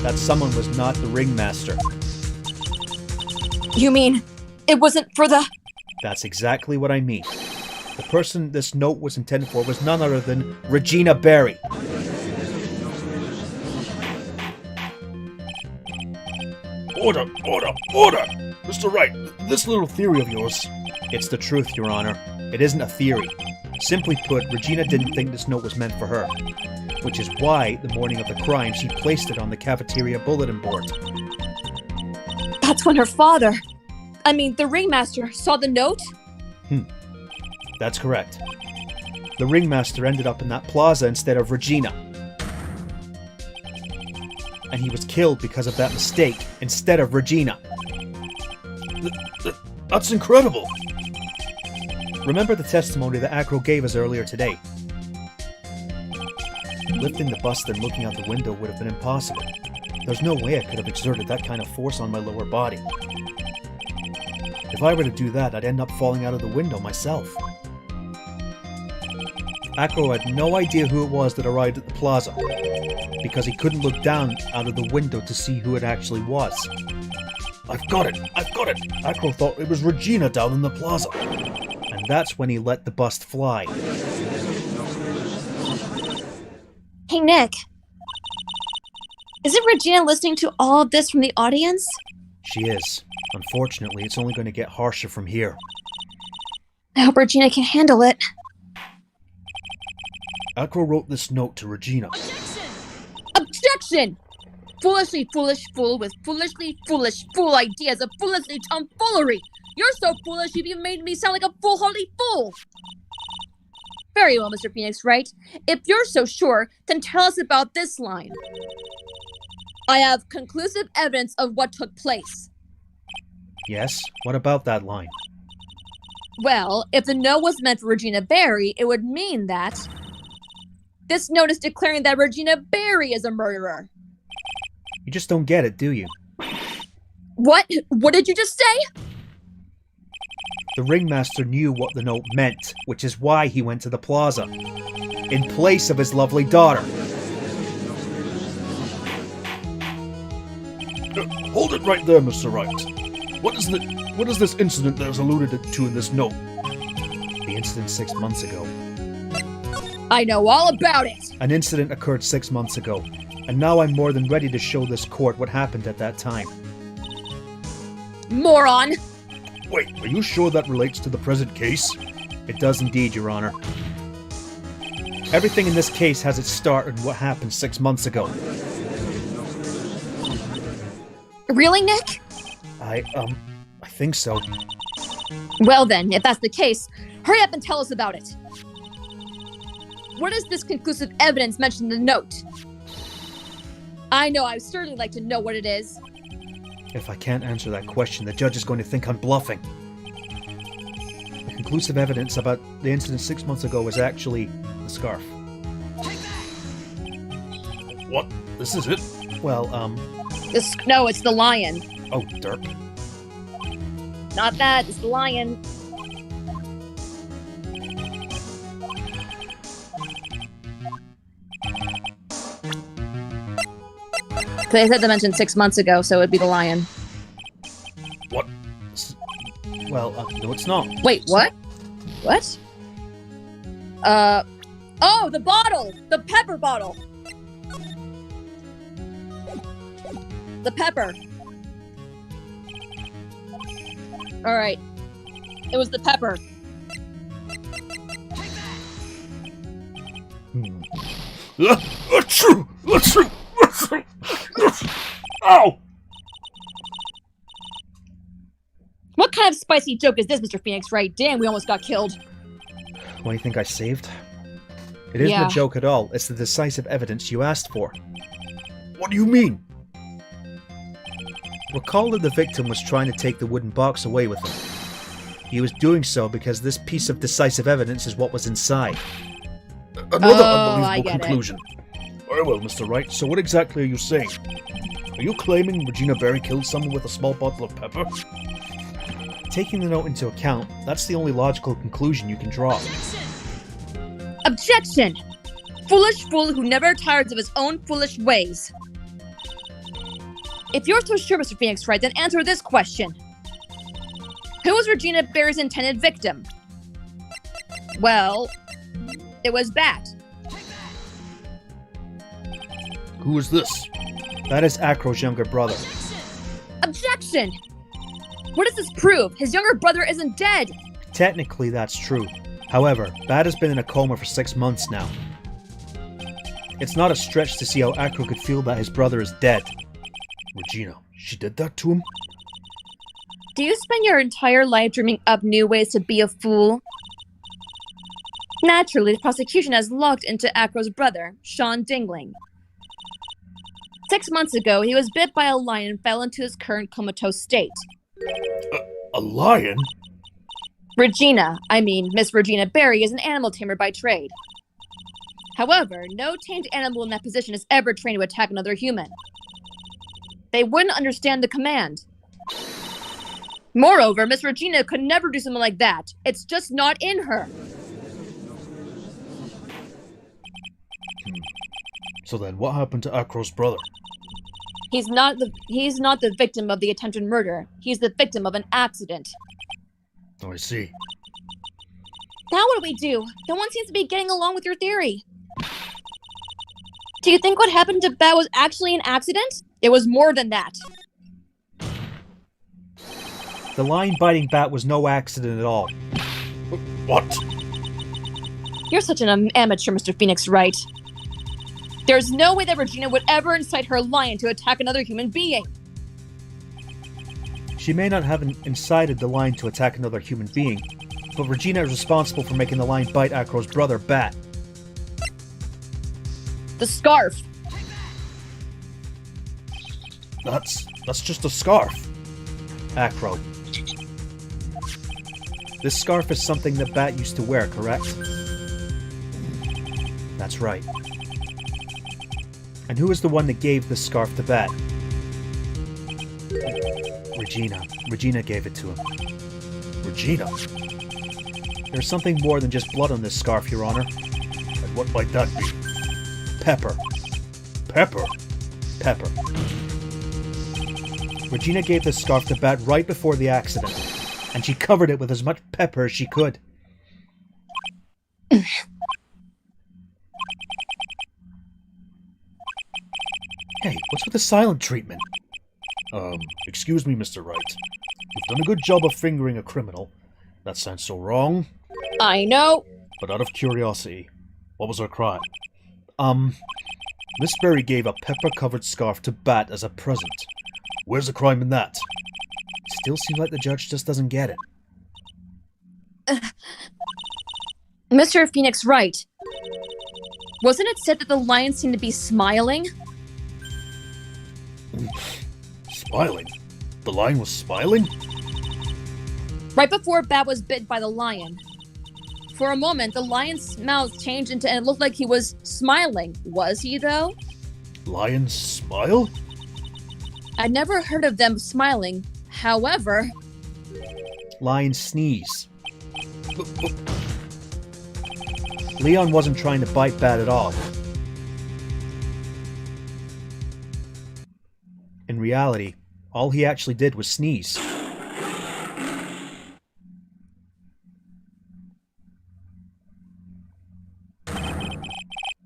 that someone was not the ringmaster. You mean, it wasn't for the... That's exactly what I mean. The person this note was intended for was none other than Regina Berry. Order! Order! Mr. Wright, This little theory of yours. It's the truth, Your Honor. It isn't a theory. Simply put, Regina didn't think this note was meant for her, which is why, the morning of the crime, she placed it on the cafeteria bulletin board. That's when her father, the ringmaster, saw the note? That's correct. The ringmaster ended up in that plaza instead of Regina. And he was killed because of that mistake instead of Regina. that's incredible! Remember the testimony that Acro gave us earlier today? Lifting the bust and looking out the window would have been impossible. There's no way I could have exerted that kind of force on my lower body. If I were to do that, I'd end up falling out of the window myself. Acro had no idea who it was that arrived at the plaza, because he couldn't look down out of the window to see who it actually was. I've got it! Acro thought it was Regina down in the plaza. And that's when he let the bust fly. Hey, Nick. Isn't Regina listening to all of this from the audience? She is. Unfortunately, it's only going to get harsher from here. I hope Regina can handle it. Acro wrote this note to Regina. Objection! Foolishly foolish fool with foolishly foolish fool ideas of foolishly tomfoolery. You're so foolish you've even made me sound like a foolhardy fool. Very well, Mr. Phoenix Wright. If you're so sure, then tell us about this line. I have conclusive evidence of what took place. Yes? What about that line? Well, if the note was meant for Regina Barry, it would mean that this note is declaring that Regina Barry is a murderer. You just don't get it, do you? What? What did you just say? The ringmaster knew what the note meant, which is why he went to the plaza, in place of his lovely daughter. Hold it right there, Mr. Wright. What is this incident that is alluded to in this note? The incident 6 months ago. I know all about it! An incident occurred 6 months ago, and now I'm more than ready to show this court what happened at that time. Moron! Wait, are you sure that relates to the present case? It does indeed, Your Honor. Everything in this case has its start in what happened 6 months ago. Really, Nick? I think so. Well then, if that's the case, hurry up and tell us about it. What is this conclusive evidence mentioned in the note? I know, I'd certainly like to know what it is. If I can't answer that question, the judge is going to think I'm bluffing. The conclusive evidence about the incident 6 months ago was actually the scarf. What? This is it? Well, No, it's the lion. oh, derp. Not that, it's the lion. They said they mentioned 6 months ago, so it'd be the lion. What? Well, no, it's not. Wait, what? What? Oh, the bottle! The pepper bottle! The pepper. Alright. It was the pepper. Achoo! Achoo! Achoo! Ow! What kind of spicy joke is this, Mr. Phoenix Wright? Damn, we almost got killed. What do you think I saved? It isn't Yeah. a joke at all. It's the decisive evidence you asked for. What do you mean? Recall that the victim was trying to take the wooden box away with him. He was doing so because this piece of decisive evidence is what was inside. Another I unbelievable get it. conclusion. Very well, Mr. Wright. So what exactly are you saying? Are you claiming Regina Barry killed someone with a small bottle of pepper? Taking the note into account, that's the only logical conclusion you can draw. Objection! Foolish fool who never tires of his own foolish ways. If you're so sure, Mr. Phoenix Wright, then answer this question. Who was Regina Barry's intended victim? Well, it was Bat. Who is this? That is Acro's younger brother. Objection! What does this prove? His younger brother isn't dead! Technically, that's true. However, Bat has been in a coma for 6 months now. It's not a stretch to see how Acro could feel that his brother is dead. Regina, she did that to him? Do you spend your entire life dreaming up new ways to be a fool? Naturally, the prosecution has looked into Acro's brother, Sean Dingling. 6 months ago, he was bit by a lion and fell into his current comatose state. A lion? Miss Regina Berry, is an animal tamer by trade. However, no tamed animal in that position is ever trained to attack another human. They wouldn't understand the command. Moreover, Miss Regina could never do something like that. It's just not in her. So then, what happened to Acro's brother? He's not the victim of the attempted murder. He's the victim of an accident. Oh, I see. Now what do we do? No one seems to be getting along with your theory. Do you think what happened to Bat was actually an accident? It was more than that. The lion biting Bat was no accident at all. What? You're such an amateur, Mr. Phoenix Wright. There's no way that Regina would ever incite her lion to attack another human being. She may not have incited the lion to attack another human being, but Regina is responsible for making the lion bite Acro's brother, Bat. The scarf. That's just a scarf. Acro. This scarf is something that Bat used to wear, correct? That's right. And who is the one that gave this scarf to Bat? Regina. Regina gave it to him. Regina? There's something more than just blood on this scarf, Your Honor. And what might that be? Pepper. Pepper? Pepper. Regina gave this scarf to Bat right before the accident, and she covered it with as much pepper as she could. Hey, what's with the silent treatment? Excuse me, Mr. Wright. You've done a good job of fingering a criminal. That sounds so wrong. I know. But out of curiosity, what was her crime? Miss Berry gave a pepper-covered scarf to Bat as a present. Where's the crime in that? Still seems like the judge just doesn't get it. Mr. Phoenix Wright. Wasn't it said that the lion seemed to be smiling? Smiling? The lion was smiling? Right before Bat was bit by the lion. For a moment, the lion's mouth changed and it looked like he was smiling. Was he, though? Lions smile? I'd never heard of them smiling. However... Lions sneeze. Leon wasn't trying to bite Bat at all. In reality, all he actually did was sneeze.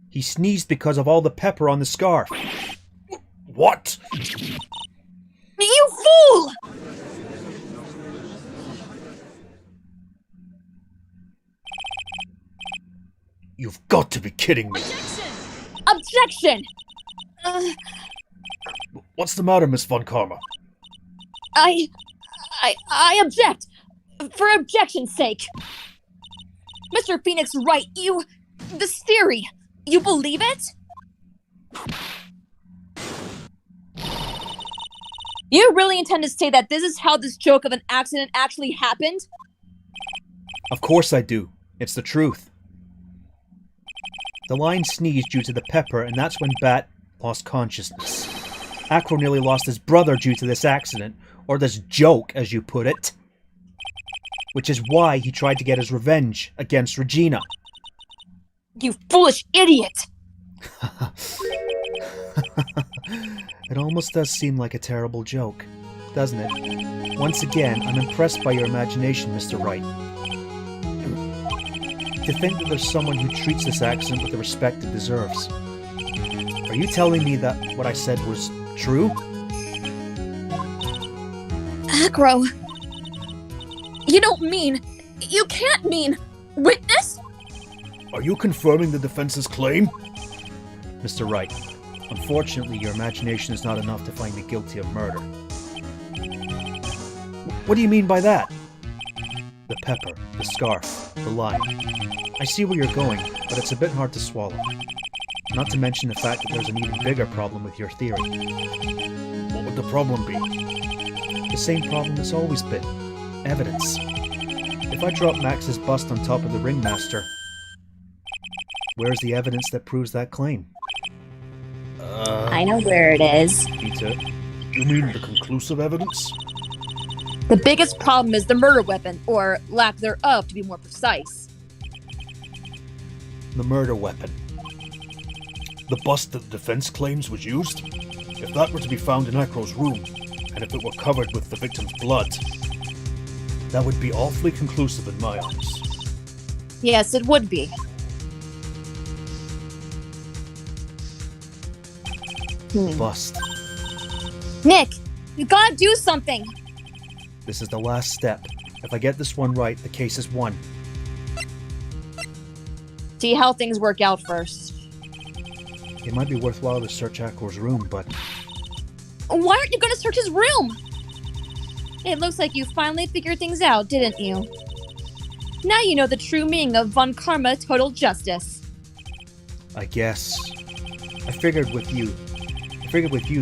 He sneezed because of all the pepper on the scarf. What? You fool! You've got to be kidding me. Objection! What's the matter, Miss Von Karma? I object! For objection's sake! Mr. Phoenix Wright, this theory, you believe it? You really intend to say that this is how this joke of an accident actually happened? Of course I do. It's the truth. The lion sneezed due to the pepper, and that's when Bat lost consciousness. Acro nearly lost his brother due to this accident, or this joke, as you put it. Which is why he tried to get his revenge against Regina. You foolish idiot! It almost does seem like a terrible joke, doesn't it? Once again, I'm impressed by your imagination, Mr. Wright. To think that there's someone who treats this accident with the respect it deserves. Are you telling me that what I said was true? Acro. You don't mean... You can't mean... Witness? Are you confirming the defense's claim? Mr. Wright, unfortunately, your imagination is not enough to find me guilty of murder. What do you mean by that? The pepper, the scarf, the line. I see where you're going, but it's a bit hard to swallow. Not to mention the fact that there's an even bigger problem with your theory. What would the problem be? The same problem it's always been. Evidence. If I drop Max's bust on top of the ringmaster, where's the evidence that proves that claim? I know where it is. Peter, You mean the conclusive evidence? The biggest problem is the murder weapon, or lack thereof, to be more precise. the murder weapon. The bust that the defense claims was used? If that were to be found in Acro's room, and if it were covered with the victim's blood, that would be awfully conclusive in my eyes. Yes, it would be. Bust. Nick, you gotta do something! This is the last step. If I get this one right, the case is won. See how things work out first. It might be worthwhile to search Acro's room, but Why aren't you gonna search his room? It looks like you finally figured things out, didn't you? Now you know the true meaning of Von Karma Total Justice. I guess. I figured with you,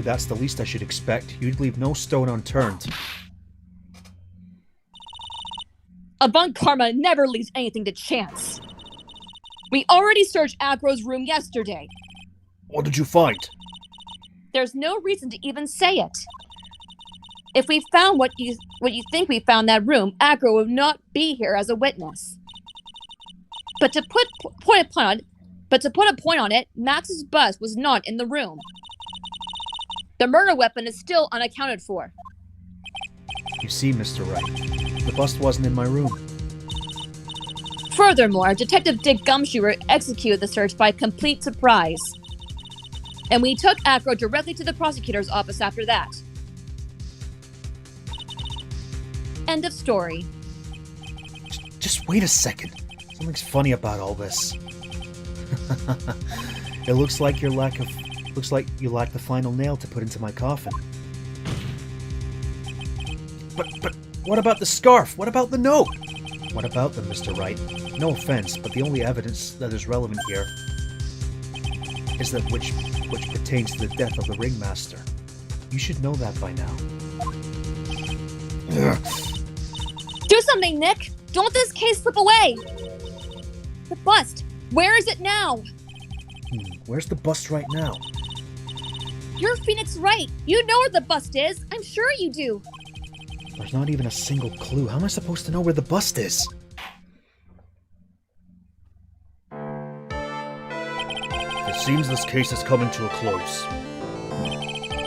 that's the least I should expect. You'd leave no stone unturned. A Von Karma never leaves anything to chance. We already searched Acro's room yesterday. What did you find? There's no reason to even say it. If we found what you think we found in that room, Acro would not be here as a witness. But to put a point on it, Max's bust was not in the room. The murder weapon is still unaccounted for. You see, Mr. Wright, the bust wasn't in my room. Furthermore, Detective Dick Gumshoe executed the search by complete surprise. And we took Acro directly to the prosecutor's office after that. End of story. Just wait a second. Something's funny about all this. It looks like you lack the final nail to put into my coffin. But what about the scarf? What about the note? What about them, Mr. Wright? No offense, but the only evidence that is relevant here is that which pertains to the death of the ringmaster. You should know that by now. Do something, Nick! Don't let this case slip away! The bust! Where is it now? Where's the bust right now? You're Phoenix Wright! You know where the bust is! I'm sure you do! There's not even a single clue. How am I supposed to know where the bust is? It seems this case is coming to a close.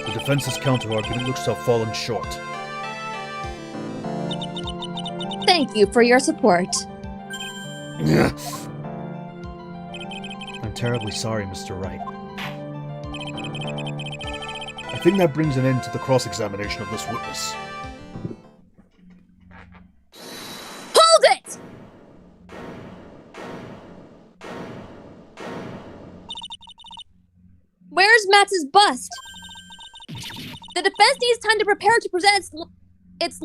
The defense's counter-argument looks to have fallen short. Thank you for your support. I'm terribly sorry, Mr. Wright. I think that brings an end to the cross-examination of this witness. Hold it! Where's Max's bust? The defense needs time to prepare to present its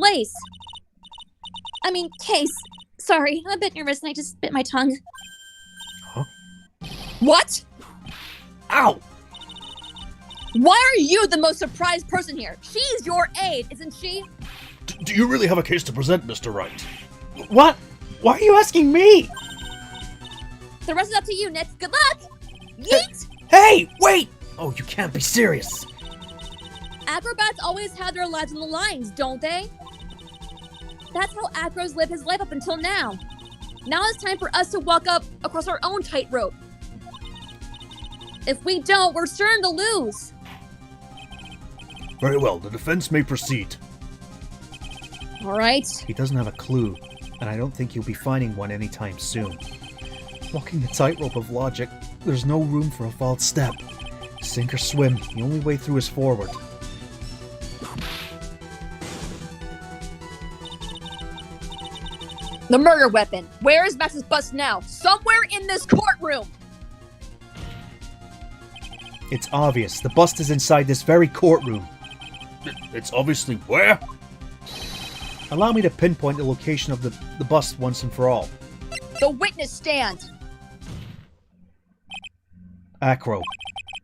case. Sorry, I'm a bit nervous and I just bit my tongue. Huh? What? Ow! Why are you the most surprised person here? She's your aide, isn't she? Do you really have a case to present, Mr. Wright? What? Why are you asking me? The rest is up to you, Nick. Good luck! Yeet! Hey, wait! Oh, you can't be serious. Acrobats always have their lives on the lines, don't they? That's how Acros live his life up until now. Now it's time for us to walk up across our own tightrope. If we don't, we're certain to lose. Very well, the defense may proceed. All right. He doesn't have a clue, and I don't think he'll be finding one anytime soon. Walking the tightrope of logic, there's no room for a false step. Sink or swim, the only way through is forward. The murder weapon. Where is Max's bust now? Somewhere in this courtroom. It's obvious. The bust is inside this very courtroom. It's obviously where? Allow me to pinpoint the location of the bust once and for all. The witness stand. Acro,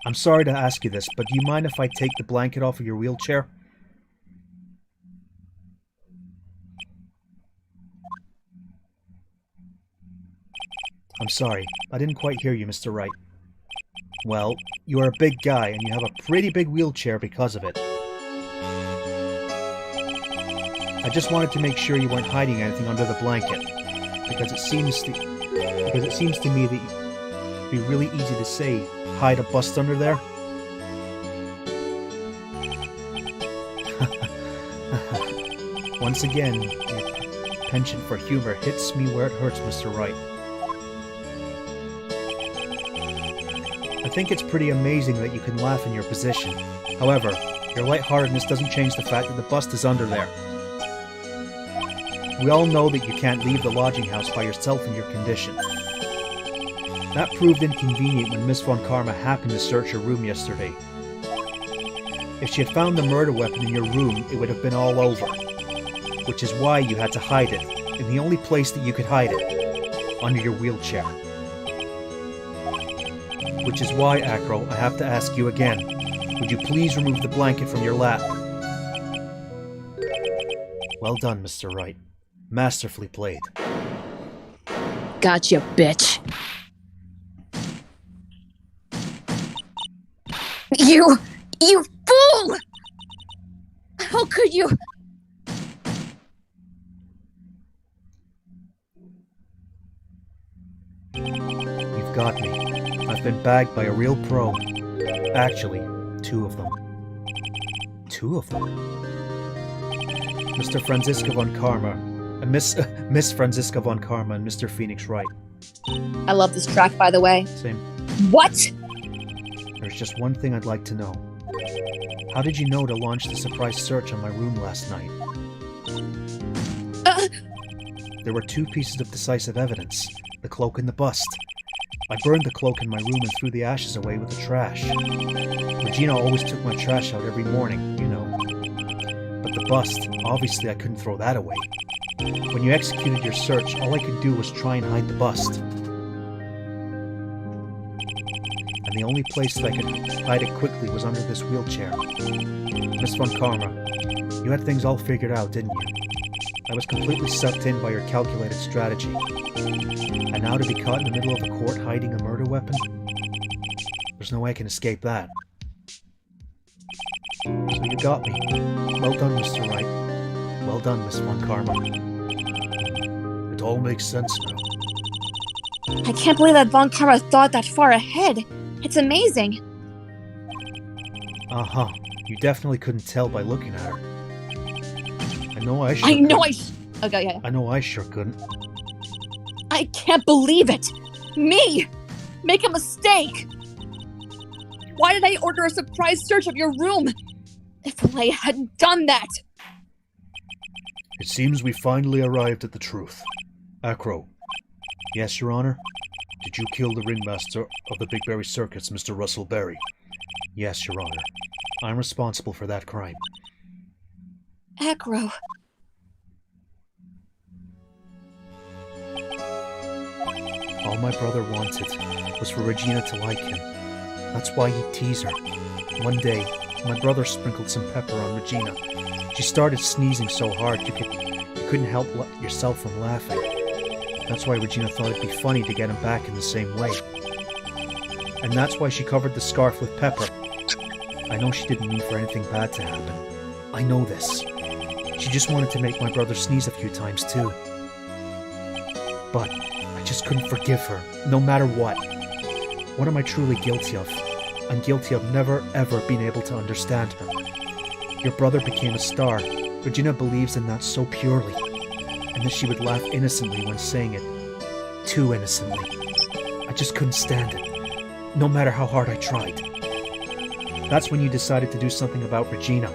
I'm sorry to ask you this, but do you mind if I take the blanket off of your wheelchair? I'm sorry, I didn't quite hear you, Mr. Wright. Well, you are a big guy, and you have a pretty big wheelchair because of it. I just wanted to make sure you weren't hiding anything under the blanket, because it seems to me that it'd be really easy to say, hide a bust under there. Once again, your penchant for humor hits me where it hurts, Mr. Wright. I think it's pretty amazing that you can laugh in your position. However, your lightheartedness doesn't change the fact that the bust is under there. We all know that you can't leave the lodging house by yourself in your condition. That proved inconvenient when Miss Von Karma happened to search your room yesterday. If she had found the murder weapon in your room, it would have been all over. Which is why you had to hide it, in the only place that you could hide it, under your wheelchair. Which is why, Acro, I have to ask you again, would you please remove the blanket from your lap? Well done, Mr. Wright. Masterfully played. Gotcha, bitch. You fool! How could you? You've got me. I've been bagged by a real pro. Actually, two of them. Two of them? Mr. Franziska von Karma, Miss Franziska von Karma and Mr. Phoenix Wright. I love this track, by the way. Same. What? There's just one thing I'd like to know. How did you know to launch the surprise search on my room last night? There were two pieces of decisive evidence, the cloak and the bust. I burned the cloak in my room and threw the ashes away with the trash. Regina always took my trash out every morning, you know. But the bust, obviously I couldn't throw that away. When you executed your search, all I could do was try and hide the bust. And the only place that I could hide it quickly was under this wheelchair. Miss Von Karma, you had things all figured out, didn't you? I was completely sucked in by your calculated strategy. And now to be caught in the middle of a court hiding a murder weapon? There's no way I can escape that. So you got me. Well done, Mr. Wright. Well done, Miss Von Karma. It all makes sense now. I can't believe that Von Karma thought that far ahead. It's amazing. Uh-huh. You definitely couldn't tell by looking at her. I know I sure Okay, yeah. I know I sure couldn't. I can't believe it! Me! Make a mistake! Why did I order a surprise search of your room? If only I hadn't done that! It seems we finally arrived at the truth. Acro. Yes, Your Honor? Did you kill the ringmaster of the Big Berry Circus, Mr. Russell Berry? Yes, Your Honor. I'm responsible for that crime. Acro. All my brother wanted was for Regina to like him. That's why he'd tease her. One day, my brother sprinkled some pepper on Regina. She started sneezing so hard you couldn't help yourself from laughing. That's why Regina thought it'd be funny to get him back in the same way. And that's why she covered the scarf with pepper. I know she didn't mean for anything bad to happen. I know this. She just wanted to make my brother sneeze a few times too. But I just couldn't forgive her, no matter what. What am I truly guilty of? I'm guilty of never, ever being able to understand her. Your brother became a star. Regina believes in that so purely. And that she would laugh innocently when saying it. Too innocently. I just couldn't stand it. No matter how hard I tried. That's when you decided to do something about Regina.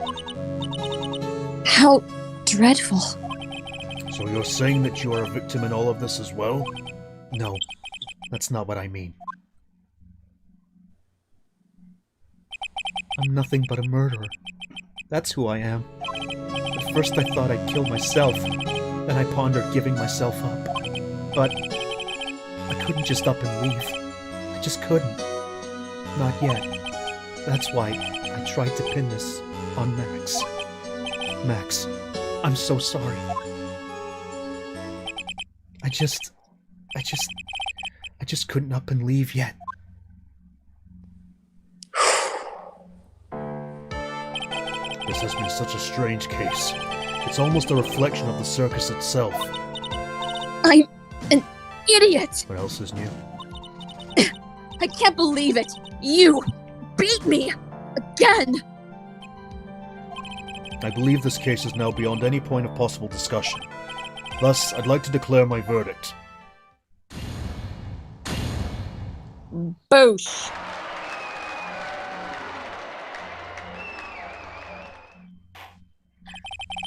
How dreadful. So you're saying that you are a victim in all of this as well? No, that's not what I mean. I'm nothing but a murderer. That's who I am. At first I thought I'd kill myself, then I pondered giving myself up. But I couldn't just up and leave. I just couldn't. Not yet. That's why I tried to pin this on Max. Max, I'm so sorry. I just couldn't up and leave yet. This has been such a strange case. It's almost a reflection of the circus itself. I'm an idiot. What else is new? I can't believe it. You beat me again. I believe this case is now beyond any point of possible discussion. Thus, I'd like to declare my verdict. Boosh.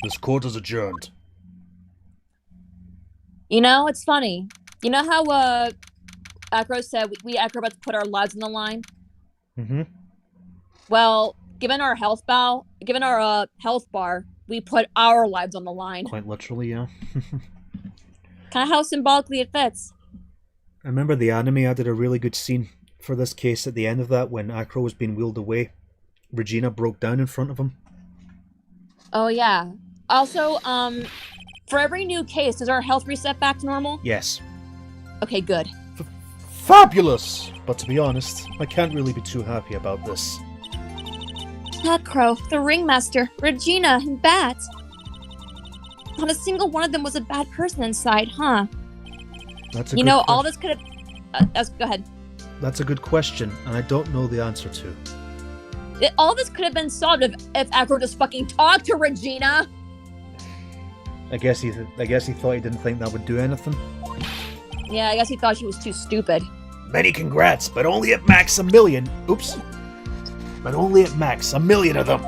This court is adjourned. You know, it's funny. You know how Acro said we Acro about to put our lives on the line? Mm-hmm. Well, given our health bar, we put our lives on the line. Quite literally, yeah. Kind of how symbolically it fits. I remember the anime added a really good scene for this case at the end of that when Acro was being wheeled away. Regina broke down in front of him. Oh, yeah. Also, for every new case, does our health reset back to normal? Yes. Okay, good. Fabulous! But to be honest, I can't really be too happy about this. Acro, the Ringmaster, Regina, and Bat. Not a single one of them was a bad person inside, huh? That's a You good know, que- all this could have... go ahead. That's a good question, and I don't know the answer to. All this could have been solved if Acro just fucking talked to Regina. I guess he thought he didn't think that would do anything. Yeah, I guess he thought she was too stupid. Many congrats, but only at max a million. Oops. But only at max a million of them.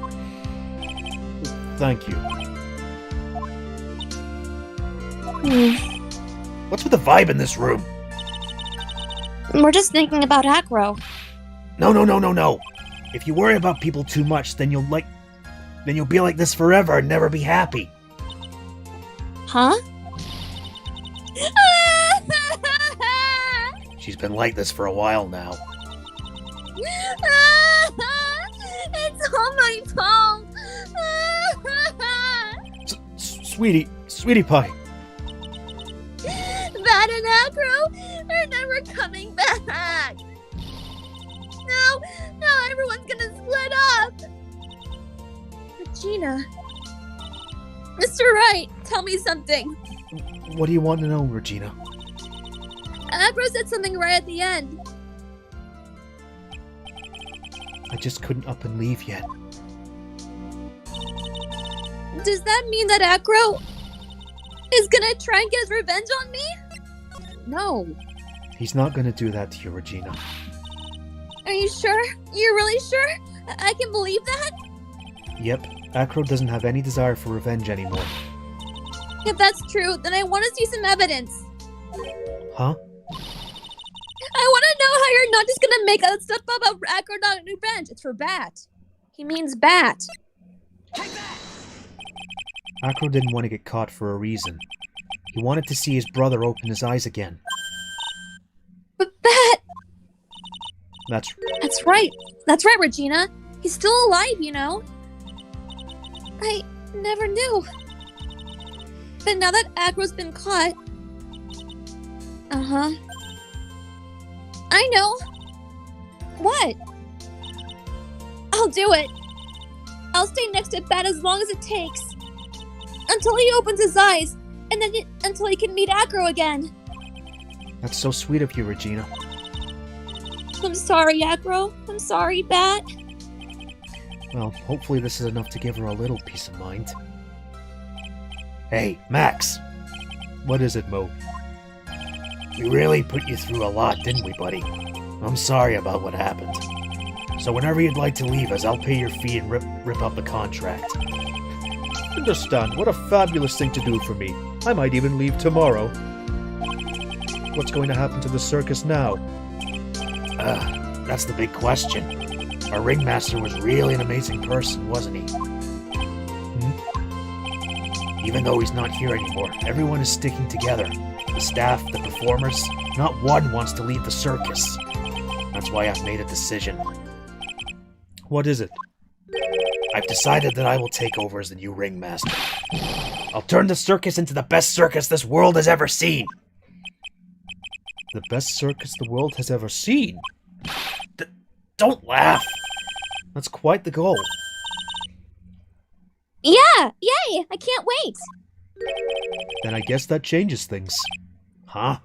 Thank you. What's with the vibe in this room? We're just thinking about Acro. No. If you worry about people too much, then you'll be like this forever and never be happy. Huh? She's been like this for a while now. It's all my fault. Sweetie pie. Bat and Acro are never coming back. No, everyone's gonna split up. Regina. Mr. Wright, tell me something. What do you want to know, Regina? Acro said something right at the end. I just couldn't up and leave yet. Does that mean that Acro is gonna try and get his revenge on me? No. He's not gonna do that to you, Regina. Are you sure? You're really sure? I can believe that? Yep, Acro doesn't have any desire for revenge anymore. If that's true, then I want to see some evidence. Huh? I want to know how you're not just gonna make up stuff about Acro not revenge. It's for Bat. He means Bat. Acro didn't want to get caught for a reason. He wanted to see his brother open his eyes again. But Bat! That's That's right, Regina. He's still alive, you know. I never knew. But now that Acro's been caught... Uh-huh. I know. What? I'll do it. I'll stay next to Bat as long as it takes. Until he opens his eyes, and then until he can meet Acro again. That's so sweet of you, Regina. I'm sorry, Acro. I'm sorry, Bat. Well, hopefully this is enough to give her a little peace of mind. Hey, Max. What is it, Mo? We really put you through a lot, didn't we, buddy? I'm sorry about what happened. So whenever you'd like to leave us, I'll pay your fee and rip up the contract. Understand, what a fabulous thing to do for me. I might even leave tomorrow. What's going to happen to the circus now? That's the big question. Our ringmaster was really an amazing person, wasn't he? Even though he's not here anymore, everyone is sticking together. The staff, the performers, not one wants to leave the circus. That's why I've made a decision. What is it? I've decided that I will take over as the new ringmaster. I'll turn the circus into the best circus this world has ever seen. The best circus the world has ever seen? Don't laugh. That's quite the goal. Yeah, yay! I can't wait. Then I guess that changes things. Huh?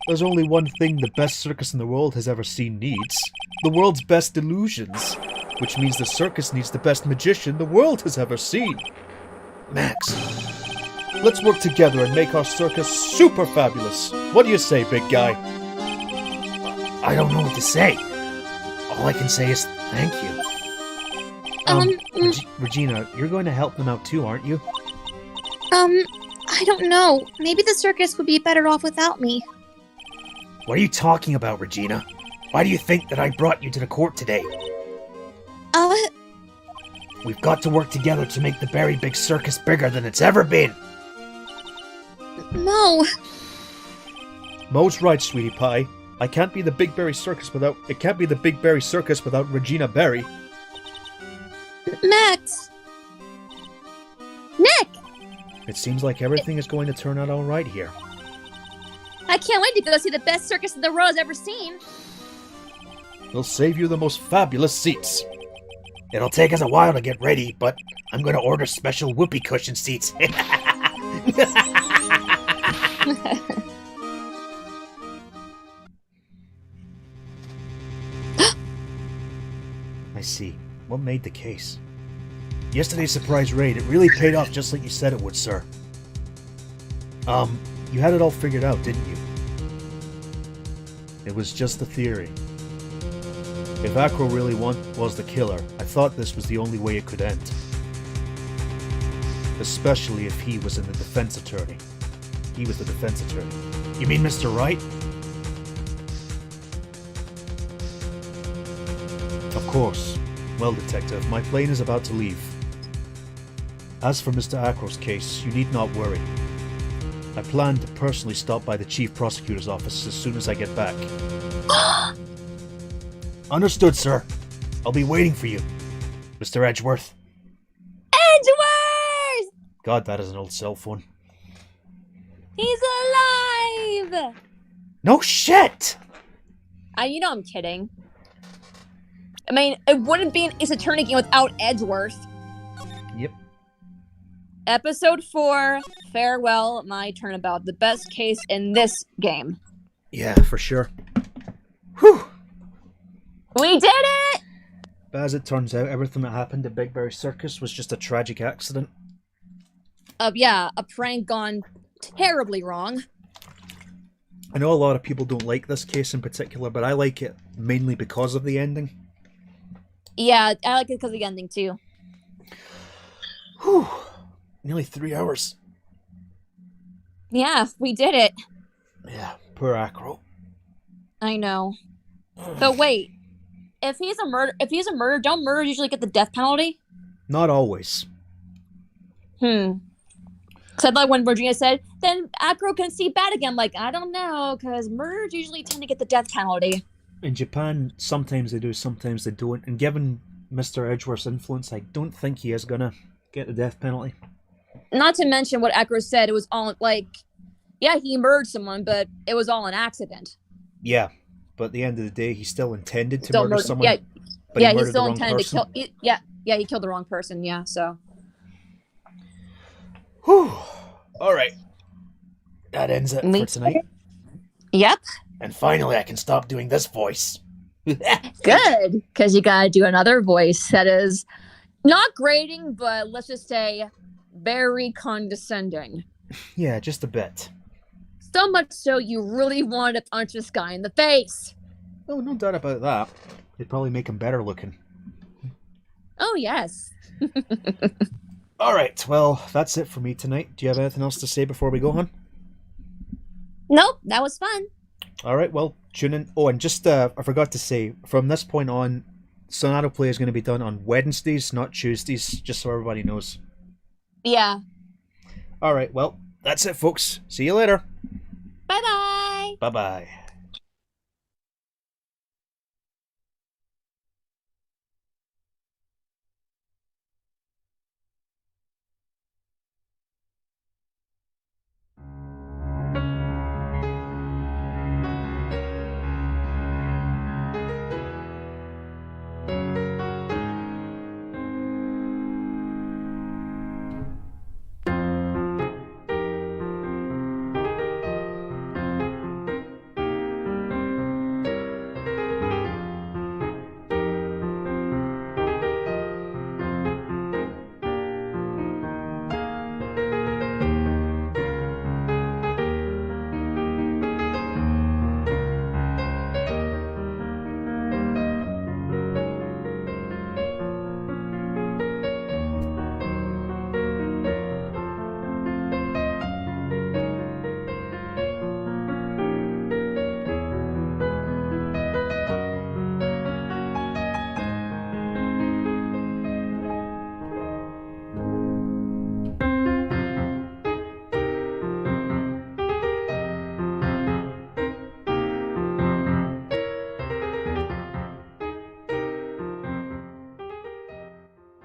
There's only one thing the best circus in the world has ever seen needs. The world's best illusions. Which means the circus needs the best magician the world has ever seen. Max, Let's work together and make our circus super fabulous. What do you say, big guy? I don't know what to say. All I can say is thank you. Regina, you're going to help them out too, aren't you? I don't know. Maybe the circus would be better off without me. What are you talking about, Regina? Why do you think that I brought you to the court today? We've got to work together to make the Berry Big Circus bigger than it's ever been. No. Mo's right, sweetie pie. It can't be the Big Berry Circus without Regina Berry. Max. Nick! It seems like everything is going to turn out all right here. I can't wait to go see the best circus the world has ever seen. We'll save you the most fabulous seats. It'll take us a while to get ready, but I'm going to order special whoopee cushion seats. I see. What made the case? Yesterday's surprise raid, it really paid off just like you said it would, sir. You had it all figured out, didn't you? It was just a theory. If Acro really was the killer, I thought this was the only way it could end. Especially if he was the defense attorney. He was the defense attorney. You mean Mr. Wright? Of course. Well, Detective, my plane is about to leave. As for Mr. Acro's case, you need not worry. I plan to personally stop by the Chief Prosecutor's office as soon as I get back. Understood, sir. I'll be waiting for you, Mr. Edgeworth. Edgeworth! God, that is an old cell phone. He's alive! No shit! You know I'm kidding. I mean, it wouldn't be an Ace Attorney game without Edgeworth. Yep. Episode 4, Farewell, My Turnabout. The best case in this game. Yeah, for sure. Whew! We did it! But as it turns out, everything that happened at Big Berry Circus was just a tragic accident. Yeah, a prank gone terribly wrong. I know a lot of people don't like this case in particular, but I like it mainly because of the ending. Yeah, I like it because of the ending, too. Whew! Nearly 3 hours. Yeah, we did it. Yeah, poor Acro. I know. But wait, if he's a murder, don't murderers usually get the death penalty? Not always. Because I thought when Virginia said, then Acro can see bad again. I'm like, I don't know, because murderers usually tend to get the death penalty. In Japan, sometimes they do, sometimes they don't. And given Mr. Edgeworth's influence, I don't think he is gonna get the death penalty. Not to mention what Acro said, it was all like, yeah, he murdered someone, but it was all an accident. Yeah, but at the end of the day, he still intended to murder someone. Yeah, but yeah, he he murdered still the wrong intended person. to kill. Yeah, he killed the wrong person. Yeah, so. Whew! Alright. That ends it for tonight. Yep. And finally, I can stop doing this voice. Good, because you gotta do another voice that is not grating, but let's just say very condescending. Yeah, just a bit. So much so you really want to punch this guy in the face. Oh, no doubt about that. It'd probably make him better looking. Oh, yes. Alright, well, that's it for me tonight. Do you have anything else to say before we go, hon? Nope, that was fun. Alright, well, tune in. Oh, and just, I forgot to say, from this point on, Sonadow Play is going to be done on Wednesdays, not Tuesdays, just so everybody knows. Yeah. Alright, well, that's it, folks. See you later. Bye-bye. Bye-bye.